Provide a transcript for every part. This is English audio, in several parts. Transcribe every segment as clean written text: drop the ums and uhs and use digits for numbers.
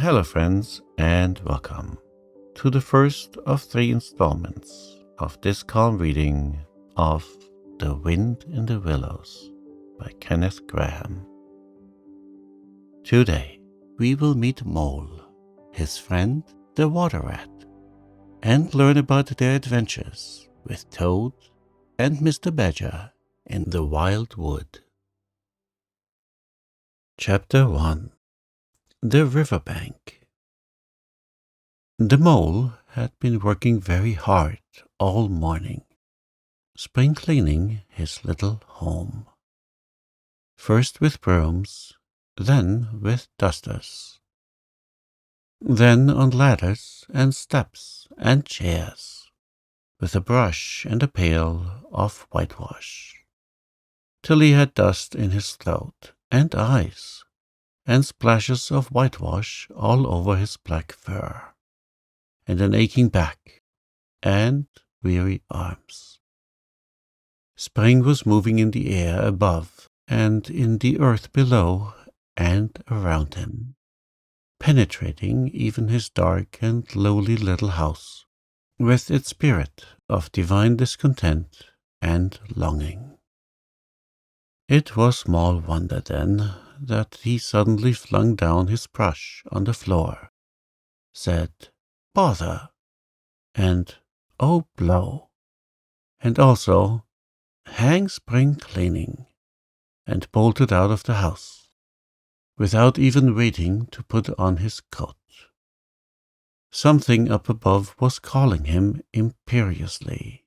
Hello friends, and welcome to the first of 3 installments of this calm reading of The Wind in the Willows by Kenneth Grahame. Today we will meet Mole, his friend the water rat, and learn about their adventures with Toad and Mr. Badger in the wild wood. Chapter 1. The Riverbank. The mole had been working very hard all morning, spring cleaning his little home. First with brooms, then with dusters, then on ladders and steps and chairs, with a brush and a pail of whitewash, till he had dust in his throat and eyes, and splashes of whitewash all over his black fur, and an aching back, and weary arms. Spring was moving in the air above, and in the earth below and around him, penetrating even his dark and lowly little house, with its spirit of divine discontent and longing. It was small wonder, then, that he suddenly flung down his brush on the floor, said, "Bother," and "Oh, blow," and also, "Hang spring cleaning," and bolted out of the house, without even waiting to put on his coat. Something up above was calling him imperiously,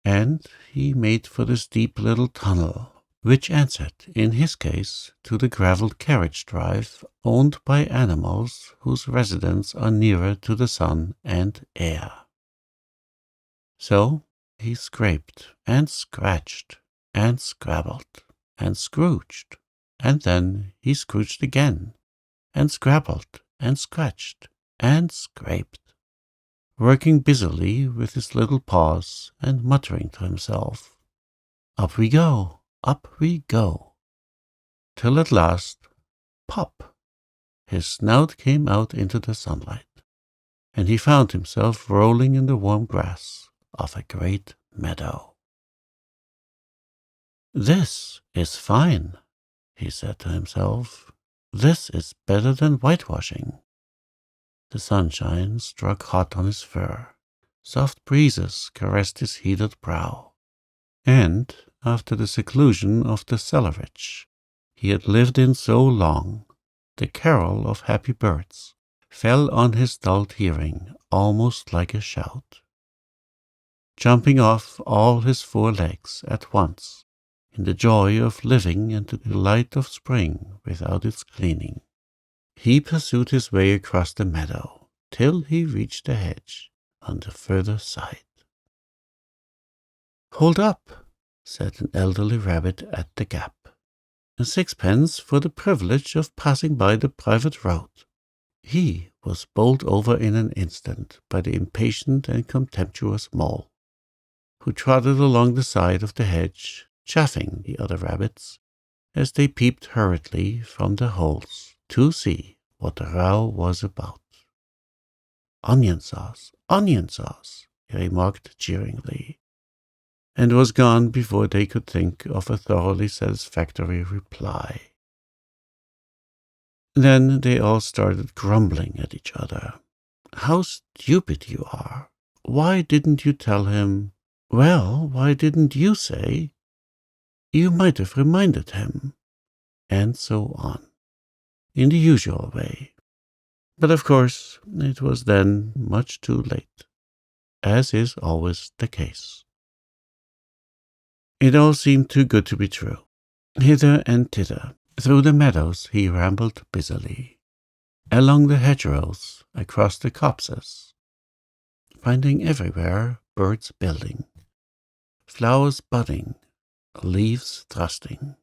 and he made for the steep little tunnel, which answered, in his case, to the gravelled carriage drive owned by animals whose residents are nearer to the sun and air. So he scraped and scratched and scrabbled and scrooged, and then he scrooged again, and scrabbled and scratched and scraped, working busily with his little paws and muttering to himself, "Up we go, up we go," till at last, pop, his snout came out into the sunlight, and he found himself rolling in the warm grass of a great meadow. "This is fine," he said to himself. "This is better than whitewashing." The sunshine struck hot on his fur, soft breezes caressed his heated brow, and after the seclusion of the cellarage he had lived in so long, the carol of happy birds fell on his dulled hearing almost like a shout. Jumping off all his 4 legs at once, in the joy of living and the delight of spring without its cleaning, he pursued his way across the meadow till he reached the hedge on the further side. "Hold up," said an elderly rabbit at the gap. "A 6pence for the privilege of passing by the private road." He was bowled over in an instant by the impatient and contemptuous mole, who trotted along the side of the hedge, chaffing the other rabbits as they peeped hurriedly from their holes to see what the row was about. "Onion sauce, he remarked jeeringly, and was gone before they could think of a thoroughly satisfactory reply. Then they all started grumbling at each other. "How stupid you are! Why didn't you tell him? Well, why didn't you say? You might have reminded him," and so on, in the usual way. But of course it was then much too late, as is always the case. It all seemed too good to be true. Hither and thither, through the meadows he rambled busily, along the hedgerows, across the copses, finding everywhere birds building, flowers budding, leaves thrusting,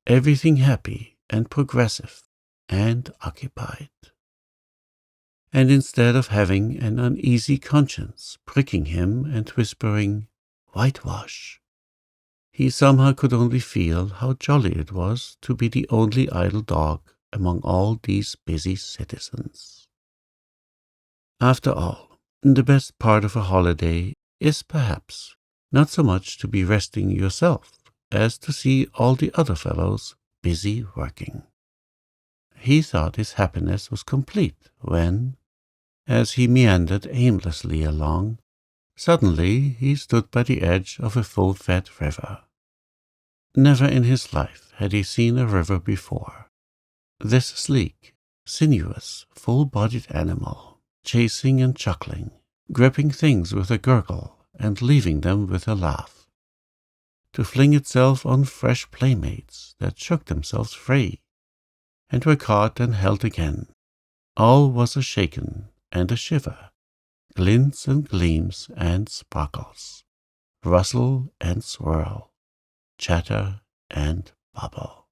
everything happy and progressive and occupied. And instead of having an uneasy conscience pricking him and whispering, "Whitewash," he somehow could only feel how jolly it was to be the only idle dog among all these busy citizens. After all, the best part of a holiday is perhaps not so much to be resting yourself as to see all the other fellows busy working. He thought his happiness was complete when, as he meandered aimlessly along, suddenly he stood by the edge of a full-fed river. Never in his life had he seen a river before. This sleek, sinuous, full-bodied animal, chasing and chuckling, gripping things with a gurgle and leaving them with a laugh, to fling itself on fresh playmates that shook themselves free and were caught and held again. All was a shaken and a shiver, glints and gleams and sparkles, rustle and swirl, chatter and bubble.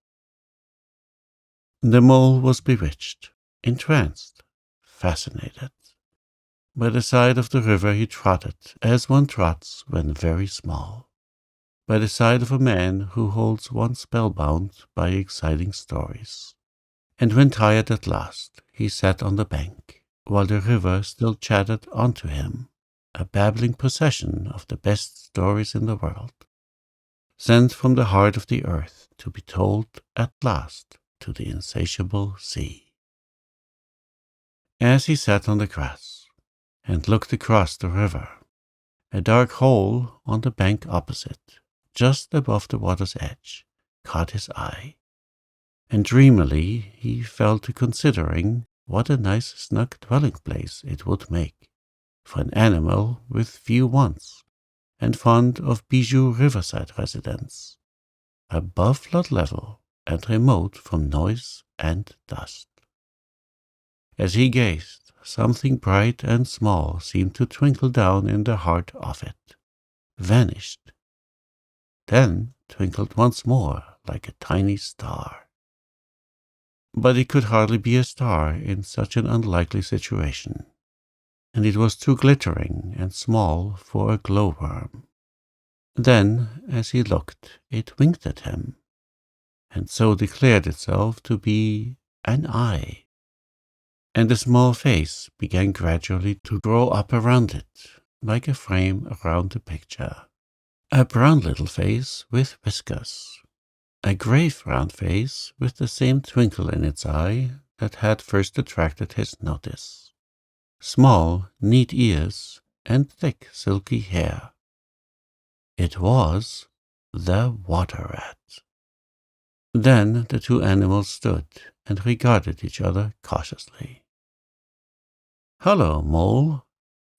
The mole was bewitched, entranced, fascinated. By the side of the river he trotted, as one trots when very small, by the side of a man who holds one spellbound by exciting stories. And when tired at last, he sat on the bank, while the river still chattered onto him, a babbling procession of the best stories in the world, sent from the heart of the earth to be told at last to the insatiable sea. As he sat on the grass and looked across the river, a dark hole on the bank opposite, just above the water's edge, caught his eye, and dreamily he fell to considering what a nice snug dwelling place it would make for an animal with few wants and fond of bijou riverside residence, above flood level and remote from noise and dust. As he gazed, something bright and small seemed to twinkle down in the heart of it, vanished, then twinkled once more like a tiny star. But it could hardly be a star in such an unlikely situation, and it was too glittering and small for a glowworm. Then, as he looked, it winked at him, and so declared itself to be an eye, and a small face began gradually to grow up around it, like a frame around a picture. A brown little face with whiskers, a grave round face with the same twinkle in its eye that had first attracted his notice, small, neat ears, and thick, silky hair. It was the water rat. Then the two animals stood and regarded each other cautiously. "Hello, Mole,"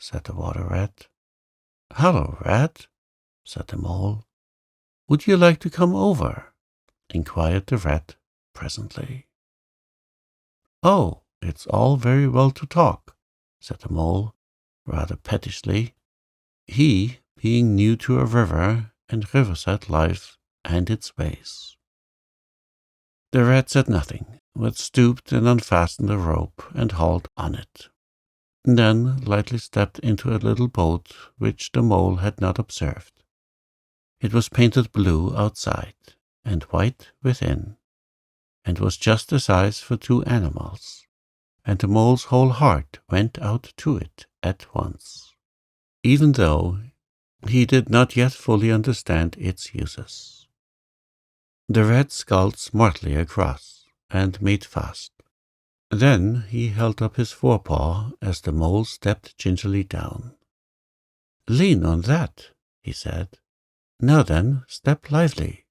said the water rat. "Hello, Rat," said the Mole. "Would you like to come over?" inquired the rat presently. "Oh, it's all very well to talk," said the Mole, rather pettishly, he being new to a river and riverside life and its ways. The rat said nothing, but stooped and unfastened a rope and hauled on it, then lightly stepped into a little boat which the Mole had not observed. It was painted blue outside and white within, and was just the size for two animals, and the Mole's whole heart went out to it at once, even though he did not yet fully understand its uses. The rat sculled smartly across and made fast. Then he held up his forepaw as the Mole stepped gingerly down. "Lean on that," he said. "Now then, step lively."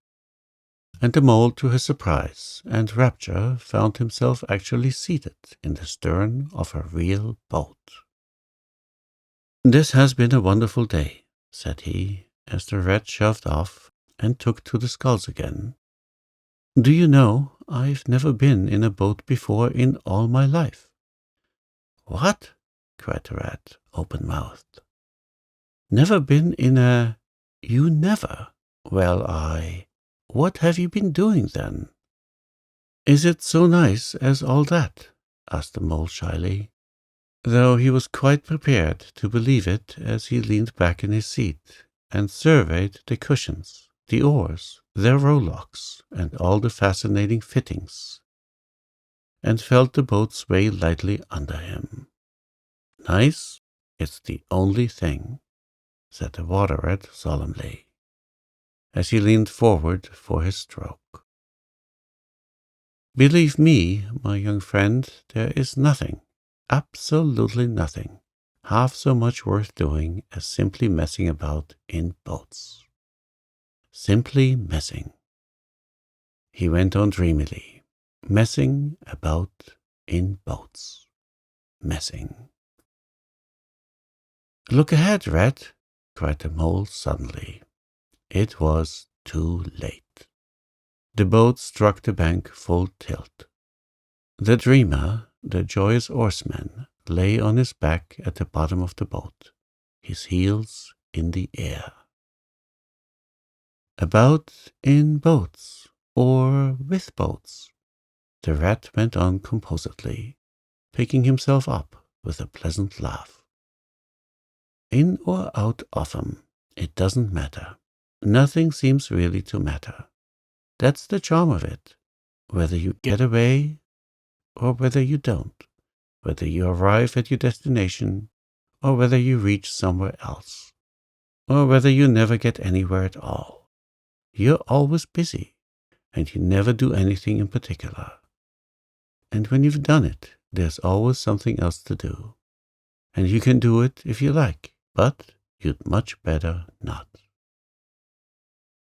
And the Mole, to his surprise and rapture, found himself actually seated in the stern of a real boat. "This has been a wonderful day," said he, as the rat shoved off and took to the sculls again. "Do you know, I've never been in a boat before in all my life." "What?" cried the rat, open-mouthed. "Never been in a... You never? Well, what have you been doing then?" "Is it so nice as all that?" asked the Mole shyly, though he was quite prepared to believe it as he leaned back in his seat and surveyed the cushions, the oars, their rowlocks, and all the fascinating fittings. and felt the boat sway lightly under him. "Nice? It's the only thing," said the water rat solemnly, as he leaned forward for his stroke. "Believe me, my young friend, there is nothing, absolutely nothing, half so much worth doing as simply messing about in boats. Simply messing," he went on dreamily, "messing about in boats. Messing." "Look ahead, Rat!" cried the mole suddenly. It was too late. The boat struck the bank full tilt. The dreamer, the joyous oarsman, lay on his back at the bottom of the boat, his heels in the air. "About in boats, or with boats," the rat went on composedly, picking himself up with a pleasant laugh. "In or out of 'em, it doesn't matter. Nothing seems really to matter. That's the charm of it, whether you get away or whether you don't, whether you arrive at your destination or whether you reach somewhere else, or whether you never get anywhere at all. You're always busy, and you never do anything in particular. And when you've done it, there's always something else to do. And you can do it if you like, but you'd much better not.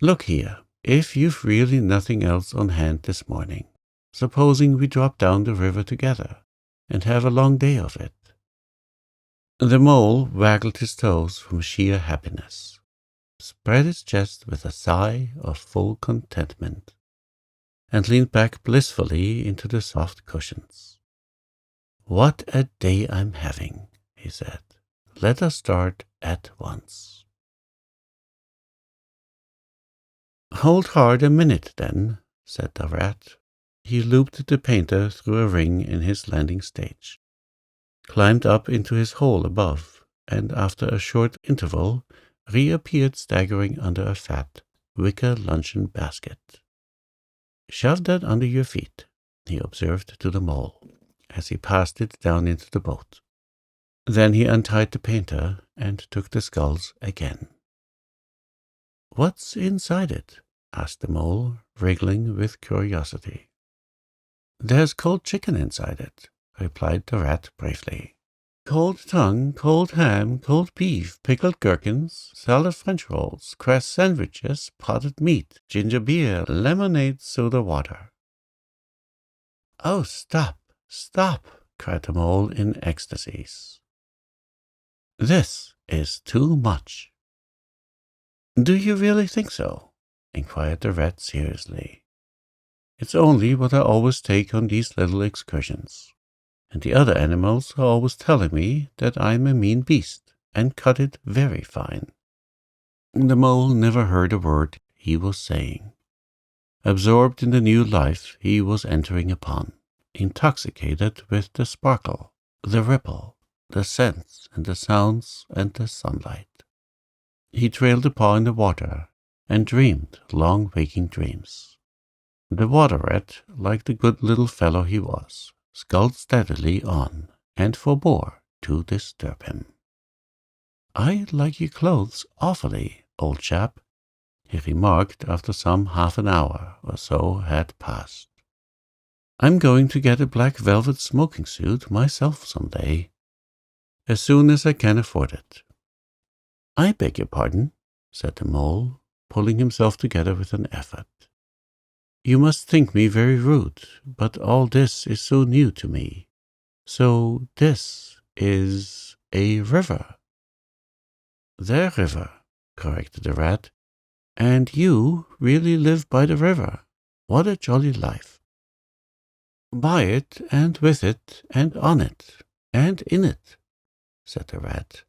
Look here, if you've really nothing else on hand this morning, supposing we drop down the river together and have a long day of it." The mole waggled his toes from sheer happiness, spread his chest with a sigh of full contentment, and leaned back blissfully into the soft cushions. "What a day I'm having," he said. "Let us start at once." "Hold hard a minute, then," said the rat. He looped the painter through a ring in his landing stage, climbed up into his hole above, and after a short interval reappeared staggering under a fat, wicker luncheon basket. "Shove that under your feet," he observed to the mole, as he passed it down into the boat. Then he untied the painter and took the sculls again. "What's inside it?" asked the mole, wriggling with curiosity. "There's cold chicken inside it," replied the rat bravely. "Cold tongue, cold ham, cold beef, pickled gherkins, salad French rolls, cress sandwiches, potted meat, ginger beer, lemonade, soda water." "Oh, stop, stop!" cried the mole in ecstasies. "This is too much." "Do you really think so?" inquired the rat seriously. "It's only what I always take on these little excursions, and the other animals are always telling me that I'm a mean beast and cut it very fine." The mole never heard a word he was saying. Absorbed in the new life he was entering upon, intoxicated with the sparkle, the ripple, the scents and the sounds and the sunlight. He trailed a paw in the water and dreamed long waking dreams. The water rat, like the good little fellow he was, sculled steadily on and forbore to disturb him. "I like your clothes awfully, old chap," he remarked after some half an hour or so had passed. "I'm going to get a black velvet smoking suit myself some day, as soon as I can afford it." "I beg your pardon," said the mole, pulling himself together with an effort. "You must think me very rude, but all this is so new to me. So this is a river." "The river," corrected the rat. "And you really live by the river. What a jolly life." "By it, and with it, and on it, and in it," said the rat.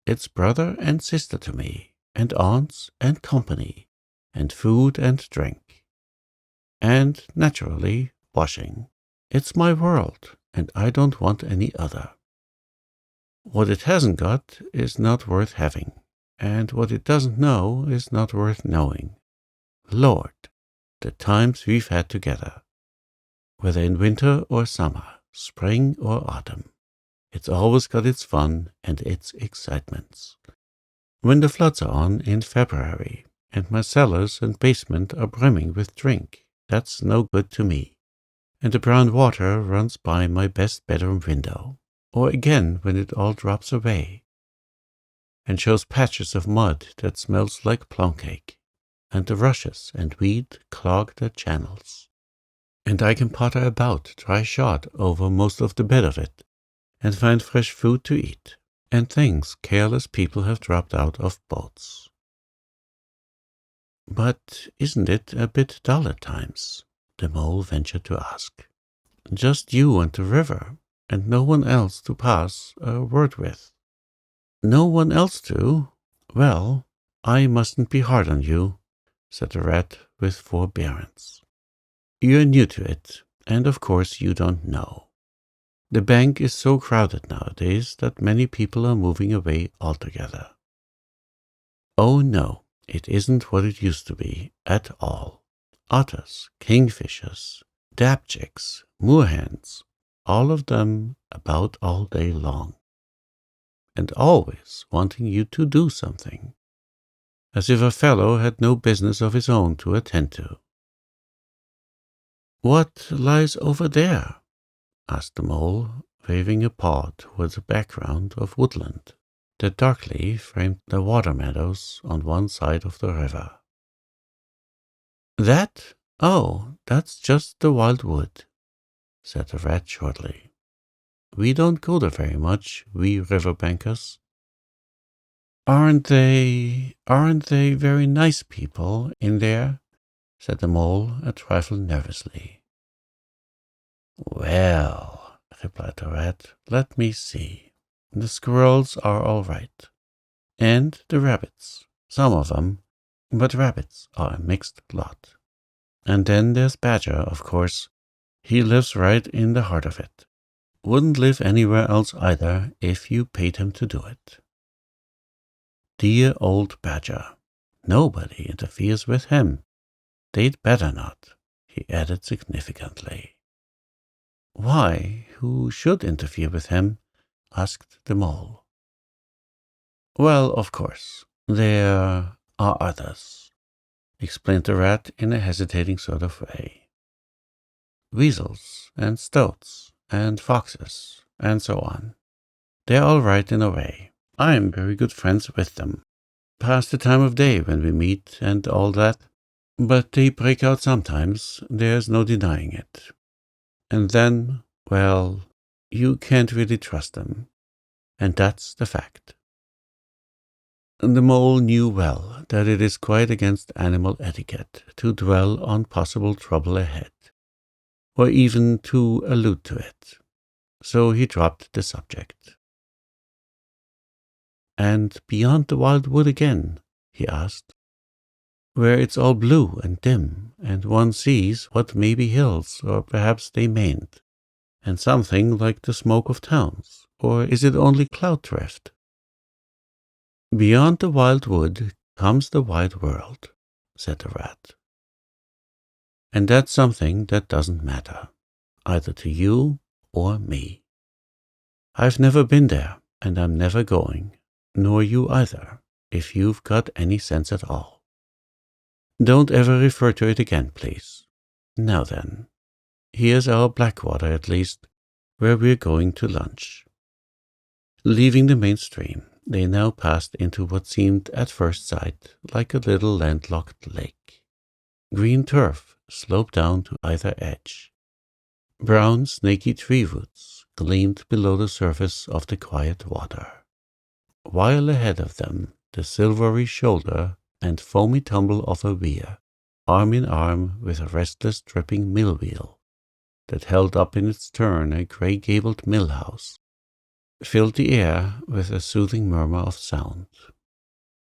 "It's brother and sister to me, and aunts and company, and food and drink, and, naturally, washing. It's my world, and I don't want any other. What it hasn't got is not worth having, and what it doesn't know is not worth knowing. Lord, the times we've had together. whether in winter or summer, spring or autumn. It's always got its fun and its excitements. When the floods are on in February, and my cellars and basement are brimming with drink, that's no good to me. And the brown water runs by my best bedroom window, or again when it all drops away, and shows patches of mud that smells like plum cake, and the rushes and weed clog the channels. And I can potter about dry-shod over most of the bed of it, and find fresh food to eat, and things careless people have dropped out of boats. But isn't it a bit dull at times? The mole ventured to ask. Just you and the river, and no one else to pass a word with. No one else to? Well, I mustn't be hard on you, said the rat with forbearance. You're new to it, and of course you don't know. The bank is so crowded nowadays that many people are moving away altogether. Oh no, it isn't what it used to be at all. Otters, kingfishers, dabchicks, moorhens, all of them about all day long, and always wanting you to do something, as if a fellow had no business of his own to attend to. What lies over there? Asked the mole, waving a paw towards a background of woodland that darkly framed the water meadows on one side of the river. That? Oh, that's just the wild wood, said the rat shortly. We don't go there very much, we riverbankers. Aren't they very nice people in there? Said the mole a trifle nervously. Well, replied the rat, let me see. The squirrels are all right. And the rabbits, some of them, but rabbits are a mixed lot. And then there's Badger, of course. He lives right in the heart of it. Wouldn't live anywhere else either if you paid him to do it. Dear old Badger. Nobody interferes with him. They'd better not, he added significantly. Why, who should interfere with him? Asked the mole. Well, of course, there are others, explained the rat in a hesitating sort of way. Weasels and stoats and foxes and so on. They're all right in a way. I'm very good friends with them. Past the time of day when we meet and all that. But they break out sometimes, there's no denying it. And then, well, you can't really trust them. And that's the fact. The mole knew well that it is quite against animal etiquette to dwell on possible trouble ahead, or even to allude to it. So he dropped the subject. And beyond the wild wood again, he asked, where it's all blue and dim, and one sees what may be hills, or perhaps they mayn't, and something like the smoke of towns, or is it only cloud drift? Beyond the wild wood comes the wide world, said the rat. And that's something that doesn't matter, either to you or me. I've never been there, and I'm never going, nor you either, if you've got any sense at all. Don't ever refer to it again, please. Now then, here's our Blackwater at least, where we're going to lunch. Leaving the main stream, they now passed into what seemed at first sight like a little landlocked lake. Green turf sloped down to either edge. Brown, snaky tree roots gleamed below the surface of the quiet water, while ahead of them the silvery shoulder and foamy tumble of a weir, arm in arm with a restless dripping mill wheel that held up in its turn a grey-gabled mill house, filled the air with a soothing murmur of sound,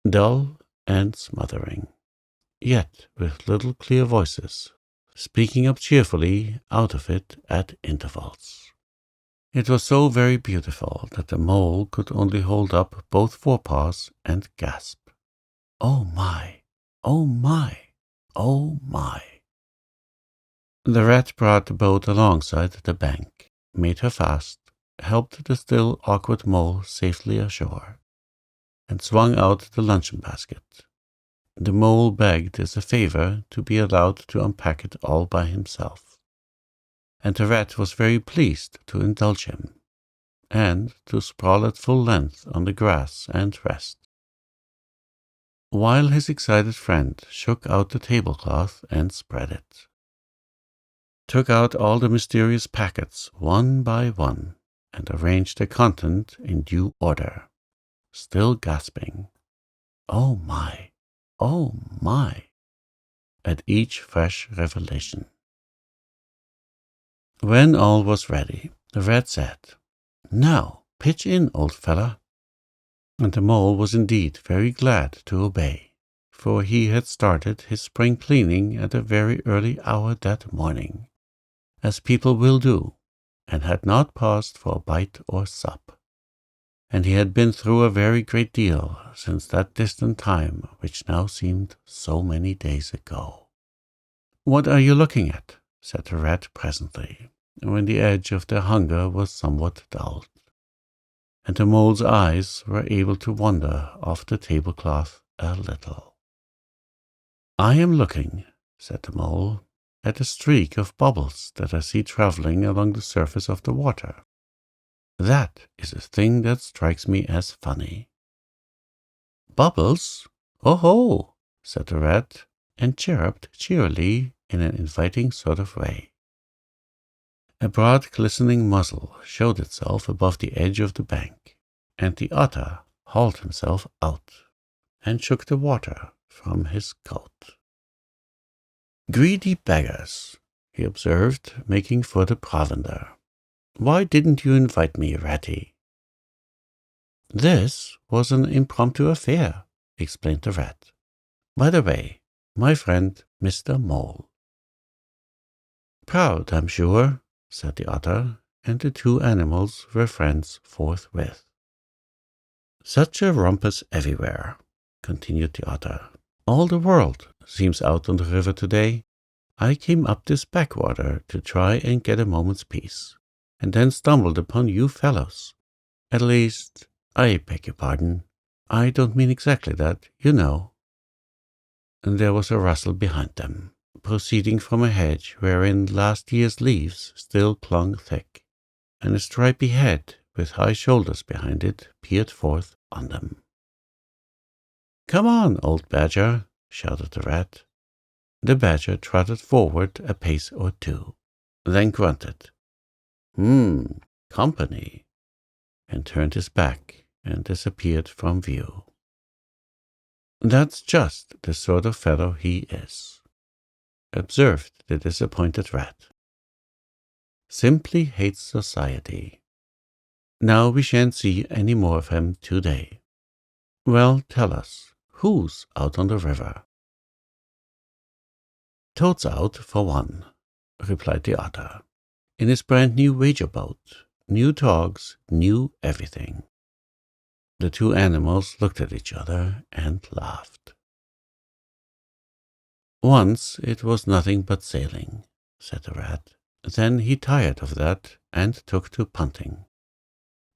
dull and smothering, yet with little clear voices speaking up cheerfully out of it at intervals. It was so very beautiful that the mole could only hold up both forepaws and gasp. Oh my, oh my, oh my. The rat brought the boat alongside the bank, made her fast, helped the still awkward mole safely ashore, and swung out the luncheon basket. The mole begged as a favor to be allowed to unpack it all by himself, and the rat was very pleased to indulge him, and to sprawl at full length on the grass and rest, while his excited friend shook out the tablecloth and spread it, took out all the mysterious packets one by one, and arranged the content in due order, still gasping, "Oh my, oh my," at each fresh revelation. When all was ready, the rat said, "Now, pitch in, old fella." And the mole was indeed very glad to obey, for he had started his spring cleaning at a very early hour that morning, as people will do, and had not paused for a bite or sup. And he had been through a very great deal since that distant time which now seemed so many days ago. "What are you looking at?" said the rat presently, when the edge of their hunger was somewhat dulled, and the mole's eyes were able to wander off the tablecloth a little. "I am looking," said the mole, "at a streak of bubbles that I see traveling along the surface of the water. That is a thing that strikes me as funny." "Bubbles? Oh-ho!" said the rat, and chirruped cheerily in an inviting sort of way. A broad glistening muzzle showed itself above the edge of the bank, and the otter hauled himself out, and shook the water from his coat. "Greedy beggars," he observed, making for the provender. "Why didn't you invite me, Ratty?" "This was an impromptu affair," explained the rat. "By the way, my friend Mr. Mole." "Proud, I'm sure," said the otter, and the two animals were friends forthwith. "Such a rumpus everywhere," continued the otter. "All the world seems out on the river today. I came up this backwater to try and get a moment's peace, and then stumbled upon you fellows. At least, I beg your pardon. I don't mean exactly that, you know." And there was a rustle behind them, proceeding from a hedge wherein last year's leaves still clung thick, and a stripy head with high shoulders behind it peered forth on them. "Come on, old badger," shouted the rat. The badger trotted forward a pace or two, then grunted, Company," and turned his back and disappeared from view. "That's just the sort of fellow he is," observed the disappointed rat. "Simply hates society. Now we shan't see any more of him today. Well, tell us, who's out on the river?" "Toad's out, for one," replied the otter, "in his brand-new wager boat. New togs, new everything." The two animals looked at each other and laughed. "Once it was nothing but sailing," said the rat. "Then he tired of that and took to punting.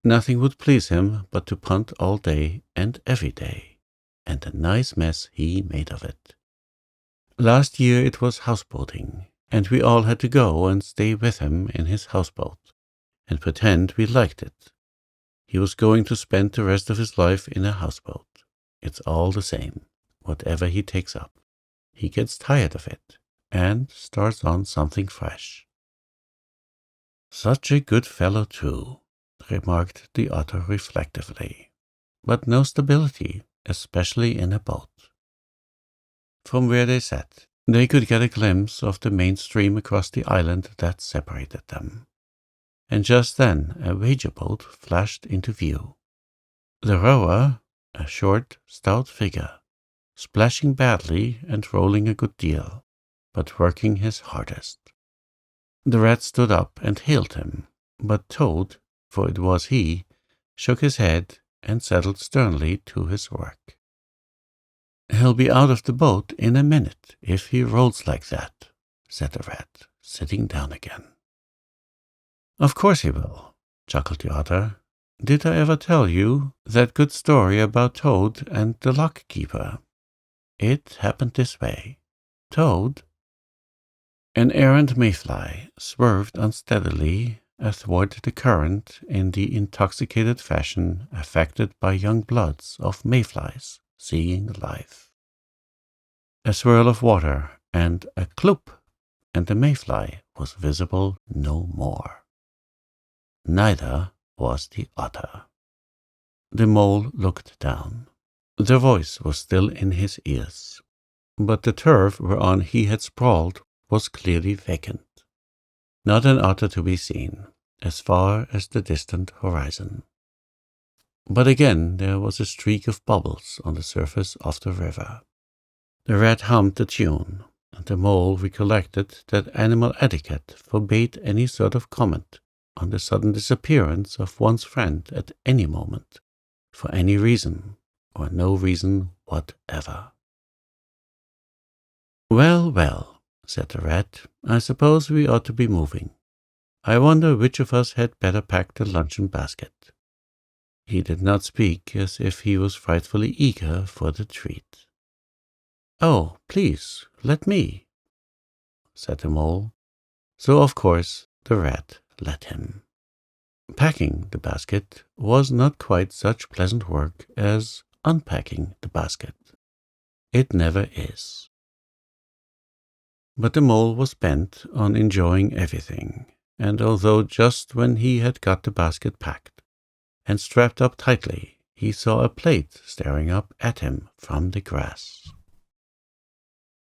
Nothing would please him but to punt all day and every day, and a nice mess he made of it. Last year it was houseboating, and we all had to go and stay with him in his houseboat, and pretend we liked it. He was going to spend the rest of his life in a houseboat. It's all the same, whatever he takes up. He gets tired of it, and starts on something fresh." "Such a good fellow, too," remarked the otter reflectively, "but no stability, especially in a boat." From where they sat, they could get a glimpse of the main stream across the island that separated them, and just then a wager boat flashed into view. The rower, a short, stout figure, splashing badly and rolling a good deal, but working his hardest. The rat stood up and hailed him, but Toad, for it was he, shook his head and settled sternly to his work. "He'll be out of the boat in a minute if he rolls like that," said the rat, sitting down again. "Of course he will," chuckled the Otter. "Did I ever tell you that good story about Toad and the lock keeper? It happened this way. Toad—" An errant mayfly swerved unsteadily athwart the current in the intoxicated fashion affected by young bloods of mayflies seeing life. A swirl of water and a cloop, and the mayfly was visible no more. Neither was the Otter. The mole looked down. The voice was still in his ears, but the turf whereon he had sprawled was clearly vacant. Not an otter to be seen, as far as the distant horizon. But again there was a streak of bubbles on the surface of the river. The rat hummed a tune, and the mole recollected that animal etiquette forbade any sort of comment on the sudden disappearance of one's friend at any moment, for any reason or no reason whatever. "Well, well," said the rat, "I suppose we ought to be moving. I wonder which of us had better pack the luncheon basket." He did not speak as if he was frightfully eager for the treat. "Oh, please, let me," said the mole. So, of course, the rat let him. Packing the basket was not quite such pleasant work as unpacking the basket. It never is. But the mole was bent on enjoying everything, and although just when he had got the basket packed and strapped up tightly, he saw a plate staring up at him from the grass.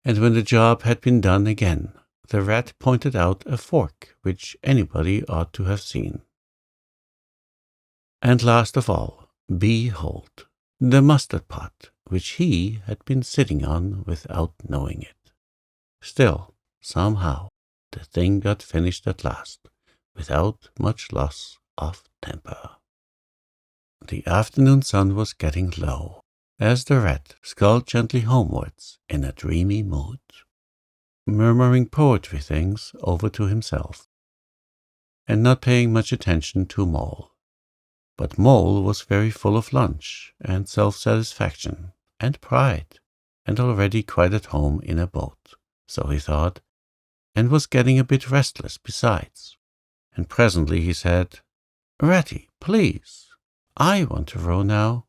And when the job had been done again, the rat pointed out a fork which anybody ought to have seen. And last of all, behold, the mustard pot which he had been sitting on without knowing it. Still, somehow, the thing got finished at last, without much loss of temper. The afternoon sun was getting low, as the rat sculled gently homewards in a dreamy mood, murmuring poetry things over to himself, and not paying much attention to Mole. But Mole was very full of lunch and self-satisfaction and pride, and already quite at home in a boat, so he thought, and was getting a bit restless besides. And presently he said, "Ratty, please, I want to row now."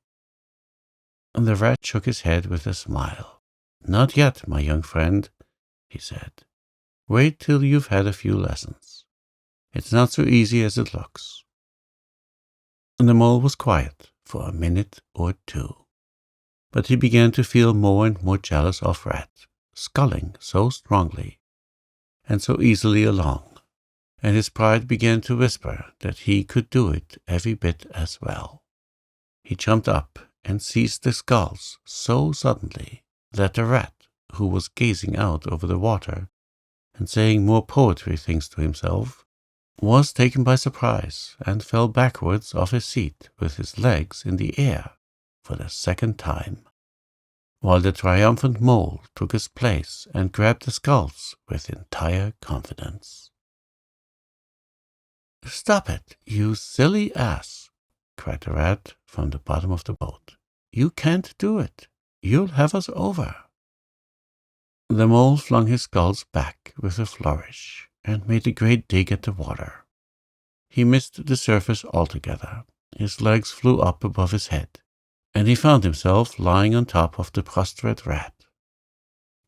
And the rat shook his head with a smile. "Not yet, my young friend," he said. "Wait till you've had a few lessons. It's not so easy as it looks." And the mole was quiet for a minute or two. But he began to feel more and more jealous of Rat, sculling so strongly and so easily along, and his pride began to whisper that he could do it every bit as well. He jumped up and seized the sculls so suddenly that the rat, who was gazing out over the water and saying more poetry things to himself, was taken by surprise and fell backwards off his seat with his legs in the air for the second time, while the triumphant mole took his place and grabbed the sculls with entire confidence. "Stop it, you silly ass!" cried the rat from the bottom of the boat. "You can't do it. You'll have us over." The mole flung his sculls back with a flourish and made a great dig at the water. He missed the surface altogether. His legs flew up above his head, and he found himself lying on top of the prostrate rat.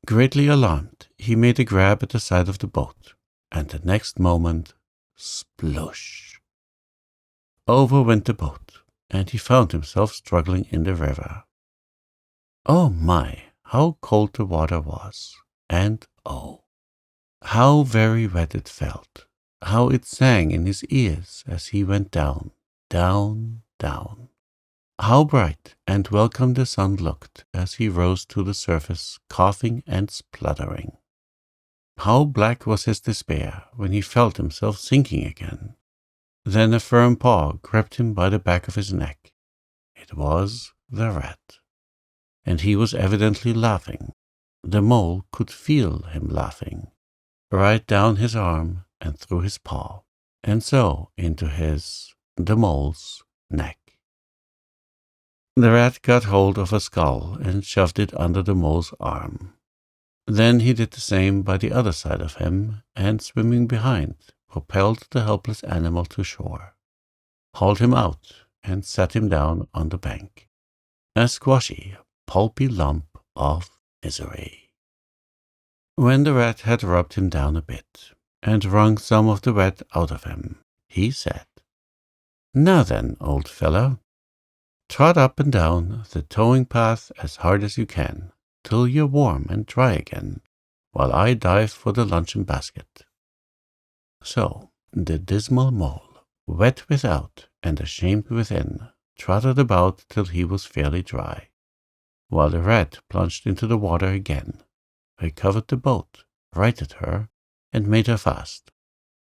Greatly alarmed, he made a grab at the side of the boat, and the next moment, splosh! Over went the boat, and he found himself struggling in the river. Oh my, how cold the water was, and oh, how very wet it felt, how it sang in his ears as he went down, down, down. How bright and welcome the sun looked as he rose to the surface, coughing and spluttering. How black was his despair when he felt himself sinking again. Then a firm paw gripped him by the back of his neck. It was the rat, and he was evidently laughing. The mole could feel him laughing, right down his arm and through his paw, and so into the mole's, neck. The rat got hold of a skull and shoved it under the mole's arm. Then he did the same by the other side of him, and swimming behind, propelled the helpless animal to shore, hauled him out, and set him down on the bank, a squashy, pulpy lump of misery. When the rat had rubbed him down a bit, and wrung some of the wet out of him, he said, "Now then, old fellow, trot up and down the towing path as hard as you can, till you're warm and dry again, while I dive for the luncheon basket." So the dismal mole, wet without and ashamed within, trotted about till he was fairly dry, while the rat plunged into the water again, recovered the boat, righted her, and made her fast,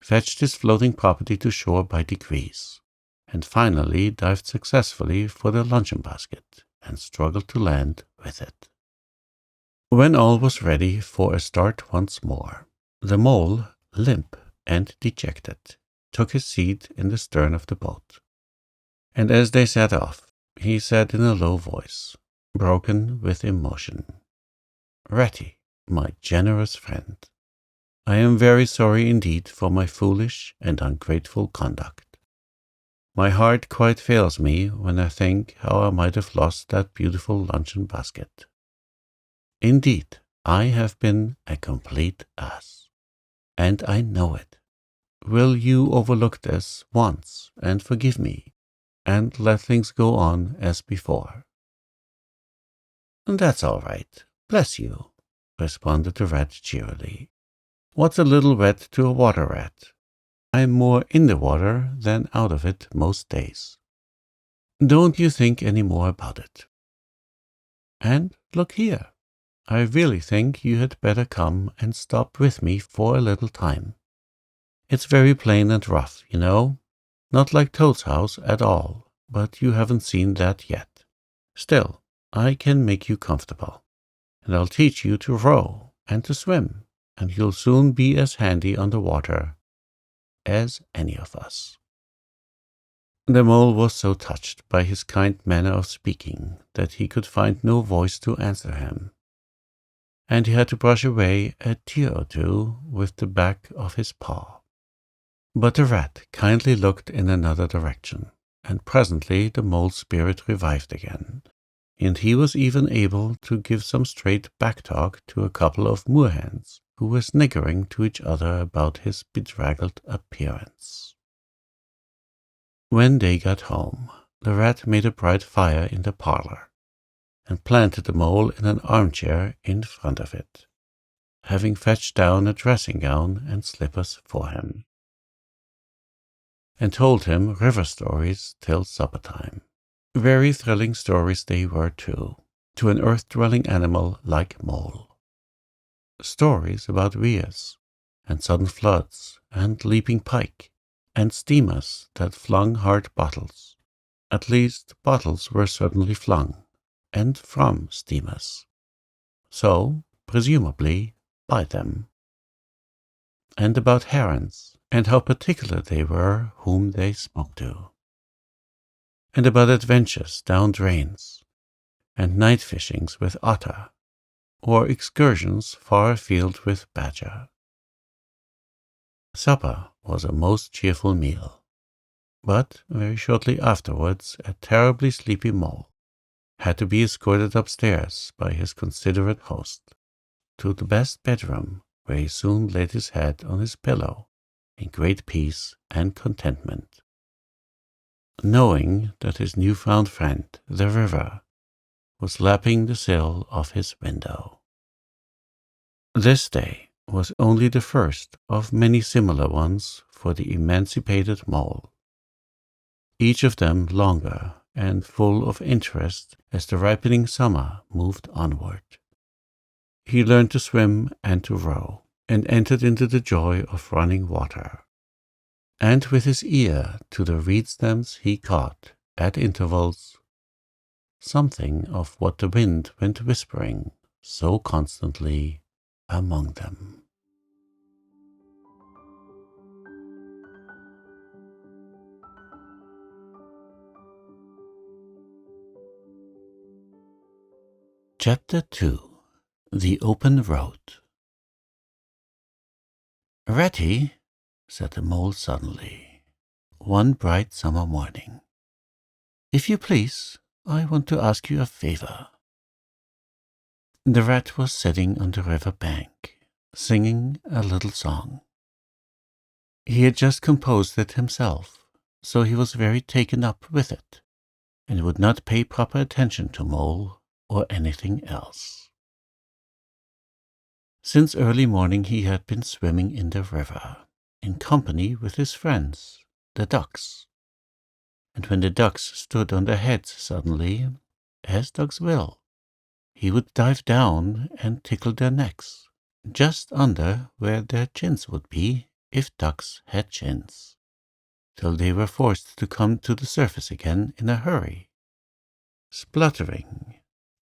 fetched his floating property to shore by degrees, and finally dived successfully for the luncheon basket, and struggled to land with it. When all was ready for a start once more, the mole, limp and dejected, took his seat in the stern of the boat, and as they set off, he said in a low voice, broken with emotion, "Ratty, my generous friend, I am very sorry indeed for my foolish and ungrateful conduct. My heart quite fails me when I think how I might have lost that beautiful luncheon basket. Indeed, I have been a complete ass, and I know it. Will you overlook this once and forgive me, and let things go on as before?" "That's all right, bless you," responded the rat cheerily. "What's a little wet to a water rat? I'm more in the water than out of it most days. Don't you think any more about it. And look here, I really think you had better come and stop with me for a little time. It's very plain and rough, you know, not like Toad's house at all, but you haven't seen that yet. Still, I can make you comfortable, and I'll teach you to row and to swim, and you'll soon be as handy on the water as any of us." The mole was so touched by his kind manner of speaking that he could find no voice to answer him, and he had to brush away a tear or two with the back of his paw. But the rat kindly looked in another direction, and presently the mole's spirit revived again, and he was even able to give some straight back-talk to a couple of moorhens who were sniggering to each other about his bedraggled appearance. When they got home, the rat made a bright fire in the parlor, and planted the mole in an armchair in front of it, having fetched down a dressing-gown and slippers for him, and told him river stories till supper-time. Very thrilling stories they were, too, to an earth-dwelling animal like mole. Stories about weirs, and sudden floods, and leaping pike, and steamers that flung hard bottles. At least, bottles were certainly flung, and from steamers. So, presumably, by them. And about herons, and how particular they were whom they spoke to. And about adventures down drains, and night fishings with otter, or excursions far afield with badger. Supper was a most cheerful meal, but very shortly afterwards a terribly sleepy mole had to be escorted upstairs by his considerate host to the best bedroom, where he soon laid his head on his pillow in great peace and contentment, knowing that his new-found friend, the river, was lapping the sill of his window. This day was only the first of many similar ones for the emancipated mole, each of them longer and full of interest as the ripening summer moved onward. He learned to swim and to row, and entered into the joy of running water. And with his ear to the reed stems he caught, at intervals, something of what the wind went whispering so constantly among them. Chapter 2. The Open Road. "Ratty," said the mole suddenly, one bright summer morning, "if you please, I want to ask you a favor." The rat was sitting on the river bank, singing a little song. He had just composed it himself, so he was very taken up with it, and would not pay proper attention to Mole or anything else. Since early morning he had been swimming in the river, in company with his friends, the ducks. And when the ducks stood on their heads suddenly, as ducks will, he would dive down and tickle their necks, just under where their chins would be if ducks had chins, till they were forced to come to the surface again in a hurry, spluttering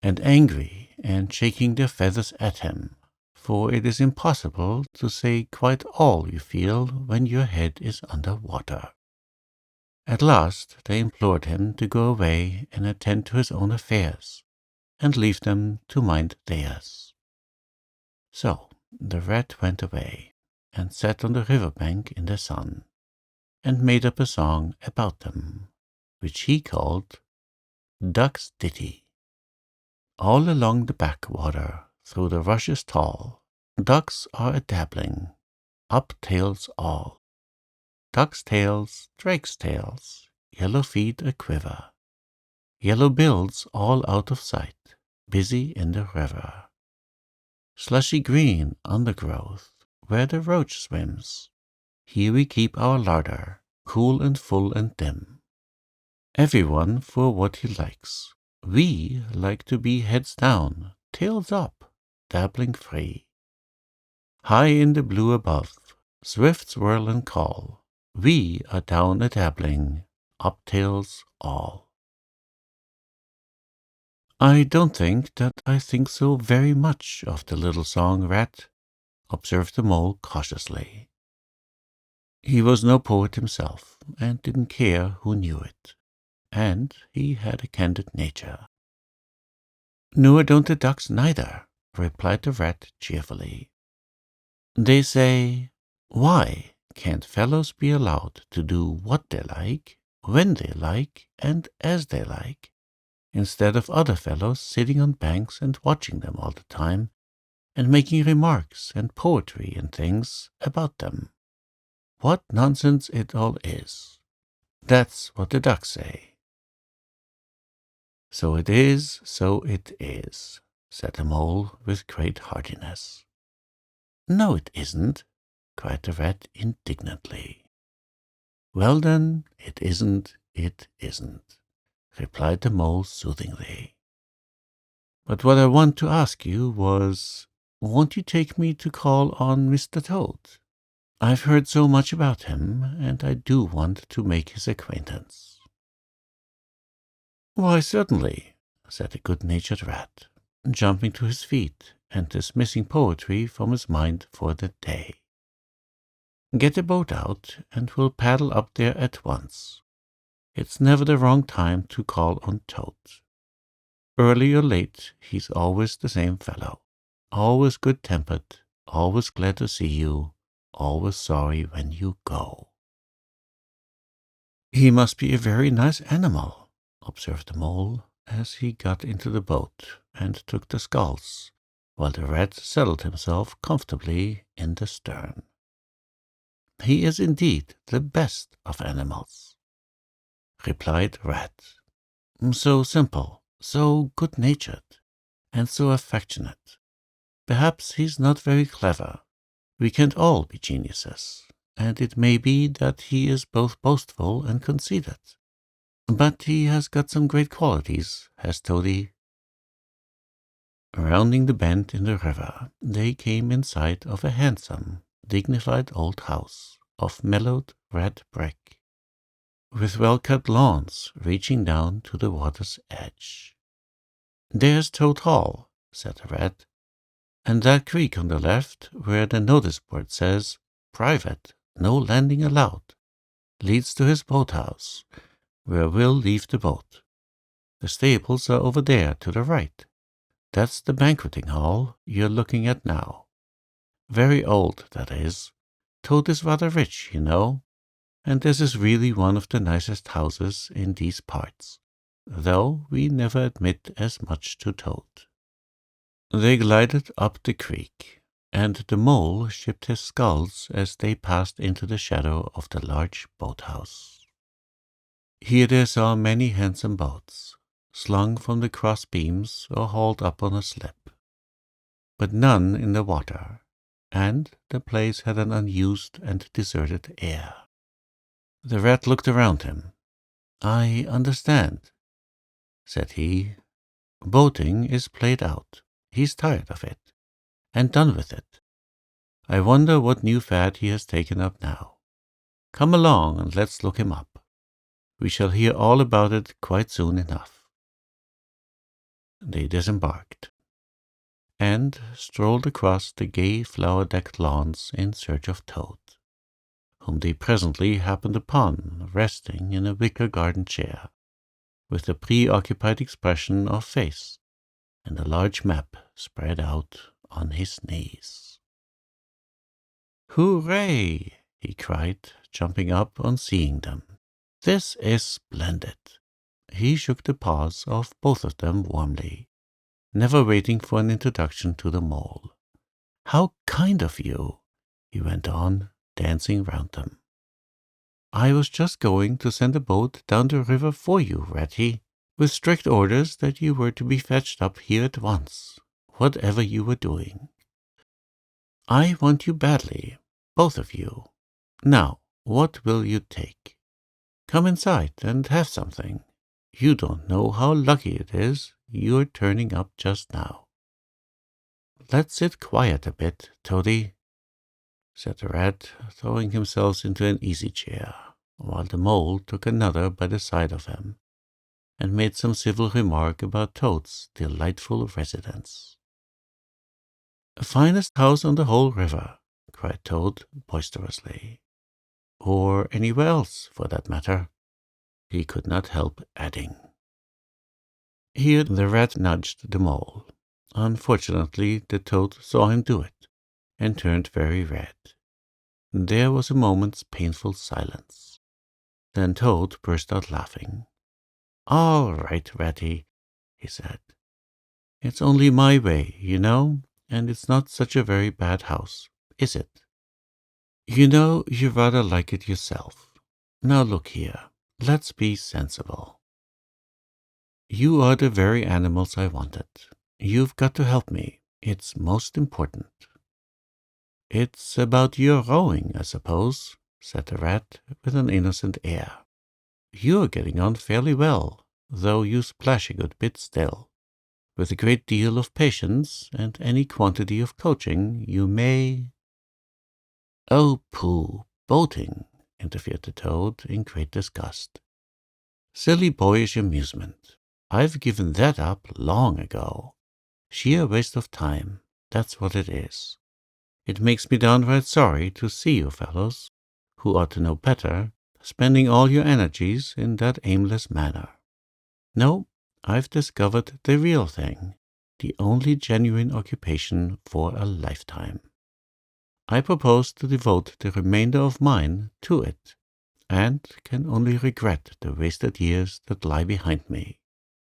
and angry and shaking their feathers at him, for it is impossible to say quite all you feel when your head is under water. At last they implored him to go away and attend to his own affairs, and leave them to mind theirs. So the rat went away, and sat on the river bank in the sun, and made up a song about them, which he called Duck's Ditty. All along the backwater, through the rushes tall, ducks are a-dabbling, up tails all. Ducks' tails, drakes' tails, yellow feet a-quiver, yellow bills all out of sight, busy in the river. Slushy green undergrowth, where the roach swims, here we keep our larder, cool and full and dim. Everyone for what he likes. We like to be heads down, tails up, dabbling free. High in the blue above, swift swirl and call, we are down a-dabbling, up tails all. "I don't think that I think so very much of the little song, Rat," observed the mole cautiously. He was no poet himself, and didn't care who knew it, and he had a candid nature. "Nor don't the ducks neither," replied the rat cheerfully. "They say, 'Why can't fellows be allowed to do what they like, when they like, and as they like, instead of other fellows sitting on banks and watching them all the time, and making remarks and poetry and things about them? What nonsense it all is!' That's what the ducks say." "So it is, said the mole with great heartiness. "No, it isn't," cried the rat indignantly. "Well then, it isn't, replied the mole soothingly. "But what I want to ask you was, won't you take me to call on Mr. Toad? I've heard so much about him, and I do want to make his acquaintance." "Why, certainly," said the good-natured rat, jumping to his feet and dismissing poetry from his mind for the day. "Get a boat out, and we'll paddle up there at once. It's never the wrong time to call on Toad. Early or late, he's always the same fellow, always good-tempered, always glad to see you, always sorry when you go." "He must be a very nice animal," observed the mole, as he got into the boat and took the sculls, while the rat settled himself comfortably in the stern. "He is indeed the best of animals," replied Rat. "So simple, so good-natured, and so affectionate. Perhaps he's not very clever. We can't all be geniuses, and it may be that he is both boastful and conceited. But he has got some great qualities, has Toady." Rounding the bend in the river, they came in sight of a handsome, dignified old house of mellowed red brick, with well-kept lawns reaching down to the water's edge. "There's Toad Hall," said the rat, "and that creek on the left, where the notice board says, 'Private, no landing allowed,' leads to his boathouse, where we'll leave the boat. The stables are over there to the right. That's the banqueting hall you're looking at now. Very old, that is. Toad is rather rich, you know, and this is really one of the nicest houses in these parts, though we never admit as much to Toad. They glided up the creek, and the mole shipped his sculls as they passed into the shadow of the large boathouse. Here they saw many handsome boats, slung from the cross beams or hauled up on a slip, but none in the water, and the place had an unused and deserted air. The rat looked around him. "I understand," said he. "Boating is played out. He's tired of it, and done with it. I wonder what new fad he has taken up now. Come along and let's look him up. We shall hear all about it quite soon enough." They disembarked, and strolled across the gay flower-decked lawns in search of Toad, whom they presently happened upon resting in a wicker garden chair, with a preoccupied expression of face, and a large map spread out on his knees. "Hooray!" he cried, jumping up on seeing them. "This is splendid." He shook the paws of both of them warmly, never waiting for an introduction to the mole. "How kind of you," he went on, dancing round them. "I was just going to send a boat down the river for you, Ratty, with strict orders that you were to be fetched up here at once, whatever you were doing. I want you badly, both of you. Now, what will you take? Come inside and have something. You don't know how lucky it is you're turning up just now." "Let's sit quiet a bit, Toady," said the rat, throwing himself into an easy-chair, while the mole took another by the side of him, and made some civil remark about Toad's delightful residence. "Finest house on the whole river," cried Toad boisterously. "Or anywhere else, for that matter," he could not help adding. Here the rat nudged the mole. Unfortunately, the Toad saw him do it, and turned very red. There was a moment's painful silence. Then Toad burst out laughing. "All right, Ratty," he said. "It's only my way, you know, and it's not such a very bad house, is it? You know you rather like it yourself. Now look here, let's be sensible. You are the very animals I wanted. You've got to help me. It's most important." "It's about your rowing, I suppose," said the rat, with an innocent air. "You're getting on fairly well, though you splash a good bit still. With a great deal of patience and any quantity of coaching, you may—" "Oh, pooh, boating," interfered the Toad in great disgust. "Silly boyish amusement. I've given that up long ago. Sheer waste of time, that's what it is. It makes me downright sorry to see you fellows, who ought to know better, spending all your energies in that aimless manner. No, I've discovered the real thing, the only genuine occupation for a lifetime. I propose to devote the remainder of mine to it, and can only regret the wasted years that lie behind me,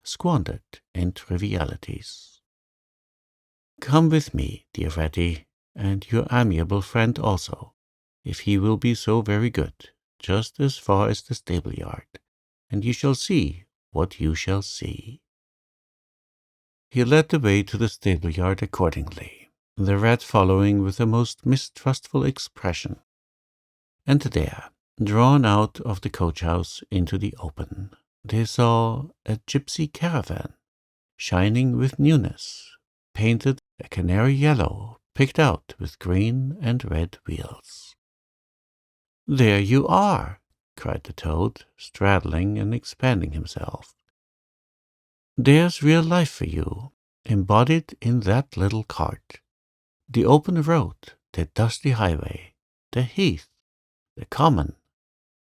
squandered in trivialities. Come with me, dear Ratty, and your amiable friend also, if he will be so very good, just as far as the stable-yard, and you shall see what you shall see." He led the way to the stable-yard accordingly, the rat following with a most mistrustful expression. And there, drawn out of the coach-house into the open, they saw a gypsy caravan, shining with newness, painted a canary yellow, picked out with green and red wheels. "There you are!" cried the Toad, straddling and expanding himself. "There's real life for you, embodied in that little cart. The open road, the dusty highway, the heath, the common,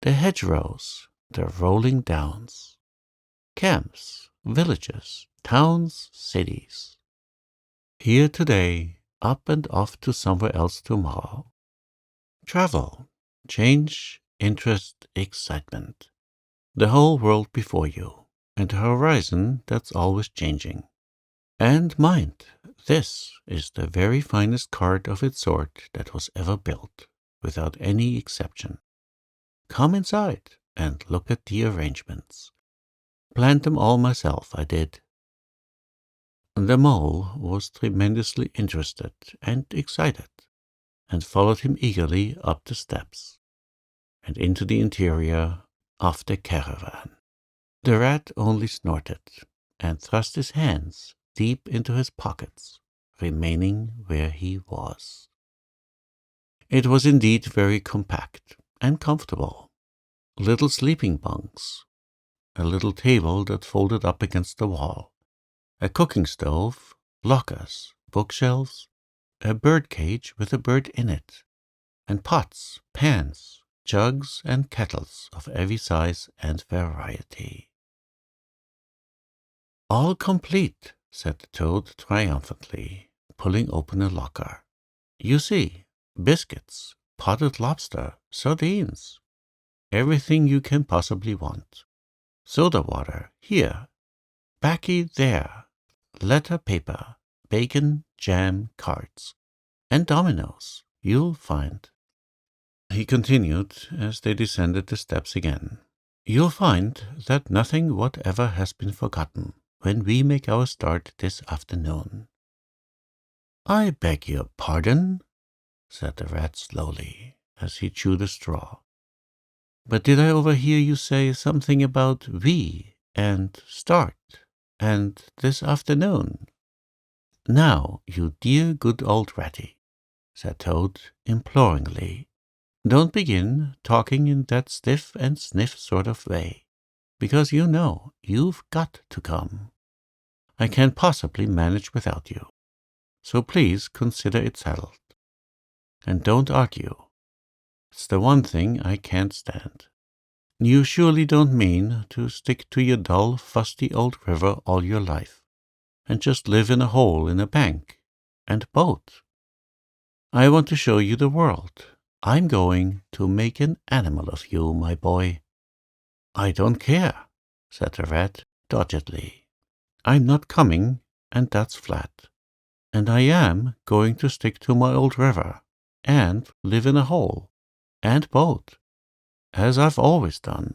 the hedgerows, the rolling downs. Camps, villages, towns, cities. Here today, up and off to somewhere else tomorrow. Travel, change, interest, excitement. The whole world before you, and a horizon that's always changing. And mind, this is the very finest cart of its sort that was ever built, without any exception. Come inside and look at the arrangements. Planned them all myself, I did. The mole was tremendously interested and excited, and followed him eagerly up the steps, and into the interior of the caravan. The rat only snorted, and thrust his hands deep into his pockets, remaining where he was. It was indeed very compact and comfortable. Little sleeping bunks, a little table that folded up against the wall, a cooking stove, lockers, bookshelves, a bird cage with a bird in it, and pots, pans, jugs, and kettles of every size and variety. All complete, said the toad triumphantly, pulling open a locker. You see, biscuits, potted lobster, sardines, everything you can possibly want. Soda water, here. Baccy, there. Letter paper, bacon, jam, cards, and dominoes, you'll find. He continued as they descended the steps again. You'll find that nothing whatever has been forgotten when we make our start this afternoon. I beg your pardon, said the rat slowly, as he chewed a straw. But did I overhear you say something about we, and start, and this afternoon? Now, you dear good old ratty, said Toad imploringly, don't begin talking in that stiff and sniff sort of way, because you know you've got to come. I can't possibly manage without you, so please consider it settled. And don't argue. It's the one thing I can't stand. You surely don't mean to stick to your dull, fusty old river all your life, and just live in a hole in a bank and boat. I want to show you the world. I'm going to make an animal of you, my boy. I don't care, said the rat doggedly. I'm not coming, and that's flat. And I am going to stick to my old river, and live in a hole, and boat, as I've always done.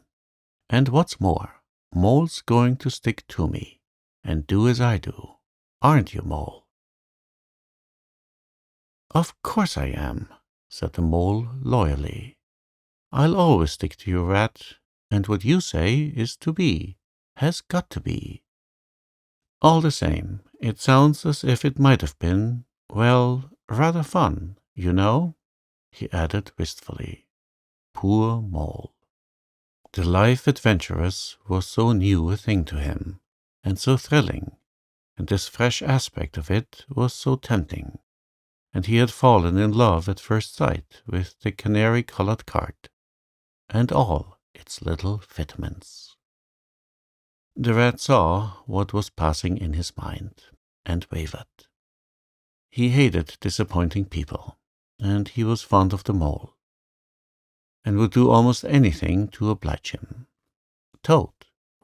And what's more, Mole's going to stick to me, and do as I do. Aren't you, Mole? Of course I am, said the Mole loyally. I'll always stick to you, Rat, and what you say is to be, has got to be. All the same, it sounds as if it might have been, well, rather fun, you know, he added wistfully. Poor Mole. The life adventurous was so new a thing to him, and so thrilling, and this fresh aspect of it was so tempting, and he had fallen in love at first sight with the canary-colored cart, and all its little fitments. The rat saw what was passing in his mind, and wavered. He hated disappointing people, and he was fond of the Mole, and would do almost anything to oblige him. Toad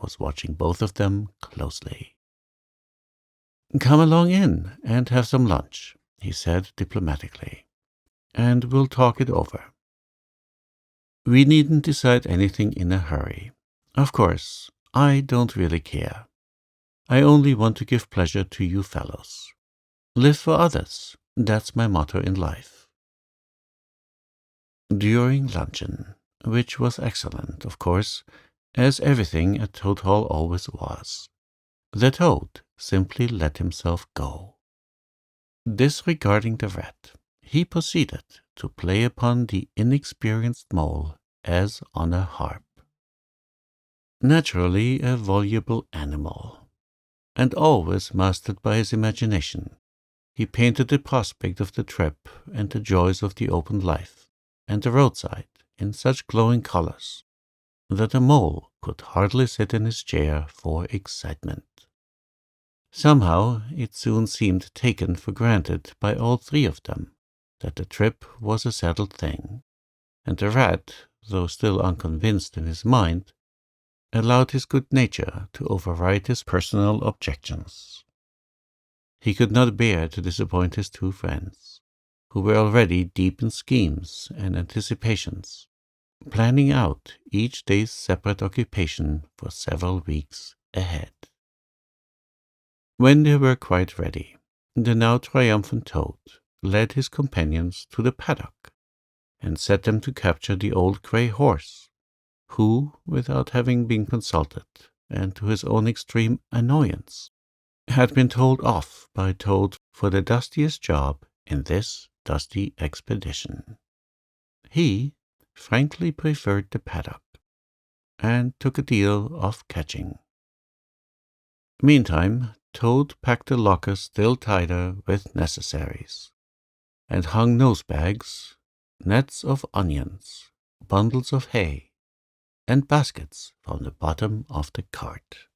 was watching both of them closely. Come along in and have some lunch, he said diplomatically, and we'll talk it over. We needn't decide anything in a hurry. Of course, I don't really care. I only want to give pleasure to you fellows. Live for others, that's my motto in life. During luncheon, which was excellent, of course, as everything at Toad Hall always was, the Toad simply let himself go. Disregarding the rat, he proceeded to play upon the inexperienced Mole as on a harp. Naturally a voluble animal, and always mastered by his imagination, he painted the prospect of the trip and the joys of the open life and the roadside in such glowing colors that the Mole could hardly sit in his chair for excitement. Somehow it soon seemed taken for granted by all three of them that the trip was a settled thing, and the rat, though still unconvinced in his mind, allowed his good nature to override his personal objections. He could not bear to disappoint his two friends, who were already deep in schemes and anticipations, planning out each day's separate occupation for several weeks ahead. When they were quite ready, the now triumphant Toad led his companions to the paddock and set them to capture the old grey horse, who, without having been consulted, and to his own extreme annoyance, had been told off by Toad for the dustiest job in this dusty expedition. He frankly preferred the paddock, and took a deal of catching. Meantime, Toad packed the locker still tighter with necessaries, and hung nosebags, nets of onions, bundles of hay, and baskets from the bottom of the cart.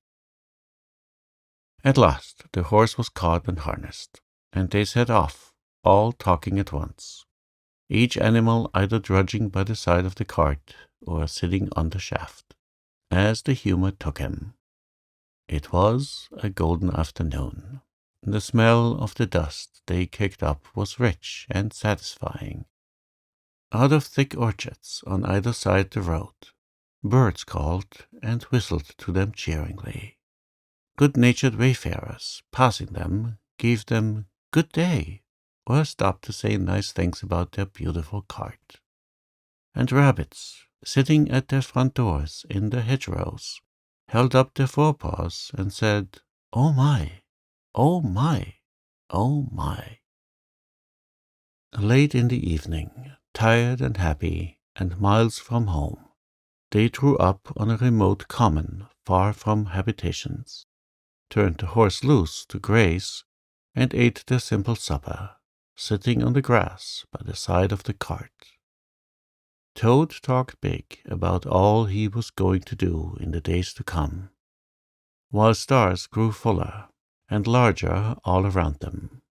At last the horse was caught and harnessed, and they set off, all talking at once, each animal either drudging by the side of the cart or sitting on the shaft, as the humour took him. It was a golden afternoon. The smell of the dust they kicked up was rich and satisfying. Out of thick orchards on either side the road, birds called and whistled to them cheeringly. Good-natured wayfarers, passing them, gave them good day, or stopped to say nice things about their beautiful cart. And rabbits, sitting at their front doors in the hedgerows, held up their forepaws and said, "Oh my, oh my, oh my." Late in the evening, tired and happy, and miles from home, they drew up on a remote common far from habitations, turned the horse loose to graze, and ate their simple supper, sitting on the grass by the side of the cart. Toad talked big about all he was going to do in the days to come, while stars grew fuller and larger all around them,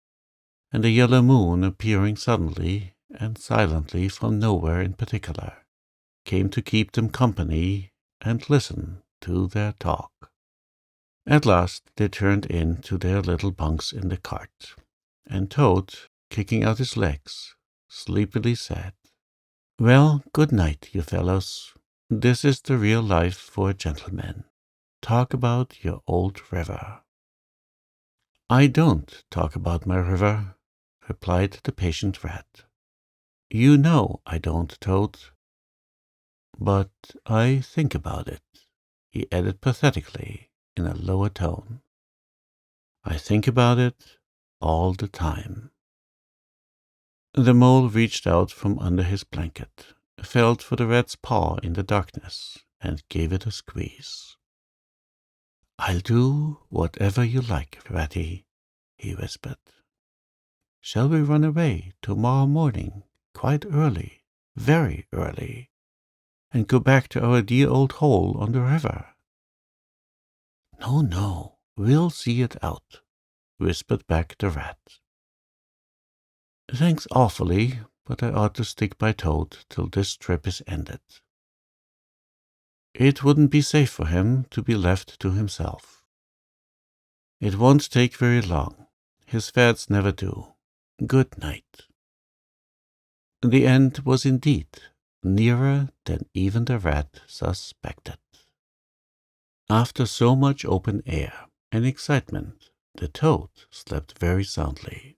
and a yellow moon appearing suddenly and silently from nowhere in particular, came to keep them company and listen to their talk. At last they turned in to their little bunks in the cart, and Toad, kicking out his legs, sleepily said, "Well, good night, you fellows. This is the real life for a gentleman. Talk about your old river." "I don't talk about my river," replied the patient rat. "You know I don't, Toad." "But I think about it," he added pathetically in a lower tone. "I think about it all the time." The mole reached out from under his blanket, felt for the rat's paw in the darkness, and gave it a squeeze. "I'll do whatever you like, Ratty," he whispered. "Shall we run away tomorrow morning, quite early, very early, and go back to our dear old hole on the river?" "No, no, we'll see it out," whispered back the rat. "Thanks awfully, but I ought to stick by Toad till this trip is ended. It wouldn't be safe for him to be left to himself. It won't take very long. His fads never do. Good night." The end was indeed nearer than even the rat suspected. After so much open air and excitement, the Toad slept very soundly,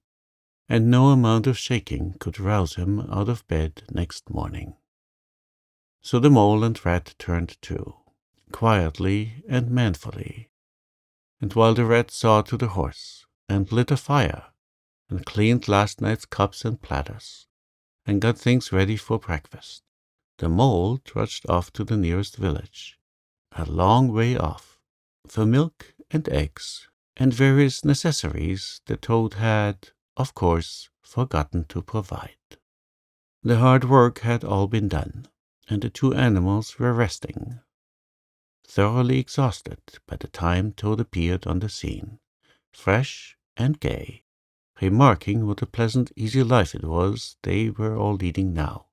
and no amount of shaking could rouse him out of bed next morning. So the mole and rat turned to, quietly and manfully, and while the rat saw to the horse, and lit a fire, and cleaned last night's cups and platters, and got things ready for breakfast, the mole trudged off to the nearest village, a long way off, for milk and eggs and various necessaries the Toad had, of course, forgotten to provide. The hard work had all been done, and the two animals were resting, thoroughly exhausted by the time Toad appeared on the scene, fresh and gay, remarking what a pleasant, easy life it was they were all leading now,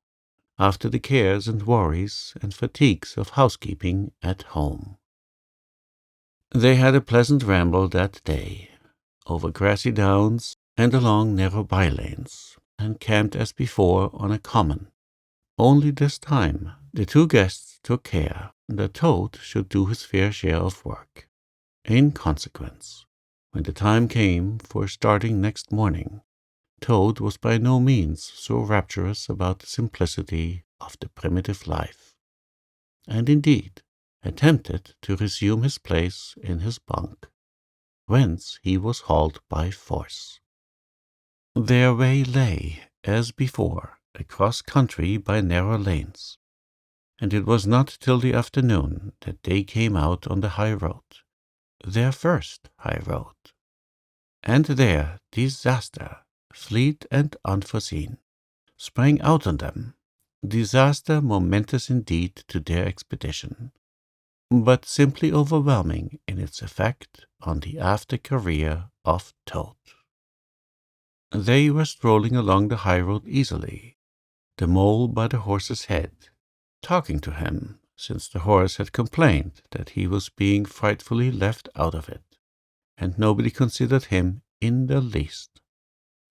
after the cares and worries and fatigues of housekeeping at home. They had a pleasant ramble that day, over grassy downs and along narrow by-lanes, and camped as before on a common. Only this time the two guests took care that Toad should do his fair share of work. In consequence, when the time came for starting next morning, Toad was by no means so rapturous about the simplicity of the primitive life, and indeed attempted to resume his place in his bunk, whence he was hauled by force. Their way lay, as before, across country by narrow lanes, and it was not till the afternoon that they came out on the high road, their first high road. And there disaster, fleet and unforeseen, sprang out on them, disaster momentous indeed to their expedition, but simply overwhelming in its effect on the after career of Toad. They were strolling along the highroad easily, the mole by the horse's head, talking to him, since the horse had complained that he was being frightfully left out of it, and nobody considered him in the least.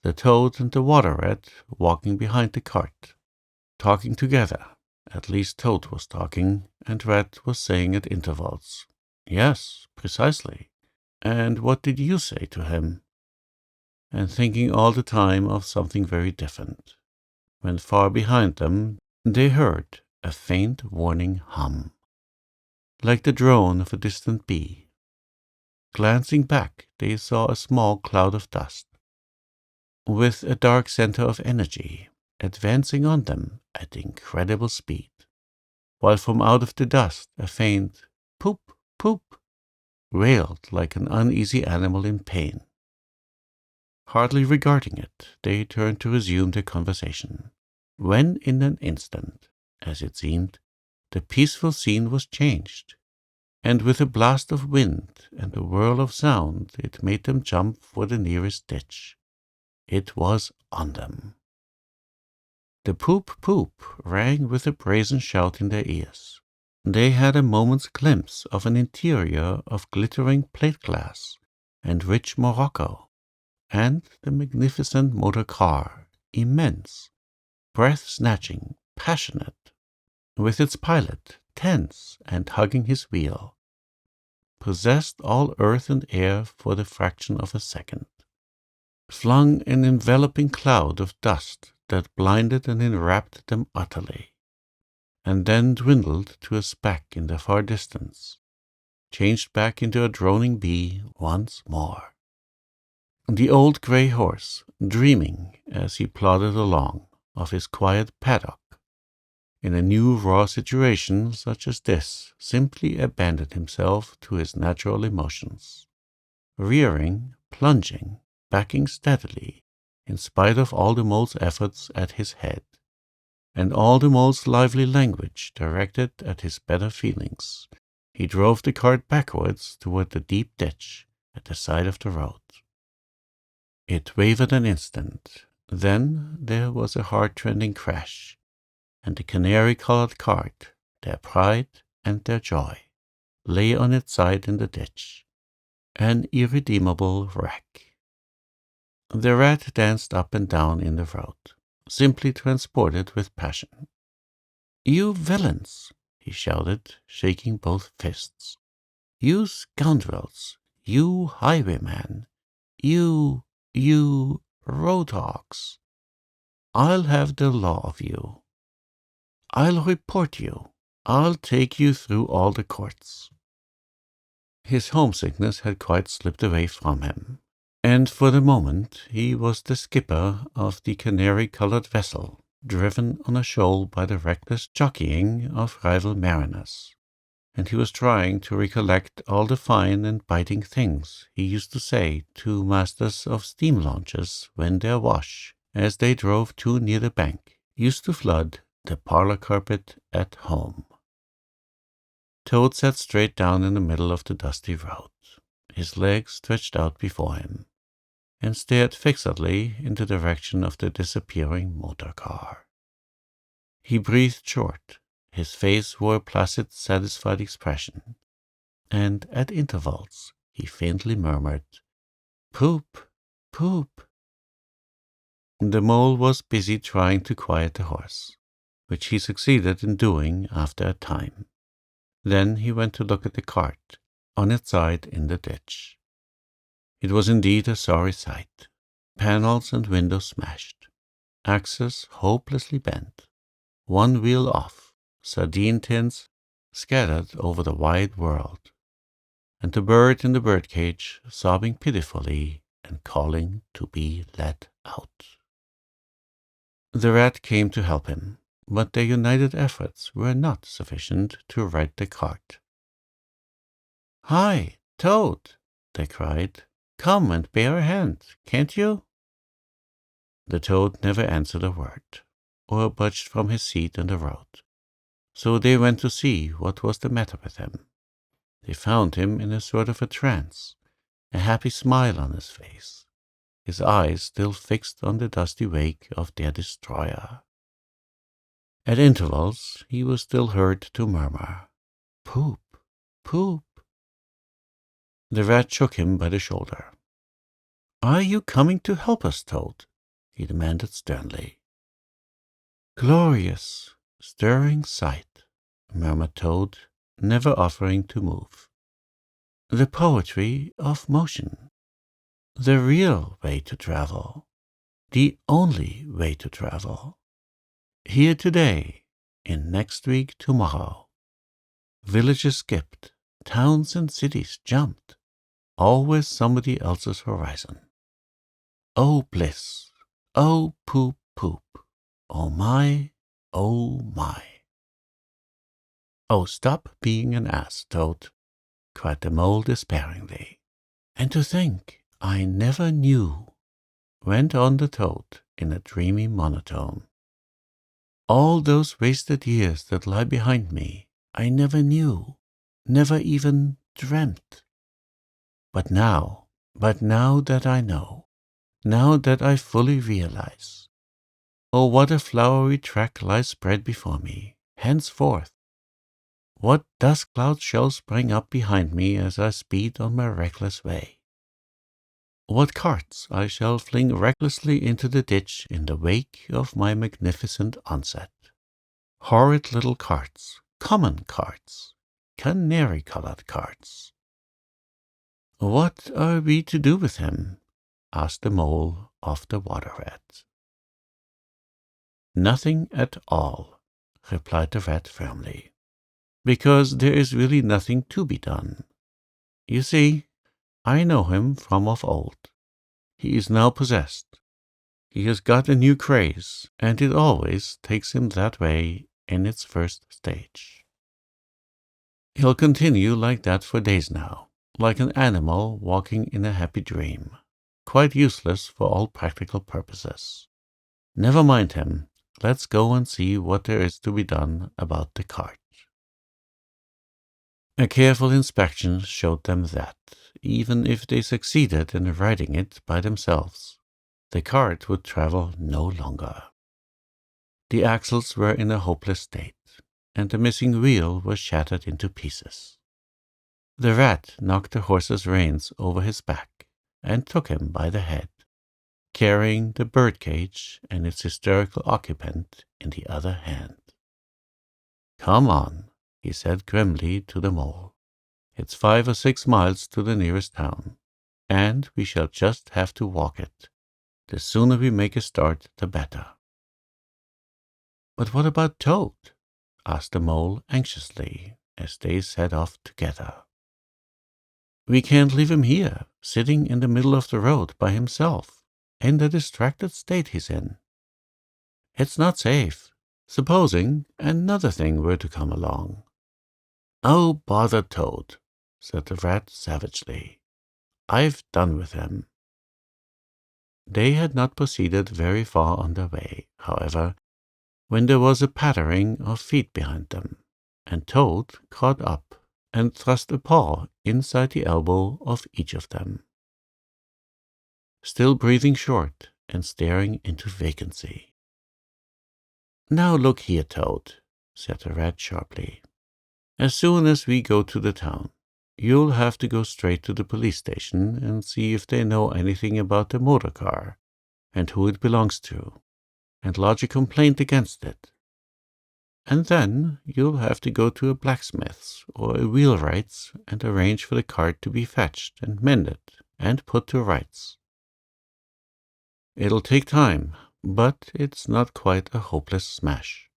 The Toad and the water rat walking behind the cart, talking together. At least Toad was talking, and Rat was saying at intervals, "Yes, precisely. And what did you say to him?" And thinking all the time of something very different, when far behind them they heard a faint warning hum, like the drone of a distant bee. Glancing back, they saw a small cloud of dust, with a dark center of energy, advancing on them at incredible speed, while from out of the dust a faint poop, poop, wailed like an uneasy animal in pain. Hardly regarding it, they turned to resume their conversation, when in an instant, as it seemed, the peaceful scene was changed, and with a blast of wind and a whirl of sound it made them jump for the nearest ditch. It was on them. The poop poop rang with a brazen shout in their ears. They had a moment's glimpse of an interior of glittering plate glass and rich morocco, and the magnificent motor car, immense, breath-snatching, passionate, with its pilot tense and hugging his wheel, possessed all earth and air for the fraction of a second, flung an enveloping cloud of dust that blinded and enwrapped them utterly, and then dwindled to a speck in the far distance, changed back into a droning bee once more. The old grey horse, dreaming as he plodded along of his quiet paddock, in a new raw situation such as this, simply abandoned himself to his natural emotions, rearing, plunging, backing steadily, in spite of all the mole's efforts at his head, and all the mole's lively language directed at his better feelings. He drove the cart backwards toward the deep ditch at the side of the road. It wavered an instant, then there was a heart-rending crash, and the canary-colored cart, their pride and their joy, lay on its side in the ditch, an irredeemable wreck. The rat danced up and down in the road, simply transported with passion. "You villains!" he shouted, shaking both fists. "You scoundrels! You highwaymen! You roadhogs! I'll have the law of you. I'll report you. I'll take you through all the courts." His homesickness had quite slipped away from him, and for the moment he was the skipper of the canary-colored vessel, driven on a shoal by the reckless jockeying of rival mariners, and he was trying to recollect all the fine and biting things he used to say to masters of steam launches when their wash, as they drove too near the bank, used to flood the parlor carpet at home. Toad sat straight down in the middle of the dusty road, his legs stretched out before him, and stared fixedly in the direction of the disappearing motor car. He breathed short. His face wore a placid, satisfied expression, and at intervals he faintly murmured, "Poop, poop." The mole was busy trying to quiet the horse, which he succeeded in doing after a time. Then he went to look at the cart, on its side in the ditch. It was indeed a sorry sight. Panels and windows smashed, axles hopelessly bent, one wheel off, sardine tins scattered over the wide world, and the bird in the birdcage sobbing pitifully and calling to be let out. The rat came to help him, but their united efforts were not sufficient to right the cart. "Hi, Toad!" they cried. "Come and bear a hand, can't you?" The toad never answered a word, or budged from his seat in the road, so they went to see what was the matter with him. They found him in a sort of a trance, a happy smile on his face, his eyes still fixed on the dusty wake of their destroyer. At intervals he was still heard to murmur, "Poop, poop." The rat shook him by the shoulder. "Are you coming to help us, Toad?" he demanded sternly. "Glorious, stirring sight," murmured Toad, never offering to move. "The poetry of motion. The real way to travel. The only way to travel. Here today, in next week tomorrow. Villages skipped, towns and cities jumped, always somebody else's horizon. Oh bliss, oh poop poop, oh my, oh my." "Oh, stop being an ass, Toad," cried the mole despairingly. "And to think I never knew," went on the toad in a dreamy monotone. "All those wasted years that lie behind me, I never knew, never even dreamt. But now that I know, now that I fully realize, oh, what a flowery track lies spread before me, henceforth. What dust clouds shall spring up behind me as I speed on my reckless way. What carts I shall fling recklessly into the ditch in the wake of my magnificent onset. Horrid little carts, common carts, canary-colored carts." "What are we to do with him?" asked the mole of the water rat. "Nothing at all," replied the rat firmly, "because there is really nothing to be done. You see, I know him from of old. He is now possessed. He has got a new craze, and it always takes him that way in its first stage. He'll continue like that for days now, like an animal walking in a happy dream, quite useless for all practical purposes. Never mind him. Let's go and see what there is to be done about the cart." A careful inspection showed them that, even if they succeeded in riding it by themselves, the cart would travel no longer. The axles were in a hopeless state, and the missing wheel was shattered into pieces. The rat knocked the horse's reins over his back and took him by the head, carrying the birdcage and its hysterical occupant in the other hand. "Come on," he said grimly to the mole. "It's 5 or 6 miles to the nearest town, and we shall just have to walk it. The sooner we make a start, the better." "But what about Toad?" asked the mole anxiously as they set off together. "We can't leave him here, sitting in the middle of the road by himself, in the distracted state he's in. It's not safe. Supposing another thing were to come along." "Oh, bother Toad," said the rat savagely. "I've done with him." They had not proceeded very far on their way, however, when there was a pattering of feet behind them, and Toad caught up and thrust a paw inside the elbow of each of them. Still breathing short and staring into vacancy. "Now look here, Toad," said the rat sharply. "As soon as we go to the town, you'll have to go straight to the police station and see if they know anything about the motor car and who it belongs to, and lodge a complaint against it. And then you'll have to go to a blacksmith's or a wheelwright's and arrange for the cart to be fetched and mended and put to rights. It'll take time, but it's not quite a hopeless smash.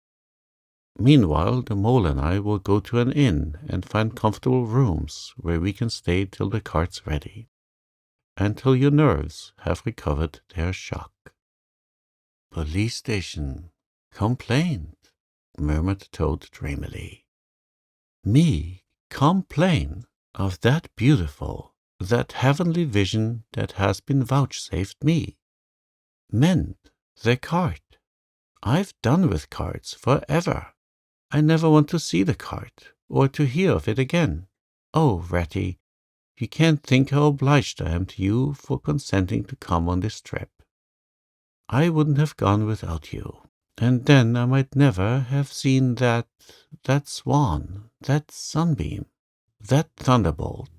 Meanwhile, the mole and I will go to an inn and find comfortable rooms where we can stay till the cart's ready, and till your nerves have recovered their shock." "Police station. Complaint," murmured Toad dreamily. "Me complain of that beautiful, that heavenly vision that has been vouchsafed me. Mend the cart. I've done with carts forever. I never want to see the cart, or to hear of it again. Oh, Ratty, you can't think how obliged I am to you for consenting to come on this trip. I wouldn't have gone without you, and then I might never have seen that swan, that sunbeam, that thunderbolt.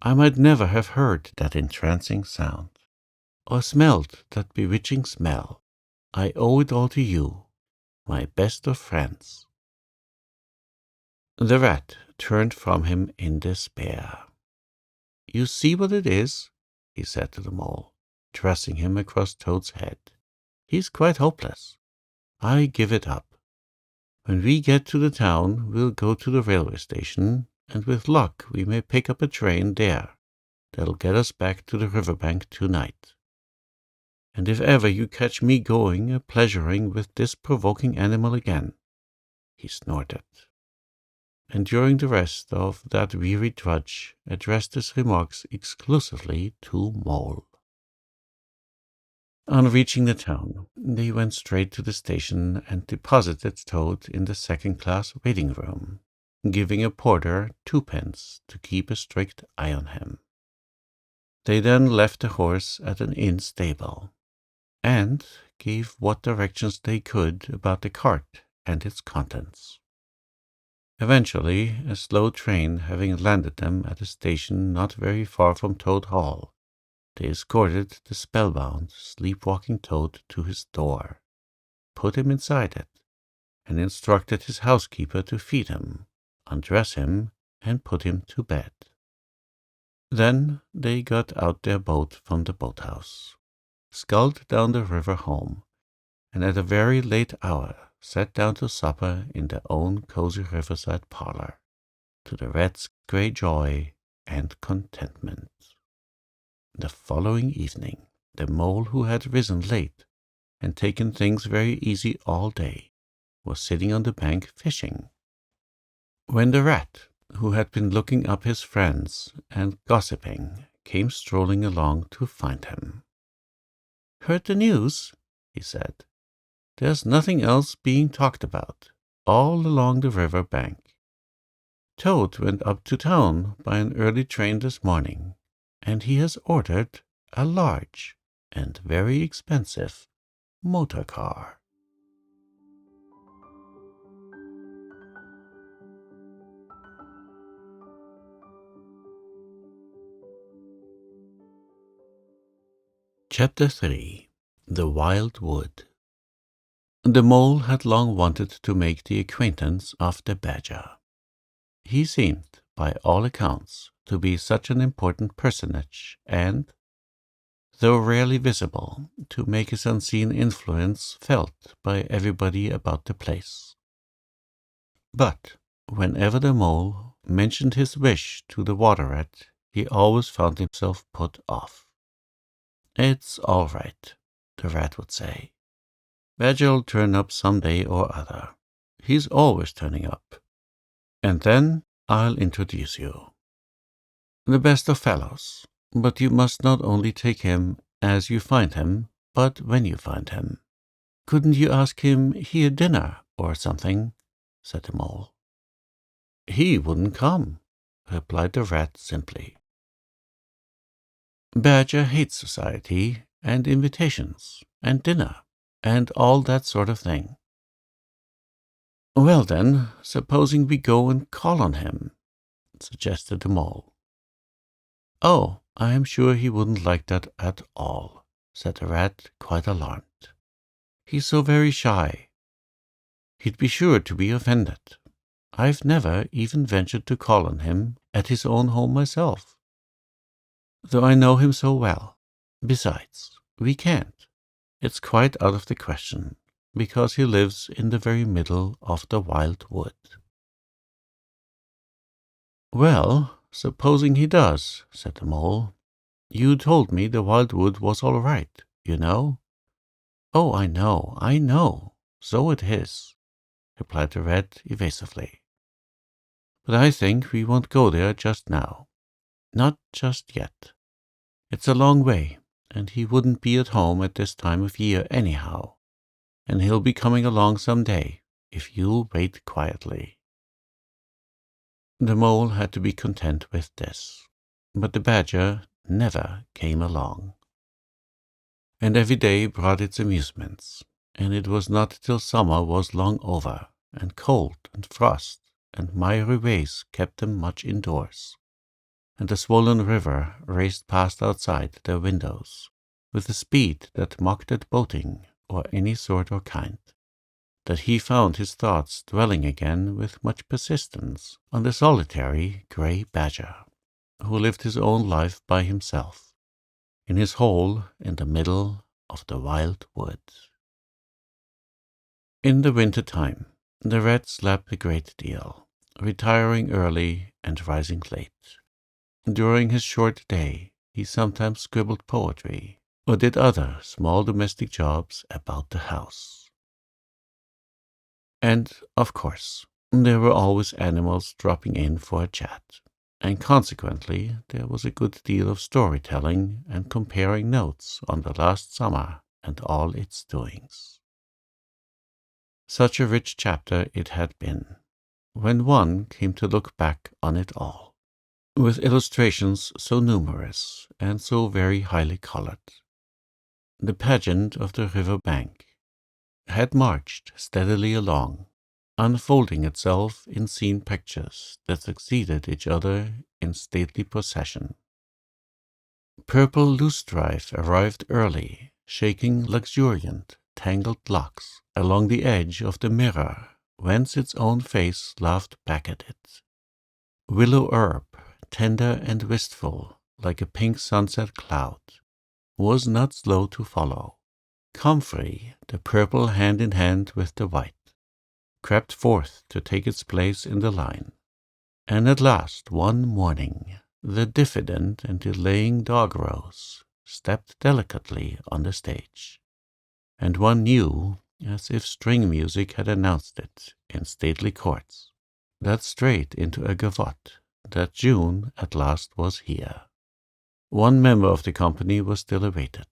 I might never have heard that entrancing sound, or smelled that bewitching smell. I owe it all to you, my best of friends." The rat turned from him in despair. "You see what it is," he said to the mole, tossing him across Toad's head. "He's quite hopeless. I give it up. When we get to the town, we'll go to the railway station, and with luck we may pick up a train there that'll get us back to the riverbank tonight. And if ever you catch me going a-pleasuring with this provoking animal again," he snorted, and during the rest of that weary trudge addressed his remarks exclusively to Mole. On reaching the town, they went straight to the station and deposited Toad in the second-class waiting room, giving a porter 2 pence to keep a strict eye on him. They then left the horse at an inn stable, and gave what directions they could about the cart and its contents. Eventually, a slow train having landed them at a station not very far from Toad Hall, they escorted the spellbound, sleepwalking Toad to his door, put him inside it, and instructed his housekeeper to feed him, undress him, and put him to bed. Then they got out their boat from the boathouse, sculled down the river home, and at a very late hour sat down to supper in their own cozy riverside parlor, to the rat's great joy and contentment. The following evening, the mole, who had risen late and taken things very easy all day, was sitting on the bank fishing, when the rat, who had been looking up his friends and gossiping, came strolling along to find him. "Heard the news?" he said. "There's nothing else being talked about, all along the river bank. Toad went up to town by an early train this morning, and he has ordered a large and very expensive motor car." Chapter 3. The Wild Wood. The mole had long wanted to make the acquaintance of the badger. He seemed, by all accounts, to be such an important personage, and, though rarely visible, to make his unseen influence felt by everybody about the place. But whenever the mole mentioned his wish to the water rat, he always found himself put off. "It's all right," the rat would say. "Badger'll turn up some day or other. He's always turning up. And then I'll introduce you. The best of fellows, but you must not only take him as you find him, but when you find him. Couldn't you ask him here dinner or something?" said the mole. He wouldn't come, replied the rat simply. Badger hates society, and invitations, and dinner, and all that sort of thing. Well then, supposing we go and call on him, suggested the mole. Oh, I am sure he wouldn't like that at all, said the rat, quite alarmed. He's so very shy. He'd be sure to be offended. I've never even ventured to call on him at his own home myself, though I know him so well. Besides, we can't. It's quite out of the question, because he lives in the very middle of the wild wood. Well, supposing he does, said the mole. You told me the wild wood was all right, you know. Oh, I know, so it is, replied the rat evasively. But I think we won't go there just now. Not just yet. It's a long way, and he wouldn't be at home at this time of year anyhow, and he'll be coming along some day, if you'll wait quietly. The mole had to be content with this, but the badger never came along. And every day brought its amusements, and it was not till summer was long over, and cold and frost and miry ways kept them much indoors, and the swollen river raced past outside their windows with a speed that mocked at boating or any sort or kind, that he found his thoughts dwelling again with much persistence on the solitary grey badger, who lived his own life by himself, in his hole in the middle of the wild wood. In the winter time, the rat slept a great deal, retiring early and rising late. During his short day, he sometimes scribbled poetry, or did other small domestic jobs about the house. And, of course, there were always animals dropping in for a chat, and consequently there was a good deal of storytelling and comparing notes on the last summer and all its doings. Such a rich chapter it had been, when one came to look back on it all, with illustrations so numerous and so very highly colored. The pageant of the river bank had marched steadily along, unfolding itself in scene pictures that succeeded each other in stately procession. Purple loosestrife arrived early, shaking luxuriant, tangled locks along the edge of the mirror, whence its own face laughed back at it. Willow herb, tender and wistful, like a pink sunset cloud, was not slow to follow. Comfrey, the purple hand in hand with the white, crept forth to take its place in the line, and at last one morning the diffident and delaying dog-rose stepped delicately on the stage, and one knew, as if string music had announced it in stately courts, that straight into a gavotte, that June at last was here. One member of the company was still awaited,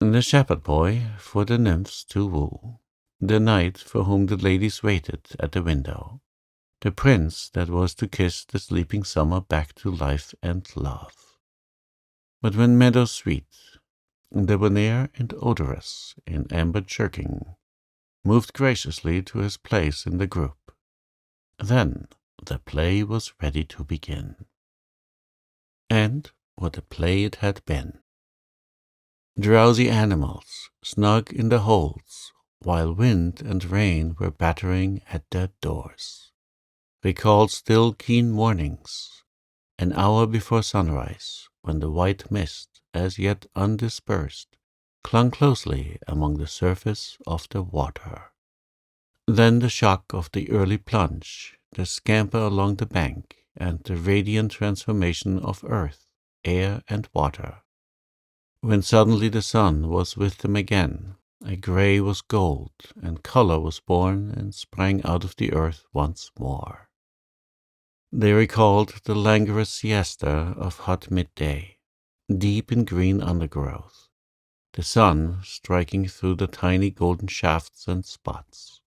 the shepherd boy for the nymphs to woo, the knight for whom the ladies waited at the window, the prince that was to kiss the sleeping summer back to life and love. But when Meadow Sweet, debonair and odorous in amber chirking, moved graciously to his place in the group, then the play was ready to begin. And what a play it had been! Drowsy animals, snug in the holes, while wind and rain were battering at their doors, recalled still keen mornings, an hour before sunrise, when the white mist, as yet undispersed, clung closely among the surface of the water. Then the shock of the early plunge, the scamper along the bank, and the radiant transformation of earth, air, and water, when suddenly the sun was with them again, a grey was gold, and colour was born and sprang out of the earth once more. They recalled the languorous siesta of hot midday, deep in green undergrowth, the sun striking through the tiny golden shafts and spots,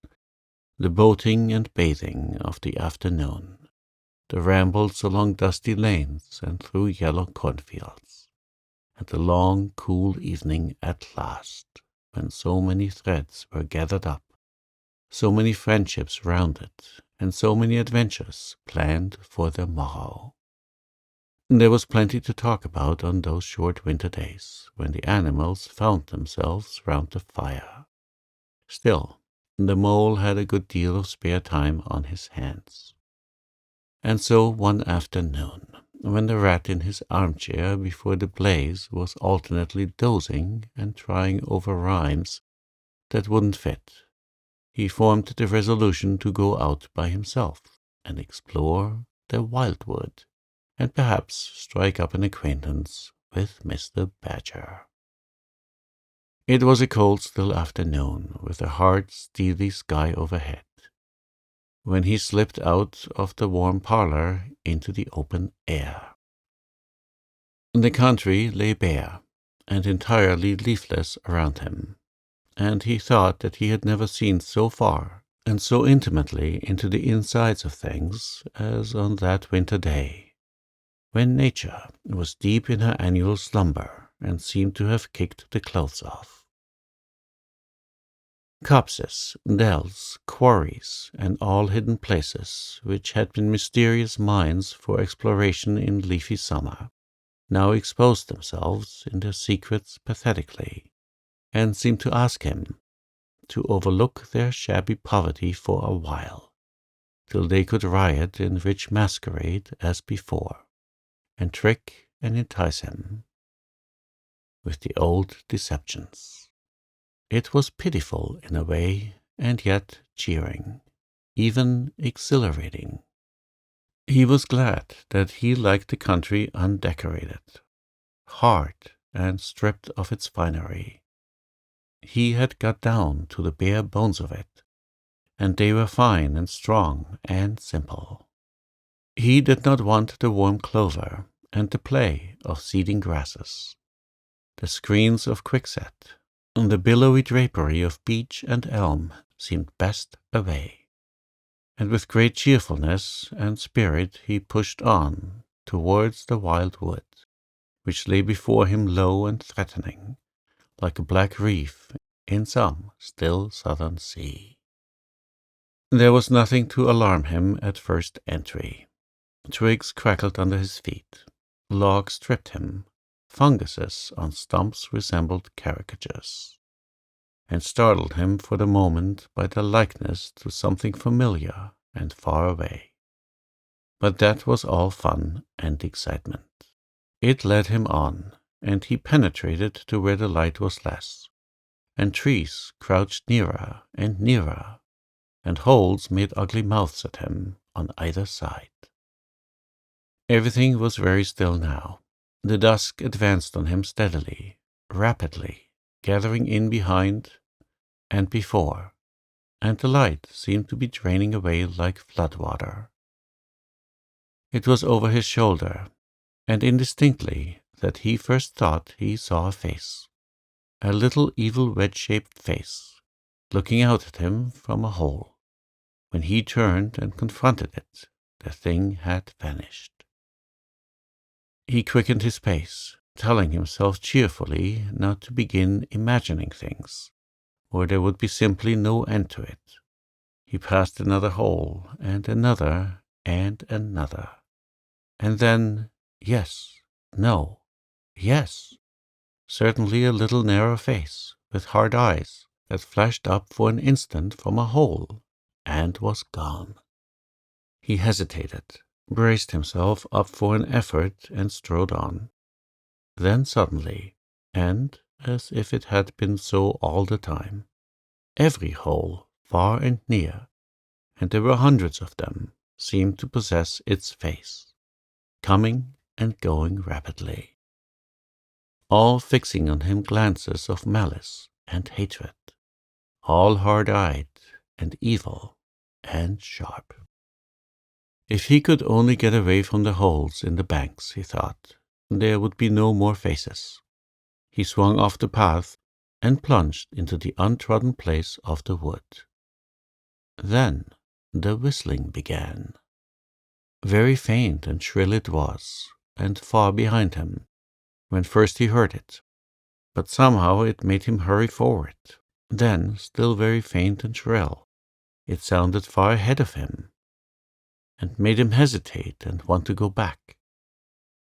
the boating and bathing of the afternoon, the rambles along dusty lanes and through yellow cornfields, and the long, cool evening at last, when so many threads were gathered up, so many friendships rounded, and so many adventures planned for the morrow. There was plenty to talk about on those short winter days, when the animals found themselves round the fire. Still, the mole had a good deal of spare time on his hands. And so one afternoon, when the rat in his armchair before the blaze was alternately dozing and trying over rhymes that wouldn't fit, he formed the resolution to go out by himself and explore the wildwood, and perhaps strike up an acquaintance with Mr. Badger. It was a cold, still afternoon, with a hard, steely sky overhead, when he slipped out of the warm parlor into the open air. The country lay bare and entirely leafless around him, and he thought that he had never seen so far and so intimately into the insides of things as on that winter day, when nature was deep in her annual slumber and seemed to have kicked the clothes off. Copses, dells, quarries, and all hidden places, which had been mysterious mines for exploration in leafy summer, now exposed themselves in their secrets pathetically, and seemed to ask him to overlook their shabby poverty for a while, till they could riot in rich masquerade as before, and trick and entice him with the old deceptions. It was pitiful in a way, and yet cheering, even exhilarating. He was glad that he liked the country undecorated, hard and stripped of its finery. He had got down to the bare bones of it, and they were fine and strong and simple. He did not want the warm clover and the play of seeding grasses, the screens of quickset, and the billowy drapery of beech and elm seemed best away, and with great cheerfulness and spirit he pushed on towards the wild wood, which lay before him low and threatening, like a black reef in some still southern sea. There was nothing to alarm him at first entry. Twigs crackled under his feet, logs tripped him, funguses on stumps resembled caricatures, and startled him for the moment by their likeness to something familiar and far away. But that was all fun and excitement. It led him on, and he penetrated to where the light was less, and trees crouched nearer and nearer, and holes made ugly mouths at him on either side. Everything was very still now. The dusk advanced on him steadily, rapidly, gathering in behind and before, and the light seemed to be draining away like flood water. It was over his shoulder, and indistinctly that he first thought he saw a face, a little evil wedge-shaped face, looking out at him from a hole. When he turned and confronted it, the thing had vanished. He quickened his pace, telling himself cheerfully not to begin imagining things, or there would be simply no end to it. He passed another hole, and another, and another. And then, yes, no, yes, certainly a little narrow face, with hard eyes, that flashed up for an instant from a hole, and was gone. He hesitated, braced himself up for an effort, and strode on. Then suddenly, and as if it had been so all the time, every hole, far and near, and there were hundreds of them, seemed to possess its face, coming and going rapidly, all fixing on him glances of malice and hatred, all hard-eyed and evil and sharp. If he could only get away from the holes in the banks, he thought, there would be no more faces. He swung off the path and plunged into the untrodden place of the wood. Then the whistling began. Very faint and shrill it was, and far behind him, when first he heard it. But somehow it made him hurry forward. Then, still very faint and shrill, it sounded far ahead of him, and made him hesitate and want to go back.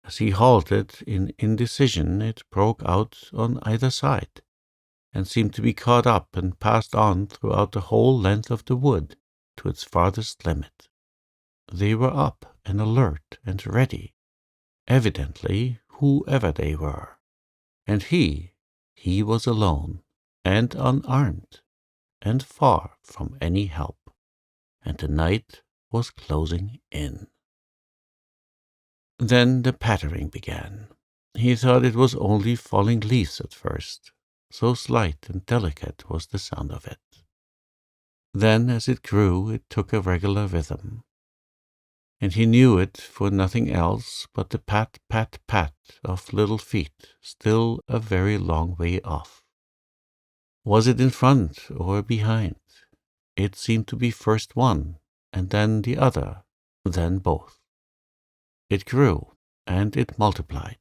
As he halted in indecision, it broke out on either side, and seemed to be caught up and passed on throughout the whole length of the wood to its farthest limit. They were up and alert and ready, evidently whoever they were, and he was alone and unarmed and far from any help, and the night was closing in. Then the pattering began. He thought it was only falling leaves at first, so slight and delicate was the sound of it. Then, as it grew, it took a regular rhythm, and he knew it for nothing else but the pat, pat, pat of little feet, still a very long way off. Was it in front or behind? It seemed to be first one, and then the other, then both. It grew, and it multiplied,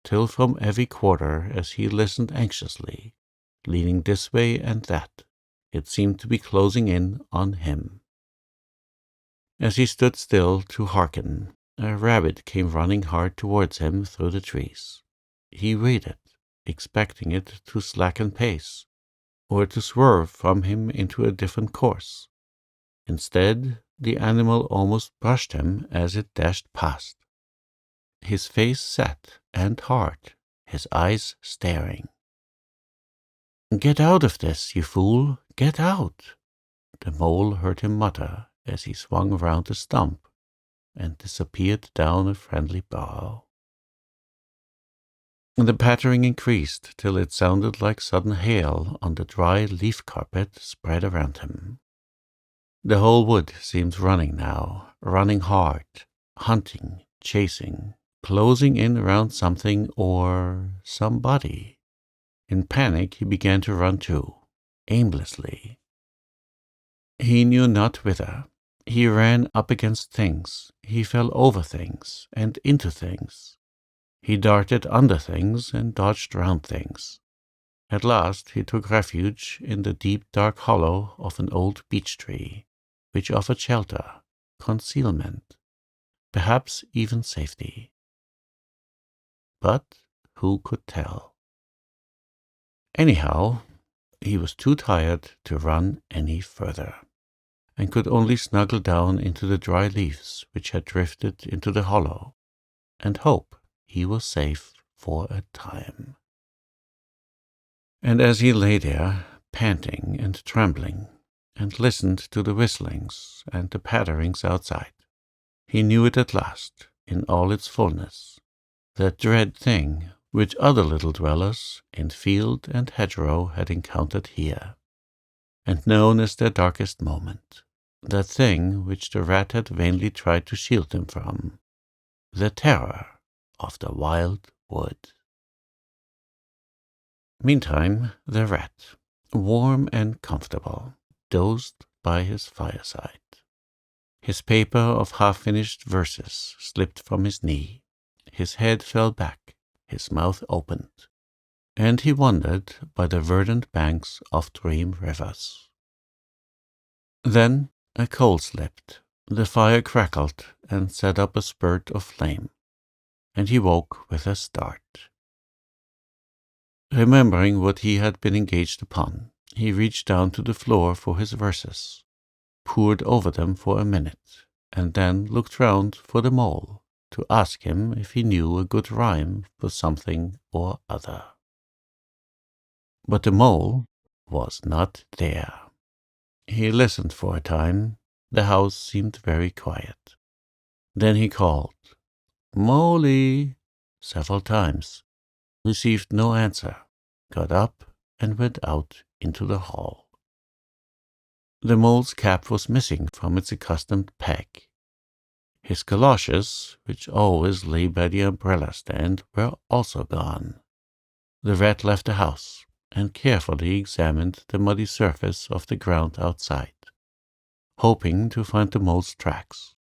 till from every quarter, as he listened anxiously, leaning this way and that, it seemed to be closing in on him. As he stood still to hearken, a rabbit came running hard towards him through the trees. He waited, expecting it to slacken pace, or to swerve from him into a different course. Instead, the animal almost brushed him as it dashed past. His face set and hard, his eyes staring. "Get out of this, you fool, get out!" the mole heard him mutter as he swung round a stump and disappeared down a friendly burrow. The pattering increased till it sounded like sudden hail on the dry leaf carpet spread around him. The whole wood seemed running now, running hard, hunting, chasing, closing in around something or somebody. In panic he began to run too, aimlessly. He knew not whither. He ran up against things, he fell over things and into things. He darted under things and dodged round things. At last he took refuge in the deep dark hollow of an old beech tree, which offered shelter, concealment, perhaps even safety. But who could tell? Anyhow, he was too tired to run any further, and could only snuggle down into the dry leaves which had drifted into the hollow, and hope he was safe for a time. And as he lay there, panting and trembling, and listened to the whistlings and the patterings outside, he knew it at last, in all its fullness, that dread thing which other little dwellers in field and hedgerow had encountered here, and known as their darkest moment, that thing which the rat had vainly tried to shield him from, the terror of the wild wood. Meantime, the rat, warm and comfortable, dozed by his fireside. His paper of half-finished verses slipped from his knee, his head fell back, his mouth opened, and he wandered by the verdant banks of dream rivers. Then a coal slipped, the fire crackled and set up a spurt of flame, and he woke with a start. Remembering what he had been engaged upon, he reached down to the floor for his verses, pored over them for a minute, and then looked round for the mole, to ask him if he knew a good rhyme for something or other. But the mole was not there. He listened for a time. The house seemed very quiet. Then he called, "Moley," several times, received no answer, got up and went out into the hall. The mole's cap was missing from its accustomed peg. His galoshes, which always lay by the umbrella stand, were also gone. The rat left the house and carefully examined the muddy surface of the ground outside, hoping to find the mole's tracks.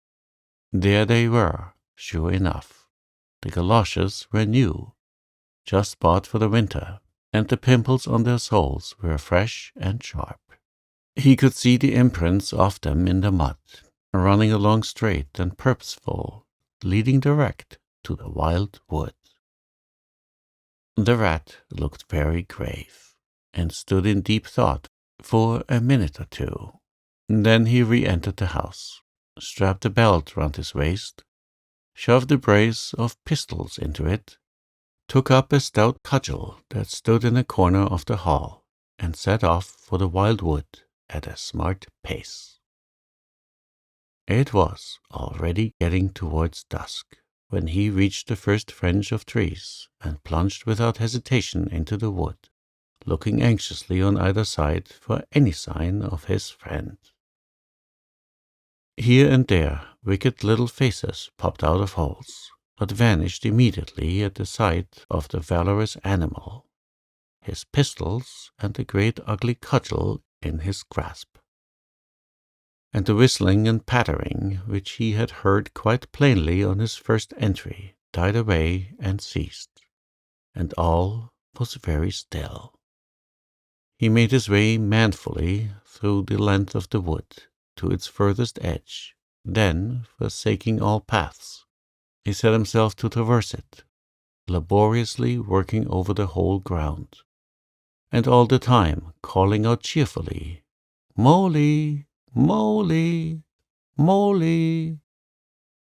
There they were, sure enough. The galoshes were new, just bought for the winter, and the pimples on their soles were fresh and sharp. He could see the imprints of them in the mud, running along straight and purposeful, leading direct to the wild wood. The rat looked very grave, and stood in deep thought for a minute or two. Then he re-entered the house, strapped a belt round his waist, shoved a brace of pistols into it, took up a stout cudgel that stood in a corner of the hall, and set off for the wild wood at a smart pace. It was already getting towards dusk when he reached the first fringe of trees and plunged without hesitation into the wood, looking anxiously on either side for any sign of his friend. Here and there wicked little faces popped out of holes, but vanished immediately at the sight of the valorous animal, his pistols and the great ugly cudgel in his grasp. And the whistling and pattering, which he had heard quite plainly on his first entry, died away and ceased, and all was very still. He made his way manfully through the length of the wood to its furthest edge, then, forsaking all paths, he set himself to traverse it, laboriously working over the whole ground, and all the time calling out cheerfully, "Molly! Molly! Molly!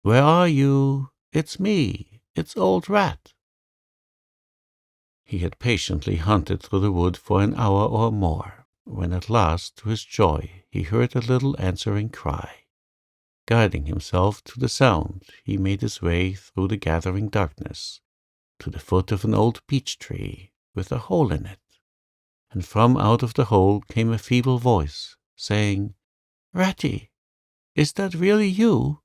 Where are you? It's me! It's Old Rat!" He had patiently hunted through the wood for an hour or more, when at last, to his joy, he heard a little answering cry. Guiding himself to the sound, he made his way through the gathering darkness to the foot of an old beech tree with a hole in it, and from out of the hole came a feeble voice, saying, "Ratty, is that really you?"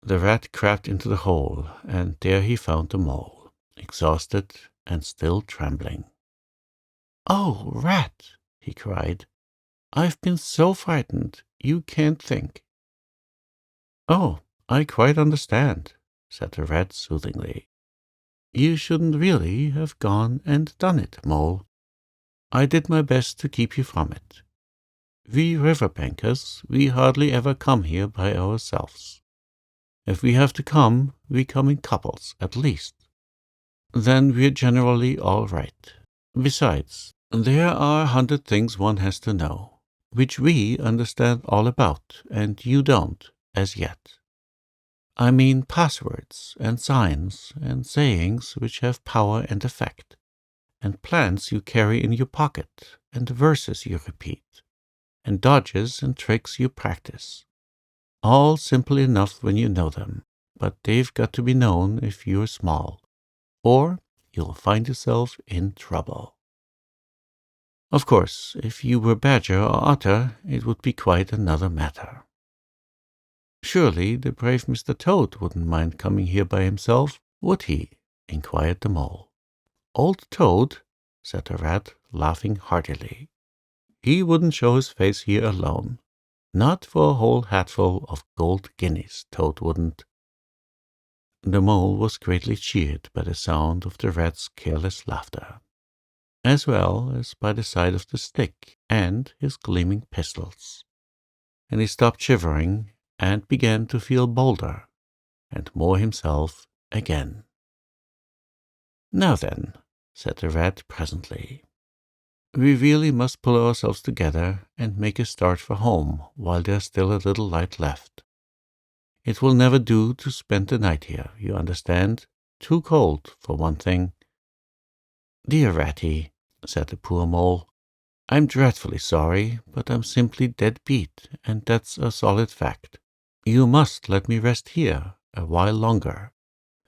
The rat crept into the hole, and there he found the mole, exhausted and still trembling. "Oh, Rat," he cried, "I've been so frightened, you can't think." "Oh, I quite understand," said the rat soothingly. "You shouldn't really have gone and done it, Mole. I did my best to keep you from it. We riverbankers, we hardly ever come here by ourselves. If we have to come, we come in couples, at least. Then we're generally all right. Besides, there are 100 things one has to know, which we understand all about, and you don't, as yet. I mean passwords, and signs, and sayings which have power and effect, and plans you carry in your pocket, and verses you repeat, and dodges and tricks you practice. All simple enough when you know them, but they've got to be known if you're small, or you'll find yourself in trouble. Of course, if you were badger or otter, it would be quite another matter. Surely the brave Mr. Toad wouldn't mind coming here by himself, would he? Inquired the mole. Old Toad, said the rat, laughing heartily. He wouldn't show his face here alone. Not for a whole hatful of gold guineas, Toad wouldn't. The mole was greatly cheered by the sound of the rat's careless laughter, as well as by the sight of the stick and his gleaming pistols, and he stopped shivering and began to feel bolder and more himself again. "Now then," said the rat presently, "we really must pull ourselves together and make a start for home while there's still a little light left. It will never do to spend the night here, you understand. Too cold, for one thing." "Dear Ratty," said the poor mole, "I'm dreadfully sorry, but I'm simply dead beat, and that's a solid fact. You must let me rest here a while longer,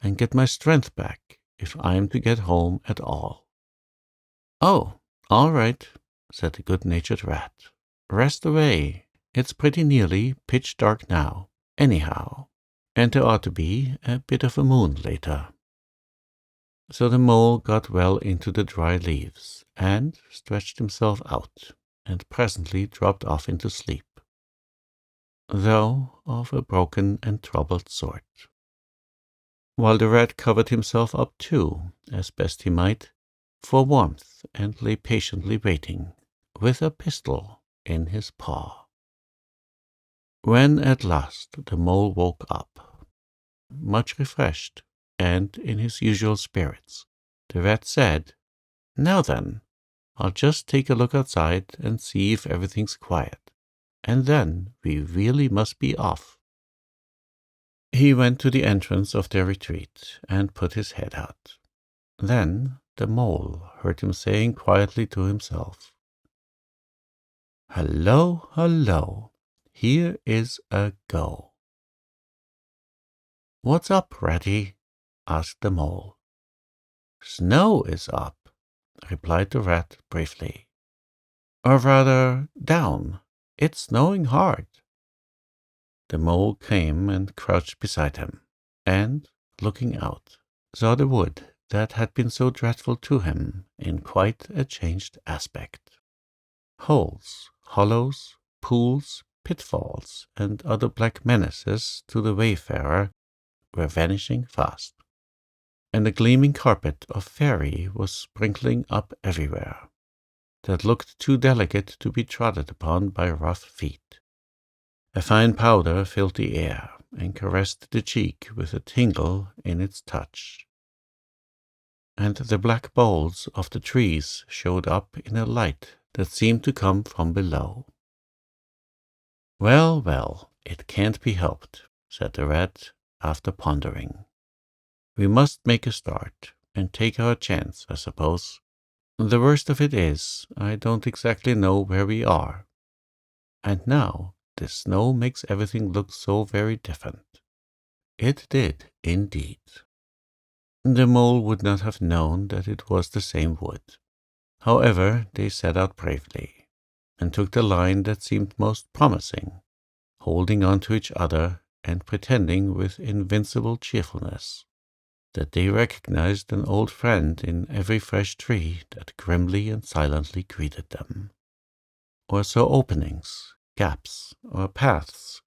and get my strength back if I'm to get home at all." "Oh, all right," said the good-natured rat. "Rest away. It's pretty nearly pitch dark now, anyhow, and there ought to be a bit of a moon later." So the mole got well into the dry leaves, and stretched himself out, and presently dropped off into sleep. though of a broken and troubled sort. While the rat covered himself up too, as best he might, for warmth, and lay patiently waiting, with a pistol in his paw. When at last the mole woke up, much refreshed, and in his usual spirits, the rat said, "Now then, I'll just take a look outside and see if everything's quiet, and then we really must be off." He went to the entrance of their retreat and put his head out. Then the mole heard him saying quietly to himself, "Hello, hello, here is a go." "What's up, Ratty?" asked the mole. "Snow is up," replied the rat briefly. "Or rather, down. It's snowing hard." The mole came and crouched beside him, and, looking out, saw the wood that had been so dreadful to him in quite a changed aspect. Holes, hollows, pools, pitfalls, and other black menaces to the wayfarer were vanishing fast, and a gleaming carpet of fairy was sprinkling up everywhere, that looked too delicate to be trodden upon by rough feet. A fine powder filled the air and caressed the cheek with a tingle in its touch, and the black boles of the trees showed up in a light that seemed to come from below. "Well, well, it can't be helped," said the rat, after pondering. "We must make a start, and take our chance, I suppose. The worst of it is, I don't exactly know where we are. And now the snow makes everything look so very different." It did, indeed. The mole would not have known that it was the same wood. However, they set out bravely, and took the line that seemed most promising, holding on to each other and pretending with invincible cheerfulness that they recognized an old friend in every fresh tree that grimly and silently greeted them, or saw openings, gaps, or paths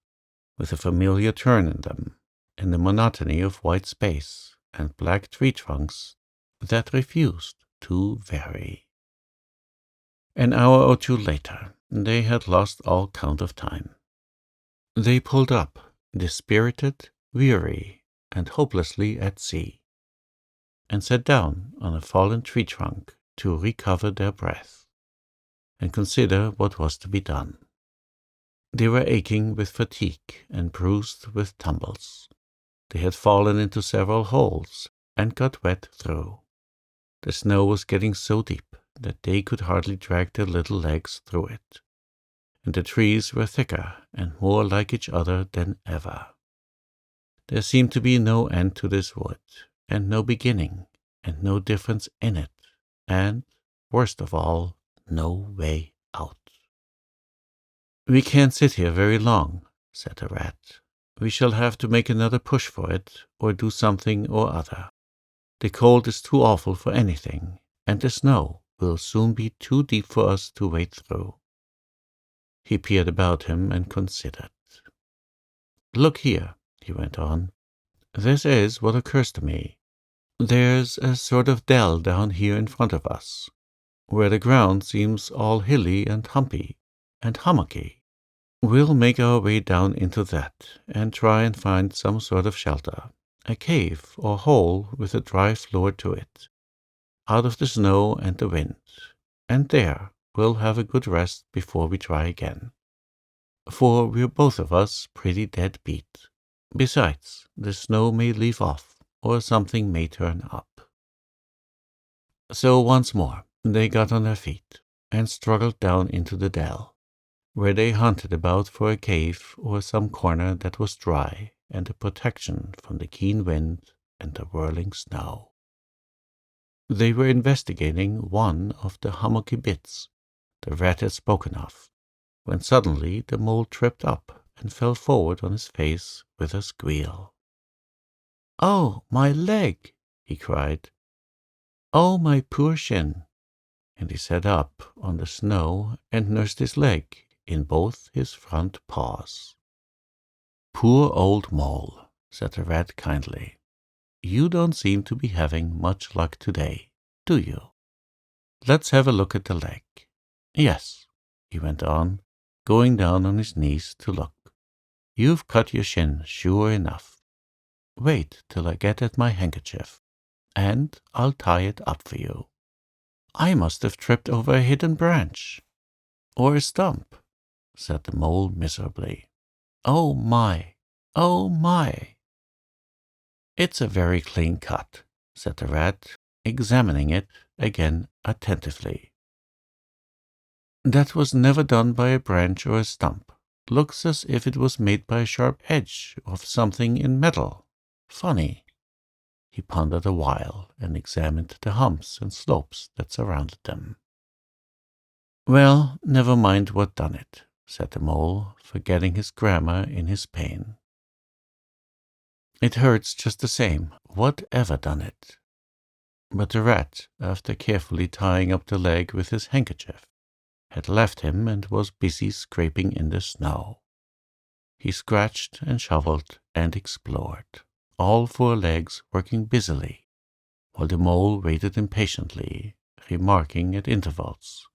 with a familiar turn in them, in the monotony of white space and black tree trunks that refused to vary. An hour or two later, they had lost all count of time. They pulled up, dispirited, weary, and hopelessly at sea, and sat down on a fallen tree trunk to recover their breath and consider what was to be done. They were aching with fatigue and bruised with tumbles. They had fallen into several holes and got wet through. The snow was getting so deep that they could hardly drag their little legs through it, and the trees were thicker and more like each other than ever. There seemed to be no end to this wood, and no beginning, and no difference in it, and, worst of all, no way out. "We can't sit here very long," said the rat. "We shall have to make another push for it, or do something or other. The cold is too awful for anything, and the snow will soon be too deep for us to wade through." He peered about him and considered. "Look here," he went on. "This is what occurs to me. There's a sort of dell down here in front of us, where the ground seems all hilly and humpy and hummocky. We'll make our way down into that and try and find some sort of shelter, a cave or hole with a dry floor to it, out of the snow and the wind, and there we'll have a good rest before we try again. For we're both of us pretty dead beat. Besides, the snow may leave off, or something may turn up." So once more they got on their feet and struggled down into the dell, where they hunted about for a cave or some corner that was dry and a protection from the keen wind and the whirling snow. They were investigating one of the hummocky bits the rat had spoken of, when suddenly the mole tripped up and fell forward on his face with a squeal. "Oh, my leg!" he cried. "Oh, my poor shin!" And he sat up on the snow and nursed his leg in both his front paws. Poor old mole, said the rat kindly. You don't seem to be having much luck today, do you? Let's have a look at the leg. Yes, he went on, going down on his knees to look. You've cut your shin, sure enough. Wait till I get at my handkerchief, and I'll tie it up for you. I must have tripped over a hidden branch. Or a stump, said the mole miserably. Oh my, oh my. It's a very clean cut, said the rat, examining it again attentively. That was never done by a branch or a stump. Looks as if it was made by a sharp edge of something in metal. Funny. He pondered a while and examined the humps and slopes that surrounded them. Well, never mind what done it, said the mole, forgetting his grammar in his pain. It hurts just the same, whatever done it. But the rat, after carefully tying up the leg with his handkerchief, had left him and was busy scraping in the snow. He scratched and shoveled and explored, all four legs working busily, while the mole waited impatiently, remarking at intervals,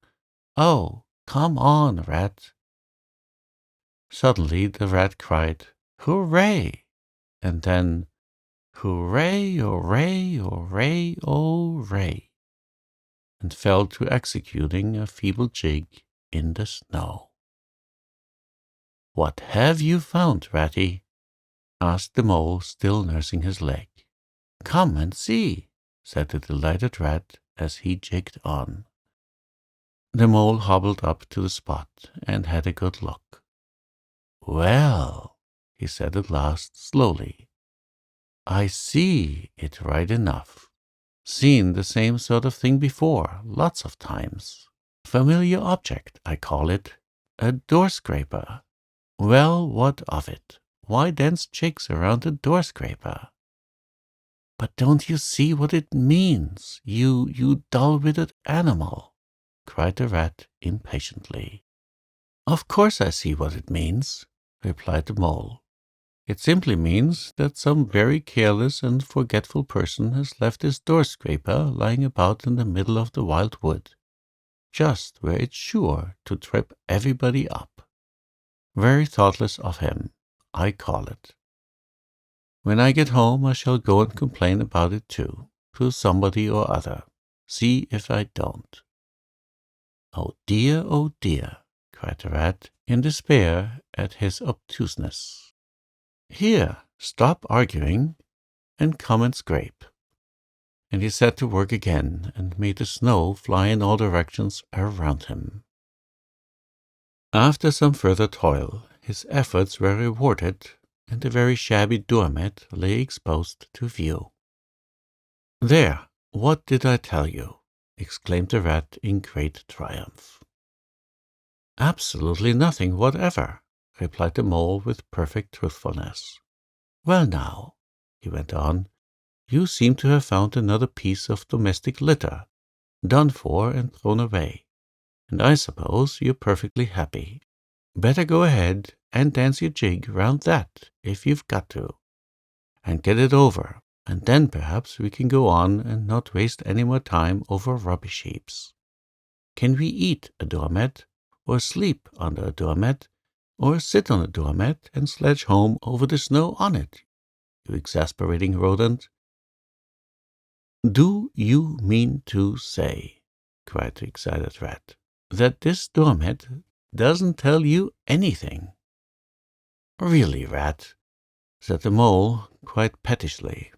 Oh, come on, rat. Suddenly the rat cried, Hooray! And then, Hooray, hooray, hooray, hooray, and fell to executing a feeble jig in the snow. What have you found, Ratty? Asked the mole, still nursing his leg. Come and see, said the delighted rat as he jigged on. The mole hobbled up to the spot and had a good look. Well, he said at last, slowly, I see it right enough. Seen the same sort of thing before, lots of times. Familiar object, I call it. A door scraper. Well, what of it? Why dance jigs around a door scraper? But don't you see what it means, you dull-witted animal? Cried the rat impatiently. Of course I see what it means, replied the mole. It simply means that some very careless and forgetful person has left his door scraper lying about in the middle of the wild wood, just where it's sure to trip everybody up. Very thoughtless of him, I call it. When I get home, I shall go and complain about it too, to somebody or other. See if I don't. Oh dear, cried the rat, in despair at his obtuseness. Here, stop arguing, and come and scrape. And he set to work again, and made the snow fly in all directions around him. After some further toil, his efforts were rewarded, and the very shabby doormat lay exposed to view. There, what did I tell you? Exclaimed the rat in great triumph. Absolutely nothing whatever, replied the mole with perfect truthfulness. Well now, he went on, you seem to have found another piece of domestic litter, done for and thrown away, and I suppose you're perfectly happy. Better go ahead and dance your jig round that, if you've got to, and get it over, and then perhaps we can go on and not waste any more time over rubbish heaps. Can we eat a doormat, or sleep under a doormat, or sit on a doormat and sledge home over the snow on it, you exasperating rodent? Do you mean to say, cried the excited rat, that this doormat doesn't tell you anything? Really, rat, said the mole quite pettishly,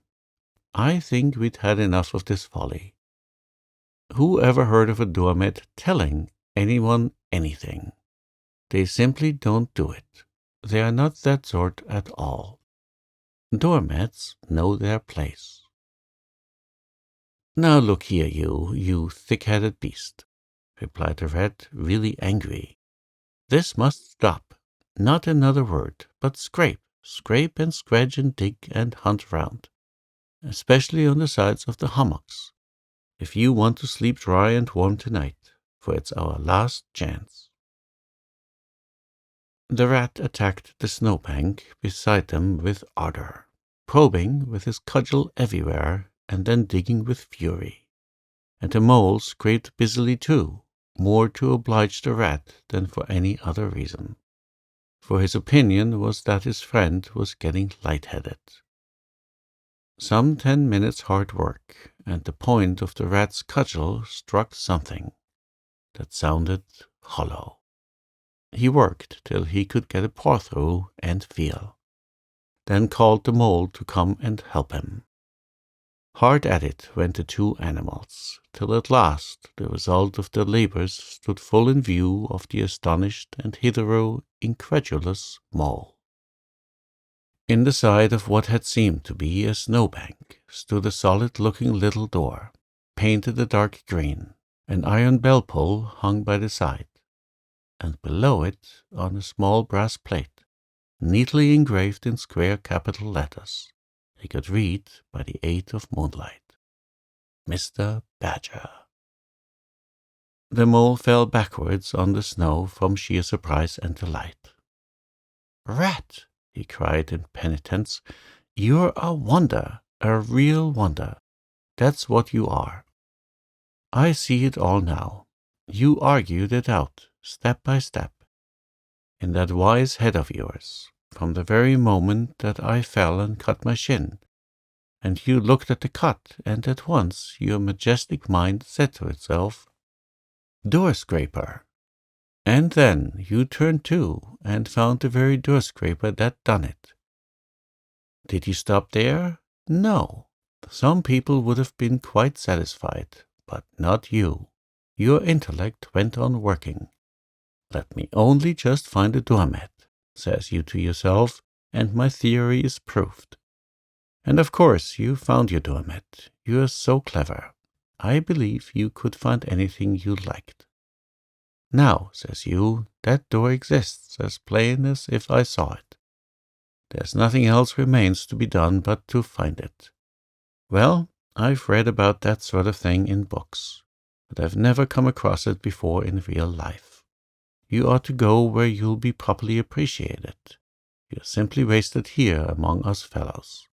I think we'd had enough of this folly. Who ever heard of a doormat telling anyone anything? They simply don't do it. They are not that sort at all. Doormats know their place. Now look here, you thick-headed beast, replied the rat, really angry. This must stop. Not another word, but scrape and scratch and dig and hunt round, especially on the sides of the hummocks, if you want to sleep dry and warm tonight, for it's our last chance. The rat attacked the snowbank beside them with ardor, probing with his cudgel everywhere and then digging with fury. And the mole scraped busily too, more to oblige the rat than for any other reason, for his opinion was that his friend was getting light-headed. Some 10 minutes' hard work, and the point of the rat's cudgel struck something that sounded hollow. He worked till he could get a paw through and feel, then called the mole to come and help him. Hard at it went the two animals, till at last the result of their labours stood full in view of the astonished and hitherto incredulous mole. In the side of what had seemed to be a snowbank stood a solid-looking little door, painted a dark green. An iron bell-pull hung by the side, and below it, on a small brass plate, neatly engraved in square capital letters, he could read by the aid of moonlight, Mr. Badger. The mole fell backwards on the snow from sheer surprise and delight. "Rat," he cried in penitence, "you're a wonder, a real wonder. That's what you are. I see it all now. You argued it out, step by step, in that wise head of yours, from the very moment that I fell and cut my shin. And you looked at the cut, and at once your majestic mind said to itself, 'Door-scraper.' And then you turned to and found the very door-scraper that done it. Did you stop there? No. Some people would have been quite satisfied, but not you. Your intellect went on working. 'Let me only just find a doormat,' says you to yourself, 'and my theory is proved.' And of course you found your doormat. You're so clever. I believe you could find anything you liked. 'Now,' says you, 'that door exists as plain as if I saw it. There's nothing else remains to be done but to find it.' Well, I've read about that sort of thing in books, but I've never come across it before in real life. You ought to go where you'll be properly appreciated. You're simply wasted here among us fellows.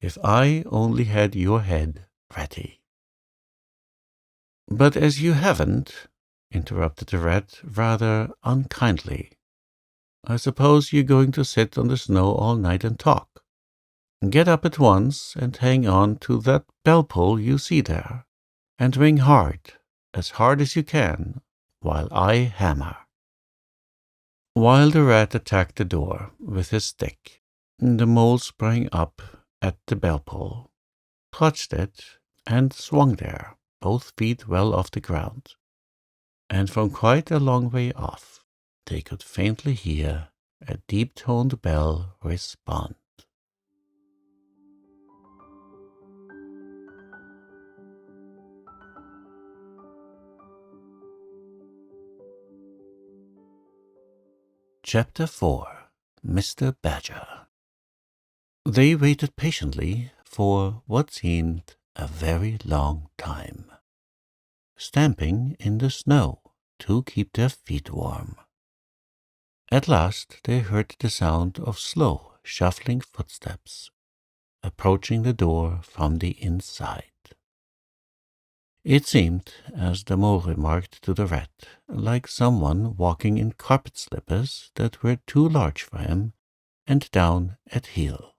If I only had your head, Ratty." "But as you haven't," interrupted the rat rather unkindly, "I suppose you're going to sit on the snow all night and talk. Get up at once and hang on to that bell-pull you see there, and ring hard as you can, while I hammer." While the rat attacked the door with his stick, the mole sprang up at the bell-pull, clutched it, and swung there, both feet well off the ground. And from quite a long way off, they could faintly hear a deep-toned bell respond. Chapter 4. Mr. Badger. They waited patiently for what seemed a very long time, stamping in the snow to keep their feet warm. At last they heard the sound of slow, shuffling footsteps approaching the door from the inside. It seemed, as the mole remarked to the rat, like someone walking in carpet slippers that were too large for him and down at heel.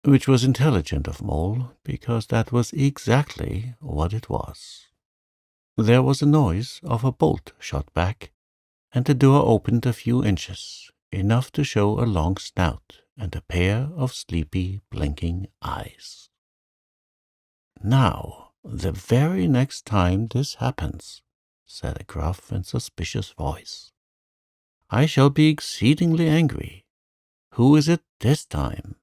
Which was intelligent of Mole, because that was exactly what it was. There was a noise of a bolt shot back, and the door opened a few inches, enough to show a long snout and a pair of sleepy, blinking eyes. "Now, the very next time this happens," said a gruff and suspicious voice, "I shall be exceedingly angry. Who is it this time?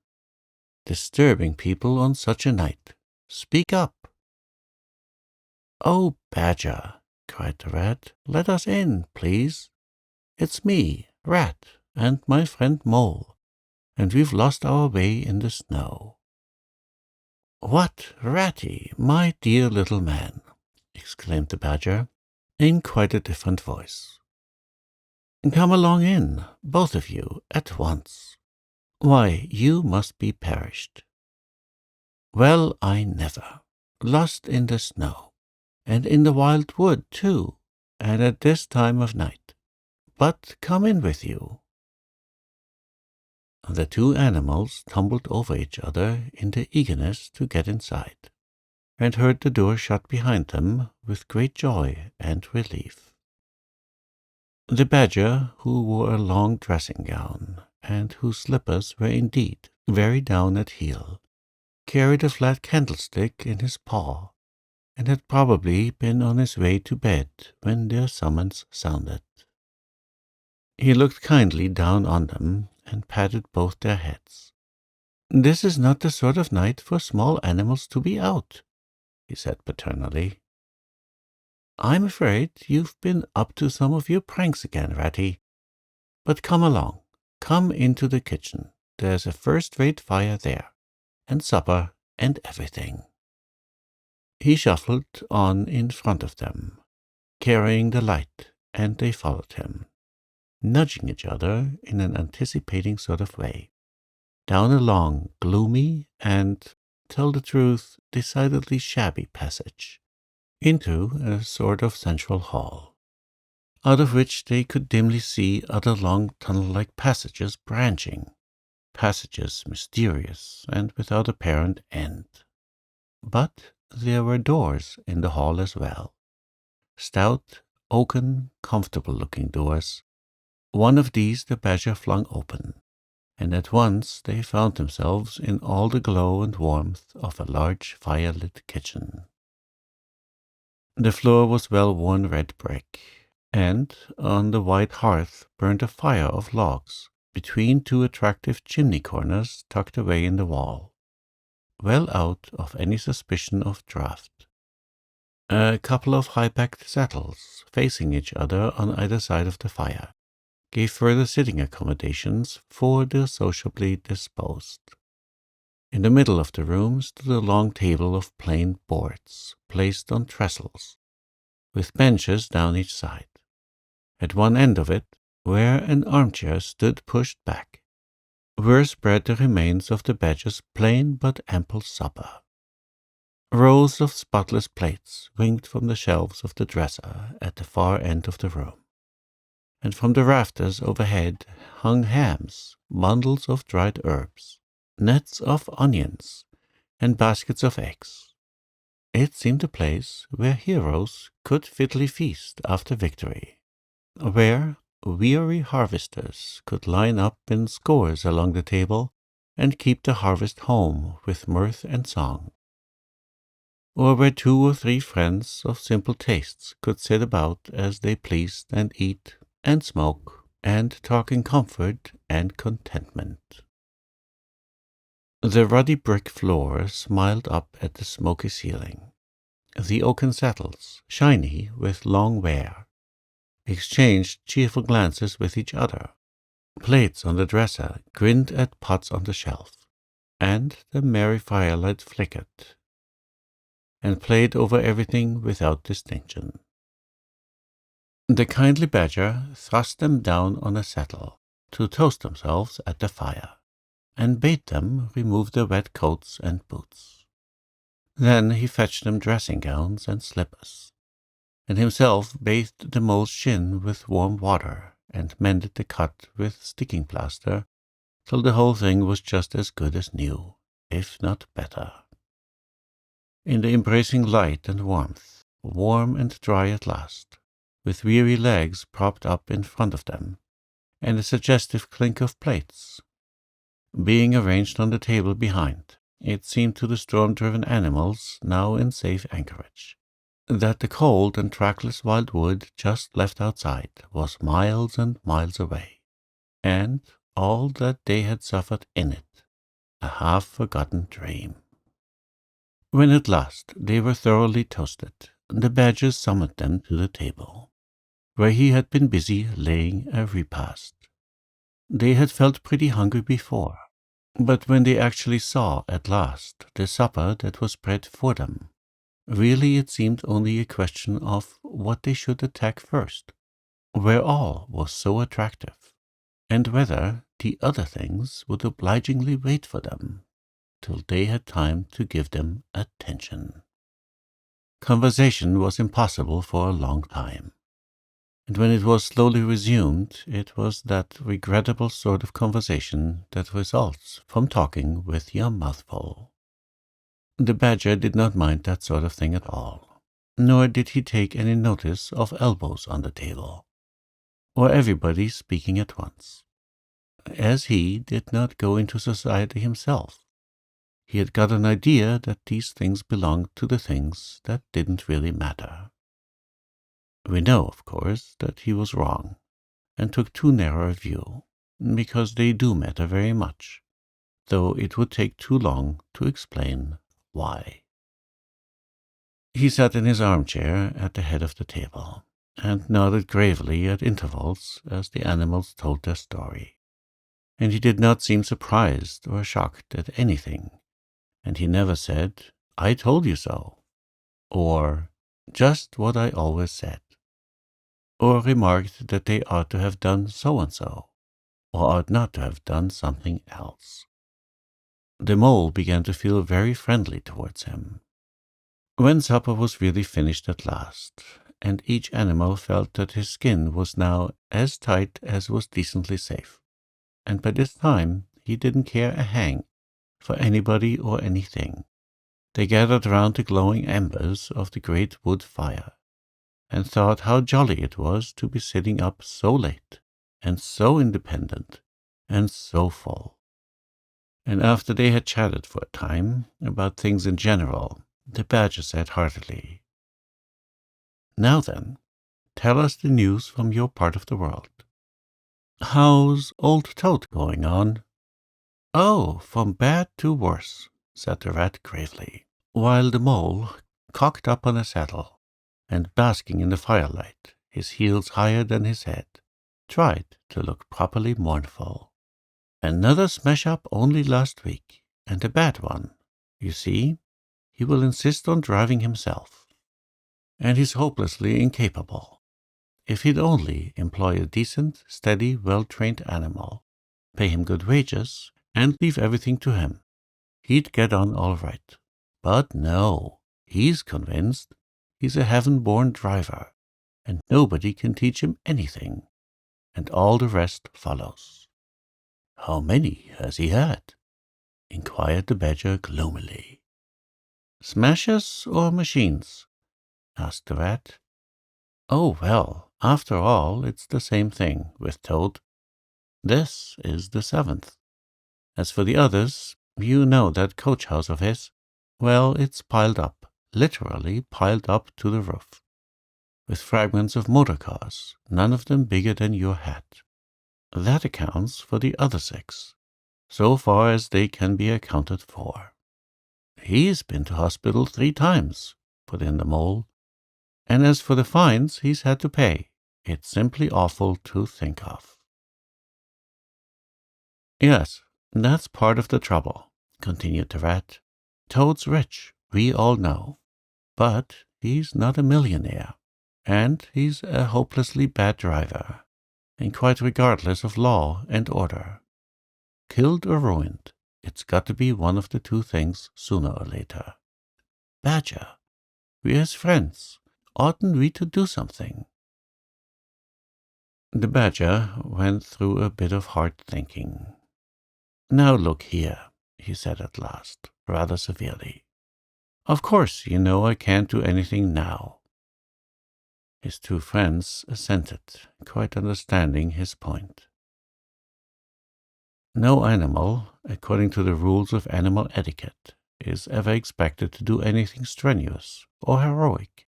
Disturbing people on such a night. Speak up." "Oh, Badger," cried the rat, "let us in, please. It's me, Rat, and my friend Mole, and we've lost our way in the snow." "What, Ratty, my dear little man!" exclaimed the Badger, in quite a different voice. Come along in, both of you, at once. Why, you must be perished. Well, I never. Lost in the snow, and in the wild wood, too, and at this time of night. But come in with you. The two animals tumbled over each other in their eagerness to get inside, and heard the door shut behind them with great joy and relief. The badger, who wore a long dressing gown, and whose slippers were indeed very down at heel, carried a flat candlestick in his paw, and had probably been on his way to bed when their summons sounded. He looked kindly down on them and patted both their heads. "This is not the sort of night for small animals to be out," he said paternally. "I'm afraid you've been up to some of your pranks again, Ratty. But come along, come into the kitchen. There's a first-rate fire there, and supper, and everything." He shuffled on in front of them, carrying the light, and they followed him, nudging each other in an anticipating sort of way, down a long, gloomy, and, tell the truth, decidedly shabby passage, into a sort of central hall, out of which they could dimly see other long tunnel-like passages branching, passages mysterious and without apparent end. But there were doors in the hall as well, stout, oaken, comfortable-looking doors. One of these the badger flung open, and at once they found themselves in all the glow and warmth of a large fire-lit kitchen. The floor was well-worn red brick, and on the wide hearth burned a fire of logs between two attractive chimney corners tucked away in the wall, well out of any suspicion of draught. A couple of high-backed settles, facing each other on either side of the fire, gave further sitting accommodations for the sociably disposed. In the middle of the room stood a long table of plain boards, placed on trestles, with benches down each side. At one end of it, where an armchair stood pushed back, were spread the remains of the badger's plain but ample supper. Rows of spotless plates winked from the shelves of the dresser at the far end of the room, and from the rafters overhead hung hams, bundles of dried herbs, nets of onions, and baskets of eggs. It seemed a place where heroes could fitly feast after victory, where weary harvesters could line up in scores along the table and keep the harvest home with mirth and song, or where 2 or 3 friends of simple tastes could sit about as they pleased and eat and smoke and talk in comfort and contentment. The ruddy brick floor smiled up at the smoky ceiling. The oaken settles, shiny with long wear, exchanged cheerful glances with each other. Plates on the dresser grinned at pots on the shelf, and the merry firelight flickered and played over everything without distinction. The kindly badger thrust them down on a settle to toast themselves at the fire, and bade them remove their wet coats and boots. Then he fetched them dressing gowns and slippers, and himself bathed the mole's shin with warm water and mended the cut with sticking plaster till the whole thing was just as good as new, if not better. In the embracing light and warmth, warm and dry at last, with weary legs propped up in front of them, and a suggestive clink of plates being arranged on the table behind, it seemed to the storm-driven animals, now in safe anchorage, that the cold and trackless wild wood just left outside was miles and miles away, and all that they had suffered in it, a half-forgotten dream. When at last they were thoroughly toasted, the badger summoned them to the table, where he had been busy laying a repast. They had felt pretty hungry before, but when they actually saw at last the supper that was spread for them, really it seemed only a question of what they should attack first, where all was so attractive, and whether the other things would obligingly wait for them till they had time to give them attention. Conversation was impossible for a long time, and when it was slowly resumed, it was that regrettable sort of conversation that results from talking with your mouth full. The badger did not mind that sort of thing at all, nor did he take any notice of elbows on the table, or everybody speaking at once. As he did not go into society himself, he had got an idea that these things belonged to the things that didn't really matter. We know, of course, that he was wrong, and took too narrow a view, because they do matter very much, though it would take too long to explain why. He sat in his armchair at the head of the table, and nodded gravely at intervals as the animals told their story, and he did not seem surprised or shocked at anything, and he never said, "I told you so," or "just what I always said," or remarked that they ought to have done so-and-so, or ought not to have done something else. The mole began to feel very friendly towards him. When supper was really finished at last, and each animal felt that his skin was now as tight as was decently safe, and by this time he didn't care a hang for anybody or anything, they gathered round the glowing embers of the great wood fire, and thought how jolly it was to be sitting up so late, and so independent, and so full. And after they had chatted for a time about things in general, the badger said heartily, "Now then, tell us the news from your part of the world. How's old Toad going on?" "Oh, from bad to worse," said the rat gravely, while the mole, cocked up on a saddle, and basking in the firelight, his heels higher than his head, tried to look properly mournful. "Another smash-up only last week, and a bad one. You see, he will insist on driving himself, and he's hopelessly incapable. If he'd only employ a decent, steady, well-trained animal, pay him good wages, and leave everything to him, he'd get on all right. But no, he's convinced he's a heaven-born driver, and nobody can teach him anything, and all the rest follows." "How many has he had?" inquired the badger gloomily. "Smashes or machines?" asked the rat. "Oh, well, after all, it's the same thing with Toad. This is the 7th. As for the others, you know that coach house of his? Well, it's piled up, literally piled up to the roof, with fragments of motor cars, none of them bigger than your hat. That accounts for the other 6, so far as they can be accounted for." "He's been to hospital 3 times, put in the mole. "And as for the fines he's had to pay, it's simply awful to think of." "Yes, that's part of the trouble," continued the rat. "Toad's rich, we all know, but he's not a millionaire, and he's a hopelessly bad driver, and quite regardless of law and order. Killed or ruined, it's got to be one of the 2 things sooner or later. Badger, we're his friends. Oughtn't we to do something?" The badger went through a bit of hard thinking. "Now look here," he said at last, rather severely. "Of course you know I can't do anything now." His 2 friends assented, quite understanding his point. No animal, according to the rules of animal etiquette, is ever expected to do anything strenuous or heroic,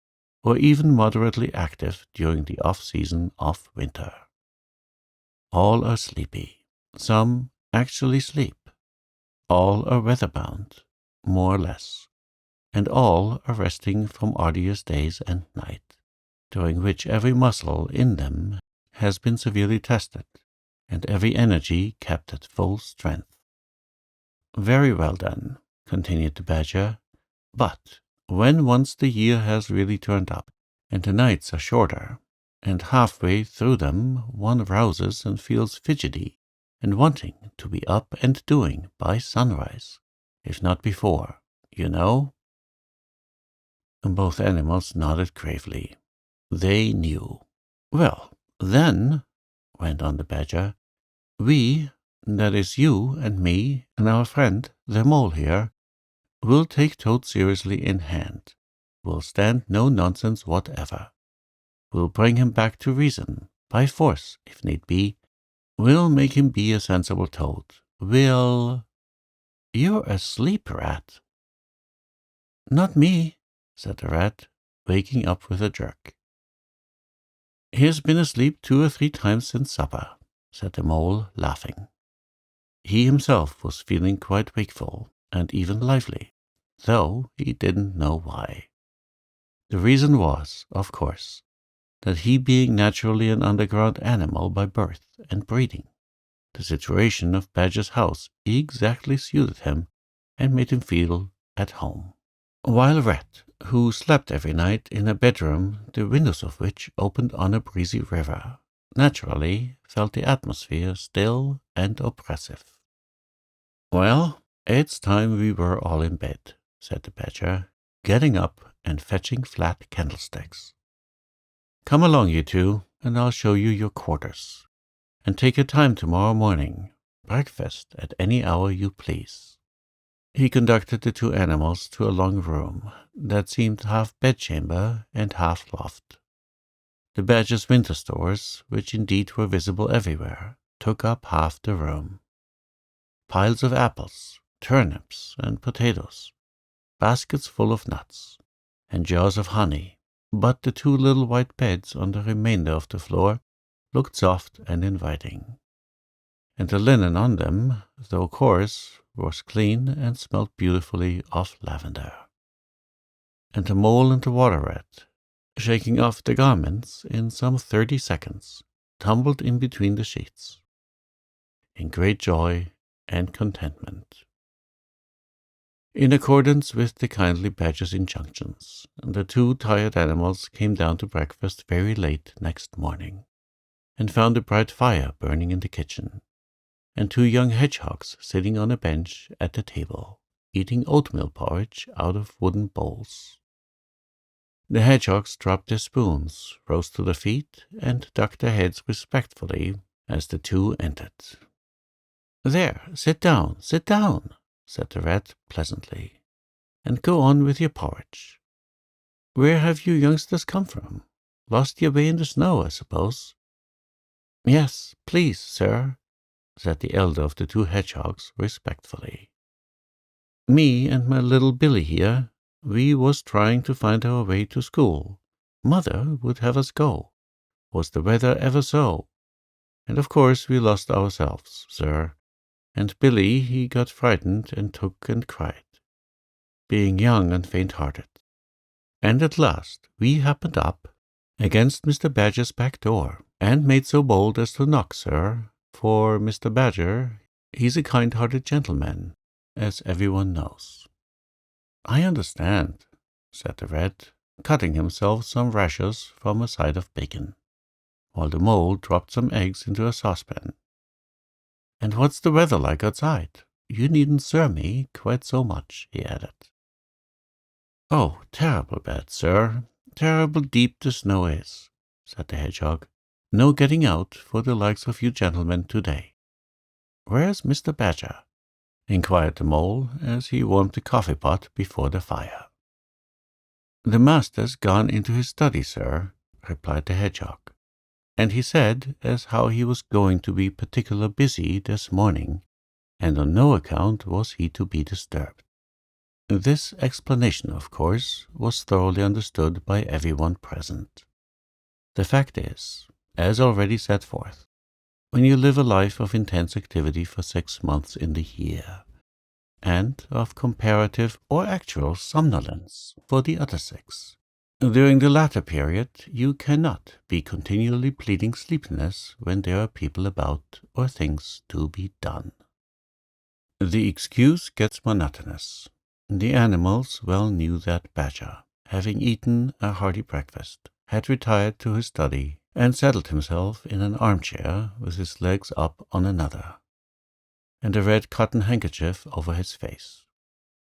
or even moderately active during the off-season of winter. All are sleepy. Some actually sleep. All are weather-bound, more or less, and all are resting from arduous days and night, during which every muscle in them has been severely tested, and every energy kept at full strength. "Very well, then," continued the badger, "but when once the year has really turned up, and the nights are shorter, and halfway through them one rouses and feels fidgety and wanting to be up and doing by sunrise, if not before, you know." Both animals nodded gravely. They knew. "Well, then," went on the badger, "we, that is you and me and our friend the mole here, will take Toad seriously in hand. We'll stand no nonsense whatever. We'll bring him back to reason, by force, if need be. We'll make him be a sensible Toad. We'll—" "You're asleep, Rat." "Not me," said the Rat, waking up with a jerk. "He's been asleep 2 or 3 times since supper," said the Mole, laughing. He himself was feeling quite wakeful and even lively, though he didn't know why. The reason was, of course, that he being naturally an underground animal by birth and breeding, the situation of Badger's house exactly suited him and made him feel at home. While Rat, who slept every night in a bedroom the windows of which opened on a breezy river, naturally felt the atmosphere still and oppressive. "Well, it's time we were all in bed," said the Badger, getting up and fetching flat candlesticks. "Come along, you two, and I'll show you your quarters. And take your time tomorrow morning. Breakfast at any hour you please." He conducted the 2 animals to a long room that seemed half bedchamber and half loft. The Badger's winter stores, which indeed were visible everywhere, took up half the room. Piles of apples, turnips, and potatoes, baskets full of nuts, and jars of honey, but the 2 little white beds on the remainder of the floor looked soft and inviting, and the linen on them, though coarse, was clean and smelt beautifully of lavender. And the Mole and the Water Rat, shaking off the garments in some 30 seconds, tumbled in between the sheets, in great joy and contentment. In accordance with the kindly Badger's injunctions, the 2 tired animals came down to breakfast very late next morning, and found a bright fire burning in the kitchen, and 2 young hedgehogs sitting on a bench at the table, eating oatmeal porridge out of wooden bowls. The hedgehogs dropped their spoons, rose to their feet, and ducked their heads respectfully as the 2 entered. "There, sit down, said the Rat pleasantly, "and go on with your porridge. Where have you youngsters come from? Lost your way in the snow, I suppose?" "Yes, please, sir," said the elder of the 2 hedgehogs respectfully. "Me and my little Billy here, we was trying to find our way to school. Mother would have us go. Was the weather ever so? And of course we lost ourselves, sir, and Billy he got frightened and took and cried, being young and faint-hearted. And at last we happened up against Mr. Badger's back door, and made so bold as to knock, sir, for Mr. Badger, he's a kind-hearted gentleman, as everyone knows." "I understand," said the Rat, cutting himself some rashers from a side of bacon, while the Mole dropped some eggs into a saucepan. "And what's the weather like outside? You needn't sir me quite so much," he added. "Oh, terrible bad, sir, terrible deep the snow is," said the Hedgehog. "No getting out for the likes of you gentlemen to-day." "Where's Mr. Badger?" inquired the Mole as he warmed the coffee-pot before the fire. "The master's gone into his study, sir," replied the Hedgehog, "and he said as how he was going to be particular busy this morning, and on no account was he to be disturbed." This explanation, of course, was thoroughly understood by everyone present. The fact is, as already set forth, when you live a life of intense activity for 6 months in the year, and of comparative or actual somnolence for the other 6, during the latter period you cannot be continually pleading sleepiness when there are people about or things to be done. The excuse gets monotonous. The animals well knew that Badger, having eaten a hearty breakfast, had retired to his study and settled himself in an armchair with his legs up on another, and a red cotton handkerchief over his face.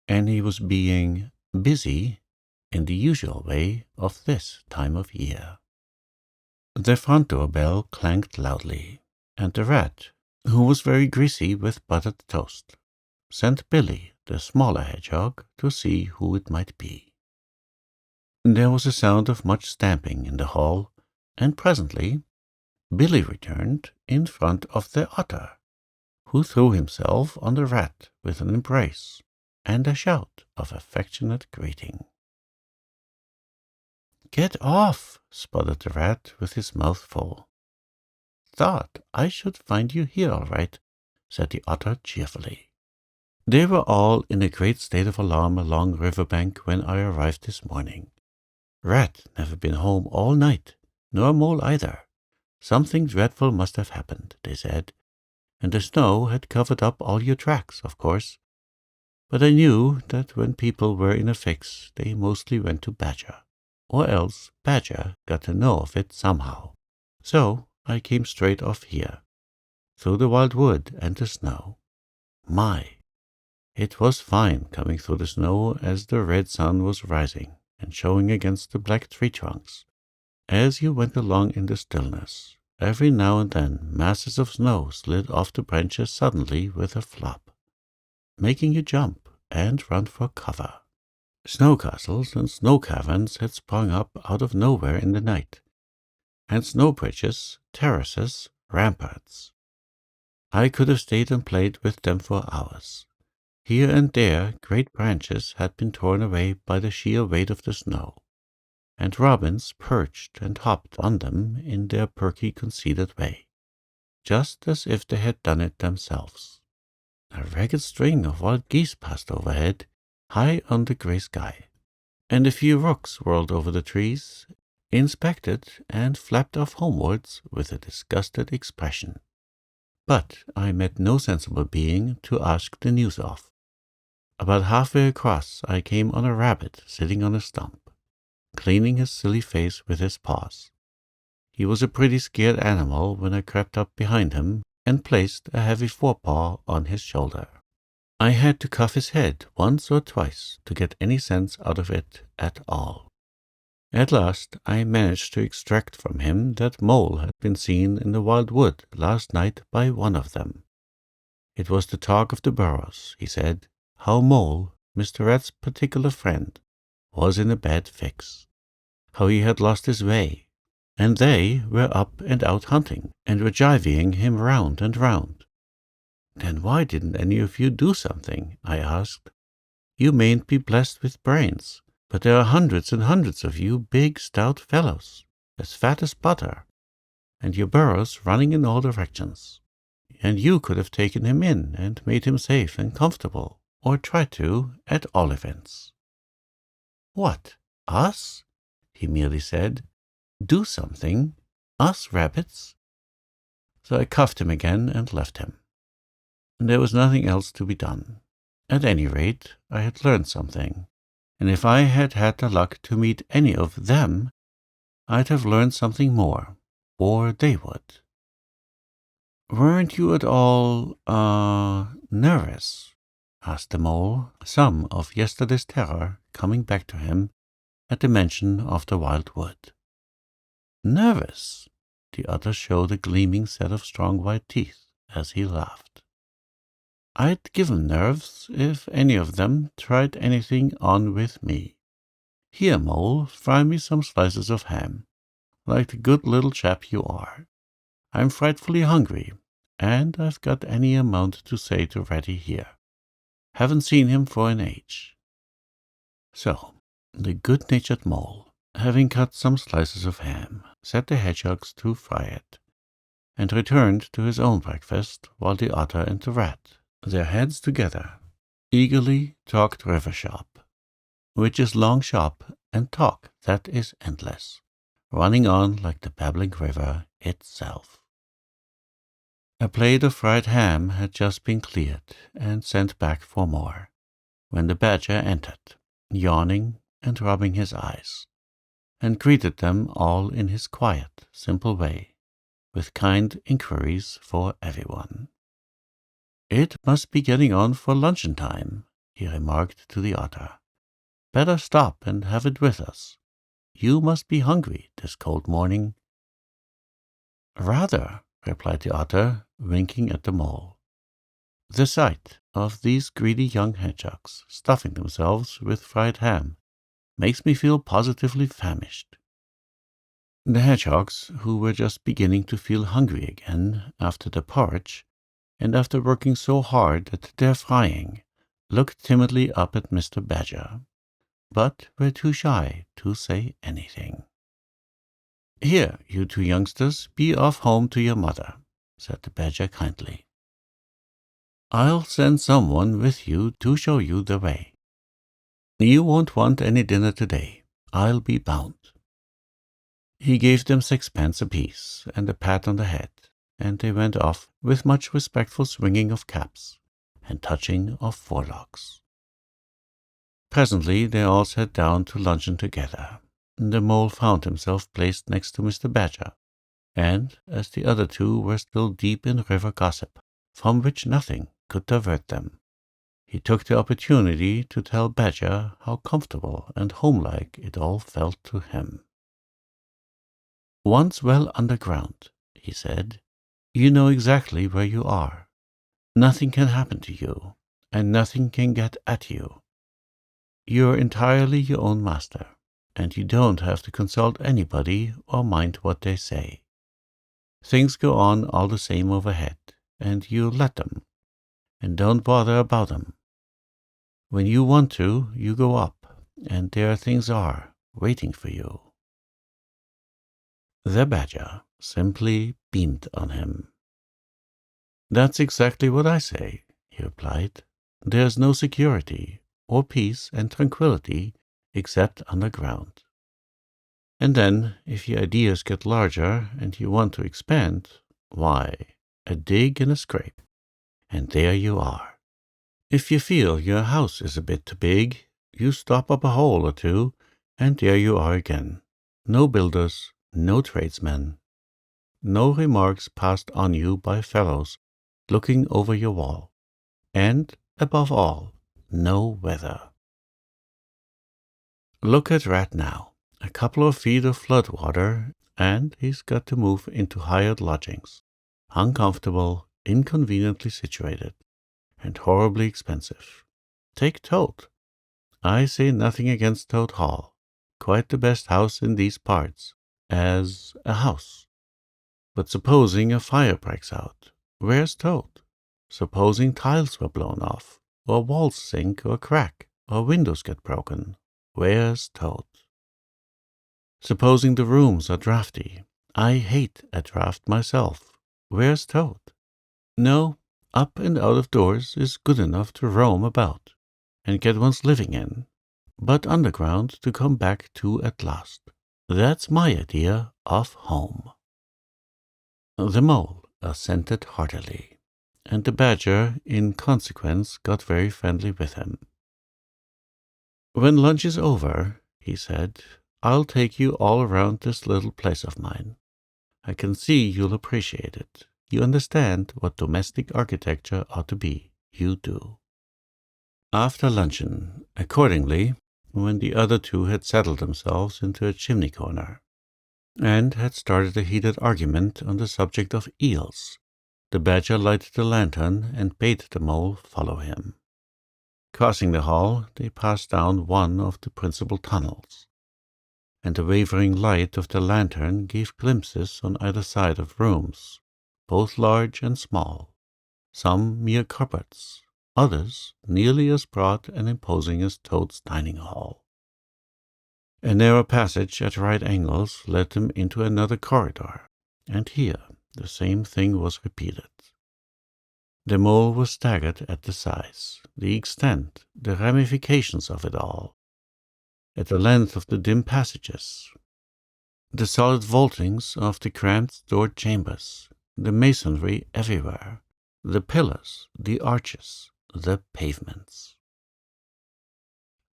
And he was being busy in the usual way of this time of year. The front door bell clanged loudly, and the rat, who was very greasy with buttered toast, sent Billy, the smaller hedgehog, to see who it might be. There was a sound of much stamping in the hall, and presently Billy returned in front of the otter, who threw himself on the rat with an embrace and a shout of affectionate greeting. "Get off!" sputtered the rat with his mouth full. "Thought I should find you here all right," said the otter cheerfully. They were all in a great state of alarm along Riverbank when I arrived this morning. Rat never been home all night, nor Mole either. Something dreadful must have happened, they said, and the snow had covered up all your tracks, of course. But I knew that when people were in a fix, they mostly went to Badger, or else Badger got to know of it somehow. So I came straight off here, through the wild wood and the snow. My, it was fine coming through the snow as the red sun was rising and showing against the black tree trunks. As you went along in the stillness, every now and then masses of snow slid off the branches suddenly with a flop, making you jump and run for cover. Snow castles and snow caverns had sprung up out of nowhere in the night, and snow bridges, terraces, ramparts. I could have stayed and played with them for hours. Here and there great branches had been torn away by the sheer weight of the snow, and robins perched and hopped on them in their perky, conceited way, just as if they had done it themselves. A ragged string of wild geese passed overhead, high on the grey sky, and a few rooks whirled over the trees, inspected, and flapped off homewards with a disgusted expression. But I met no sensible being to ask the news of. About halfway across I came on a rabbit sitting on a stump, cleaning his silly face with his paws. He was a pretty scared animal when I crept up behind him and placed a heavy forepaw on his shoulder. I had to cuff his head once or twice to get any sense out of it at all. At last I managed to extract from him that Mole had been seen in the wild wood last night by one of them. It was the talk of the burrows, he said, how Mole, Mr. Rat's particular friend, was in a bad fix, how he had lost his way, and they were up and out hunting, and were jivying him round and round. "Then why didn't any of you do something?" I asked. "You mayn't be blessed with brains, but there are hundreds and hundreds of you big, stout fellows, as fat as butter, and your burrows running in all directions, and you could have taken him in and made him safe and comfortable, or tried to, at all events." "What, us?" he merely said. "Do something? Us rabbits?" So I cuffed him again and left him. There was nothing else to be done. At any rate, I had learned something, and if I had had the luck to meet any of them, I'd have learned something more, or they would. "Weren't you at all, nervous?" asked the Mole, some of yesterday's terror coming back to him at the mention of the wild wood. "Nervous?" The other showed a gleaming set of strong white teeth as he laughed. "I'd give 'em nerves if any of them tried anything on with me. Here, Mole, fry me some slices of ham, like the good little chap you are. I'm frightfully hungry, and I've got any amount to say to Ratty here. Haven't seen him for an age." So the good-natured Mole, having cut some slices of ham, set the hedgehogs to fry it, and returned to his own breakfast, while the otter and the rat, their heads together, eagerly talked river shop, which is long shop, and talk that is endless, running on like the babbling river itself. A plate of fried ham had just been cleared and sent back for more, when the badger entered, yawning and rubbing his eyes. and greeted them all in his quiet, simple way, with kind inquiries for everyone. "It must be getting on for luncheon time," he remarked to the otter. "Better stop and have it with us. You must be hungry this cold morning." "Rather," replied the otter, winking at the mole. "The sight of these greedy young hedgehogs stuffing themselves with fried ham makes me feel positively famished." The hedgehogs, who were just beginning to feel hungry again after the porridge, and after working so hard at their frying, looked timidly up at Mr. Badger, but were too shy to say anything. "Here, you two youngsters, be off home to your mother," said the Badger kindly. "I'll send someone with you to show you the way. You won't want any dinner today, I'll be bound." He gave them 6 pence apiece and a pat on the head, and they went off with much respectful swinging of caps and touching of forelocks. Presently they all sat down to luncheon together. The mole found himself placed next to Mr. Badger, and, as the other two were still deep in river gossip, from which nothing could divert them, he took the opportunity to tell Badger how comfortable and homelike it all felt to him. "Once well underground," he said, "you know exactly where you are. Nothing can happen to you, and nothing can get at you. You are entirely your own master, and you don't have to consult anybody or mind what they say. Things go on all the same overhead, and you let them, and don't bother about them. When you want to, you go up, and there things are, waiting for you." The Badger simply beamed on him. "That's exactly what I say," he replied. "There's no security, or peace and tranquility, except underground. And then, if your ideas get larger and you want to expand, why, a dig and a scrape, and there you are. If you feel your house is a bit too big, you stop up a hole or two, and there you are again. No builders, no tradesmen, no remarks passed on you by fellows looking over your wall, and, above all, no weather. Look at Rat now. A couple of feet of flood water, and he's got to move into hired lodgings, uncomfortable, inconveniently situated, and horribly expensive. Take Toad. I say nothing against Toad Hall, quite the best house in these parts, as a house. But supposing a fire breaks out, where's Toad? Supposing tiles were blown off, or walls sink or crack, or windows get broken, where's Toad? Supposing the rooms are drafty. I hate a draft myself. Where's Toad? No, up and out of doors is good enough to roam about and get one's living in, but underground to come back to at last. That's my idea of home." The mole assented heartily, and the Badger, in consequence, got very friendly with him. "When lunch is over," he said, "I'll take you all around this little place of mine. I can see you'll appreciate it. You understand what domestic architecture ought to be. You do." After luncheon, accordingly, when the other two had settled themselves into a chimney corner, and had started a heated argument on the subject of eels, the Badger lighted a lantern and bade the mole follow him. Crossing the hall, they passed down one of the principal tunnels, and the wavering light of the lantern gave glimpses on either side of rooms, both large and small, some mere cupboards, others nearly as broad and imposing as Toad's dining hall. A narrow passage at right angles led them into another corridor, and here the same thing was repeated. The mole was staggered at the size, the extent, the ramifications of it all, at the length of the dim passages, the solid vaultings of the cramped stored chambers, the masonry everywhere, the pillars, the arches, the pavements.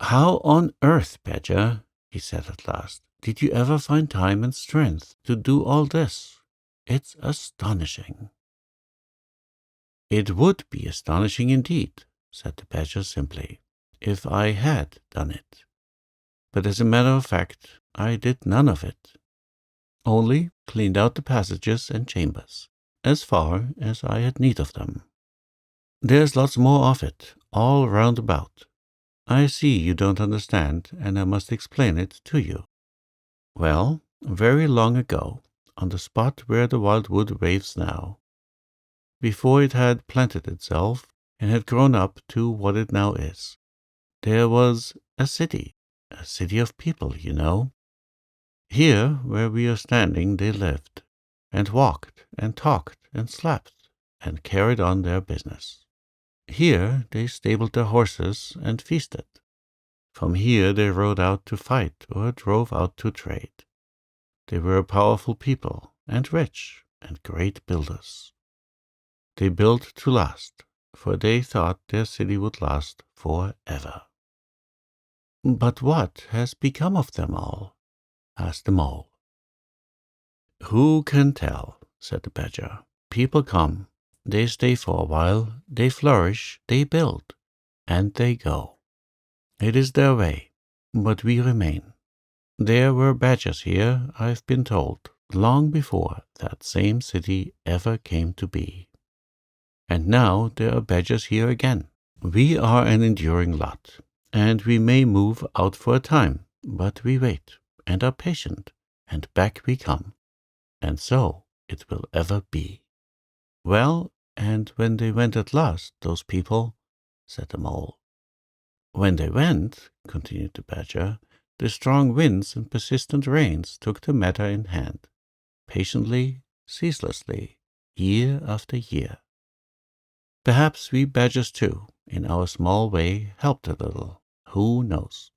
"How on earth, Badger," he said at last, did you ever find time and strength to do all this? It's astonishing." "It would be astonishing indeed," said the badger simply, "if I had done it. But as a matter of fact, I did none of it. Only cleaned out the passages and chambers, as far as I had need of them. There's lots more of it, all round about. I see you don't understand, and I must explain it to you. Well, very long ago, on the spot where the wildwood waves now, before it had planted itself and had grown up to what it now is, there was a city of people, you know. Here, where we are standing, they lived, and walked, and talked, and slept, and carried on their business. Here they stabled their horses and feasted. From here they rode out to fight or drove out to trade. They were a powerful people, and rich, and great builders. They built to last, for they thought their city would last forever." "But what has become of them all?" asked the mole. "Who can tell?" said the badger. "People come, they stay for a while, they flourish, they build, and they go. It is their way, but we remain. There were badgers here, I've been told, long before that same city ever came to be. And now there are badgers here again. We are an enduring lot, and we may move out for a time, but we wait, and are patient, and back we come. And so it will ever be." "Well, and when they went at last, those people," said the mole. "When they went," continued the badger, "the strong winds and persistent rains took the matter in hand, patiently, ceaselessly, year after year. Perhaps we badgers, too, in our small way, helped a little. Who knows?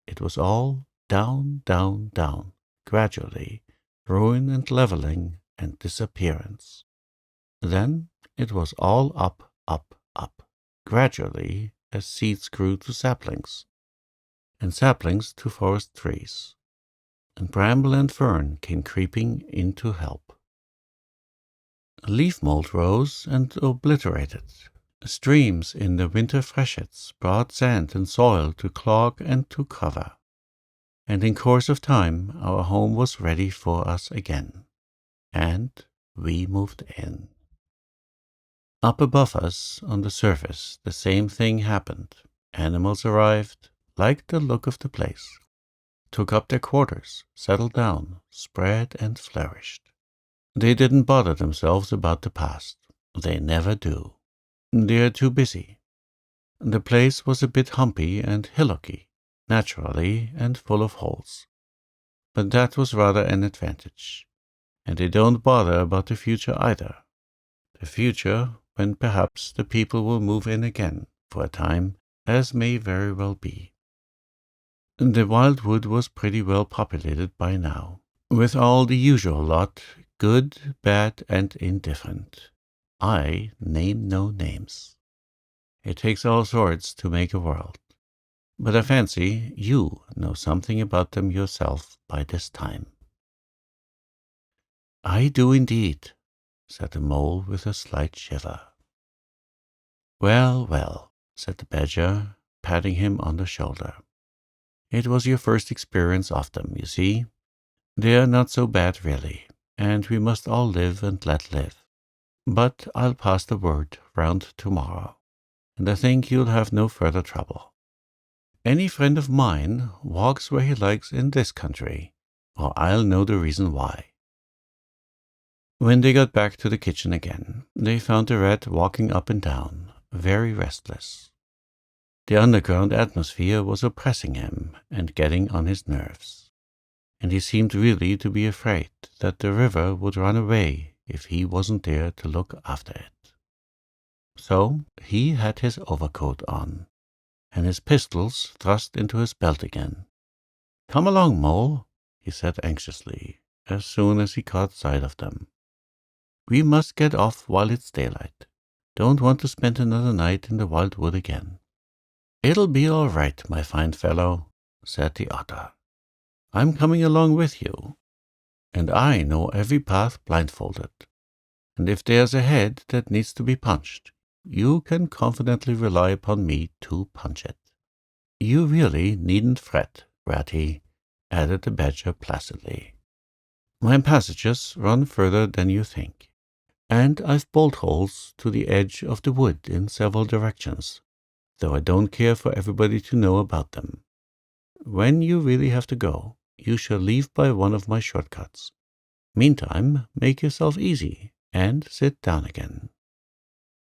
It was all down, down, down, gradually, ruin and leveling and disappearance. Then it was all up, up, up, gradually, as seeds grew to saplings, and saplings to forest trees, and bramble and fern came creeping in to help. Leaf mold rose and obliterated. Streams in the winter freshets brought sand and soil to clog and to cover. And in course of time our home was ready for us again, and we moved in. Up above us, on the surface, the same thing happened. Animals arrived, liked the look of the place, took up their quarters, settled down, spread and flourished. They didn't bother themselves about the past. They never do. They're too busy. The place was a bit humpy and hillocky, naturally, and full of holes. But that was rather an advantage. And they don't bother about the future either. The future, when perhaps the people will move in again, for a time, as may very well be. The wildwood was pretty well populated by now, with all the usual lot, good, bad, and indifferent. I name no names. It takes all sorts to make a world. But I fancy you know something about them yourself by this time." "I do indeed," said the mole with a slight shiver. "Well, well," said the badger, patting him on the shoulder. "It was your first experience of them, you see. They're not so bad, really, and we must all live and let live. But I'll pass the word round tomorrow, and I think you'll have no further trouble. Any friend of mine walks where he likes in this country, or I'll know the reason why." When they got back to the kitchen again, they found the rat walking up and down, very restless. The underground atmosphere was oppressing him and getting on his nerves, and he seemed really to be afraid that the river would run away if he wasn't there to look after it. So he had his overcoat on, and his pistols thrust into his belt again. "Come along, Mole," he said anxiously, as soon as he caught sight of them. "We must get off while it's daylight. Don't want to spend another night in the wildwood again." "It'll be all right, my fine fellow," said the otter. I'm coming along with you, and I know every path blindfolded. And if there's a head that needs to be punched, you can confidently rely upon me to punch it. You really needn't fret, Ratty, added the badger placidly. My passages run further than you think, and I've bolt holes to the edge of the wood in several directions, though I don't care for everybody to know about them. When you really have to go, you shall leave by one of my shortcuts. Meantime, make yourself easy and sit down again.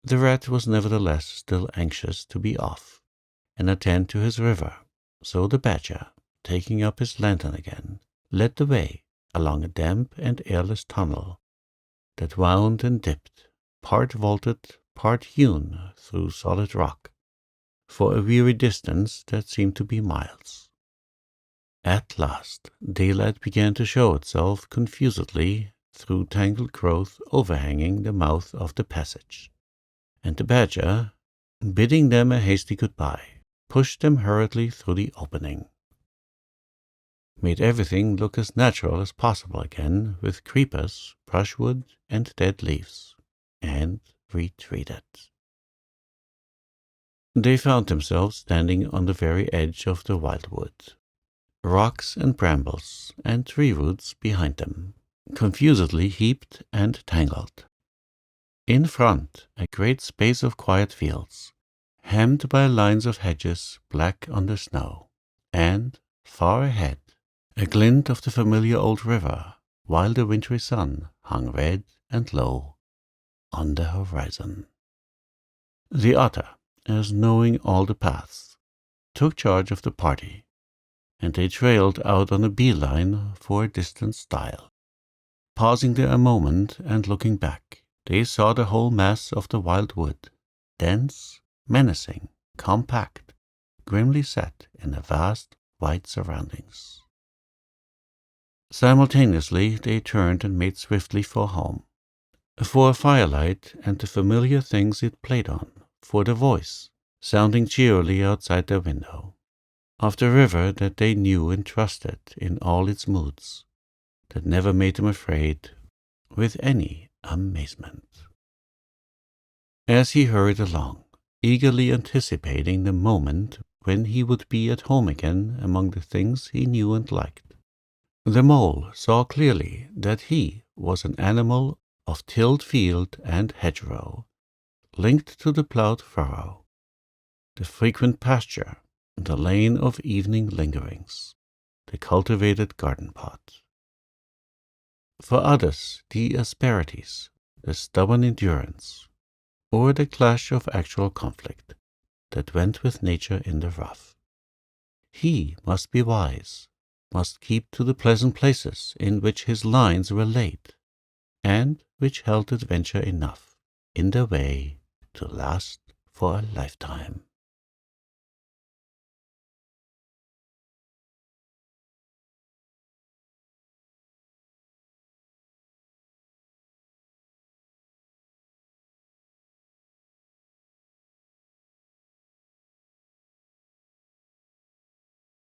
The rat was nevertheless still anxious to be off and attend to his river, so the badger, taking up his lantern again, led the way along a damp and airless tunnel that wound and dipped, part vaulted, part hewn through solid rock, for a weary distance that seemed to be miles. At last, daylight began to show itself confusedly through tangled growth overhanging the mouth of the passage, and the badger, bidding them a hasty goodbye, pushed them hurriedly through the opening, made everything look as natural as possible again with creepers, brushwood, and dead leaves, and retreated. They found themselves standing on the very edge of the wildwood, rocks and brambles and tree roots behind them, confusedly heaped and tangled. In front, a great space of quiet fields, hemmed by lines of hedges black under snow, and, far ahead, a glint of the familiar old river, while the wintry sun hung red and low on the horizon. The otter, as knowing all the paths, took charge of the party, and they trailed out on a bee-line for a distant stile. Pausing there a moment and looking back, they saw the whole mass of the wild wood, dense, menacing, compact, grimly set in a vast, white surroundings. Simultaneously they turned and made swiftly for home, for a firelight and the familiar things it played on, for the voice, sounding cheerily outside their window, of the river that they knew and trusted in all its moods, that never made them afraid, with any amazement. As he hurried along, eagerly anticipating the moment when he would be at home again among the things he knew and liked, the mole saw clearly that he was an animal of tilled field and hedgerow, linked to the ploughed furrow, the frequent pasture, the lane of evening lingerings, the cultivated garden plot. For others, the asperities, the stubborn endurance, or the clash of actual conflict that went with nature in the rough. He must be wise, must keep to the pleasant places in which his lines were laid, and which held adventure enough in their way to last for a lifetime.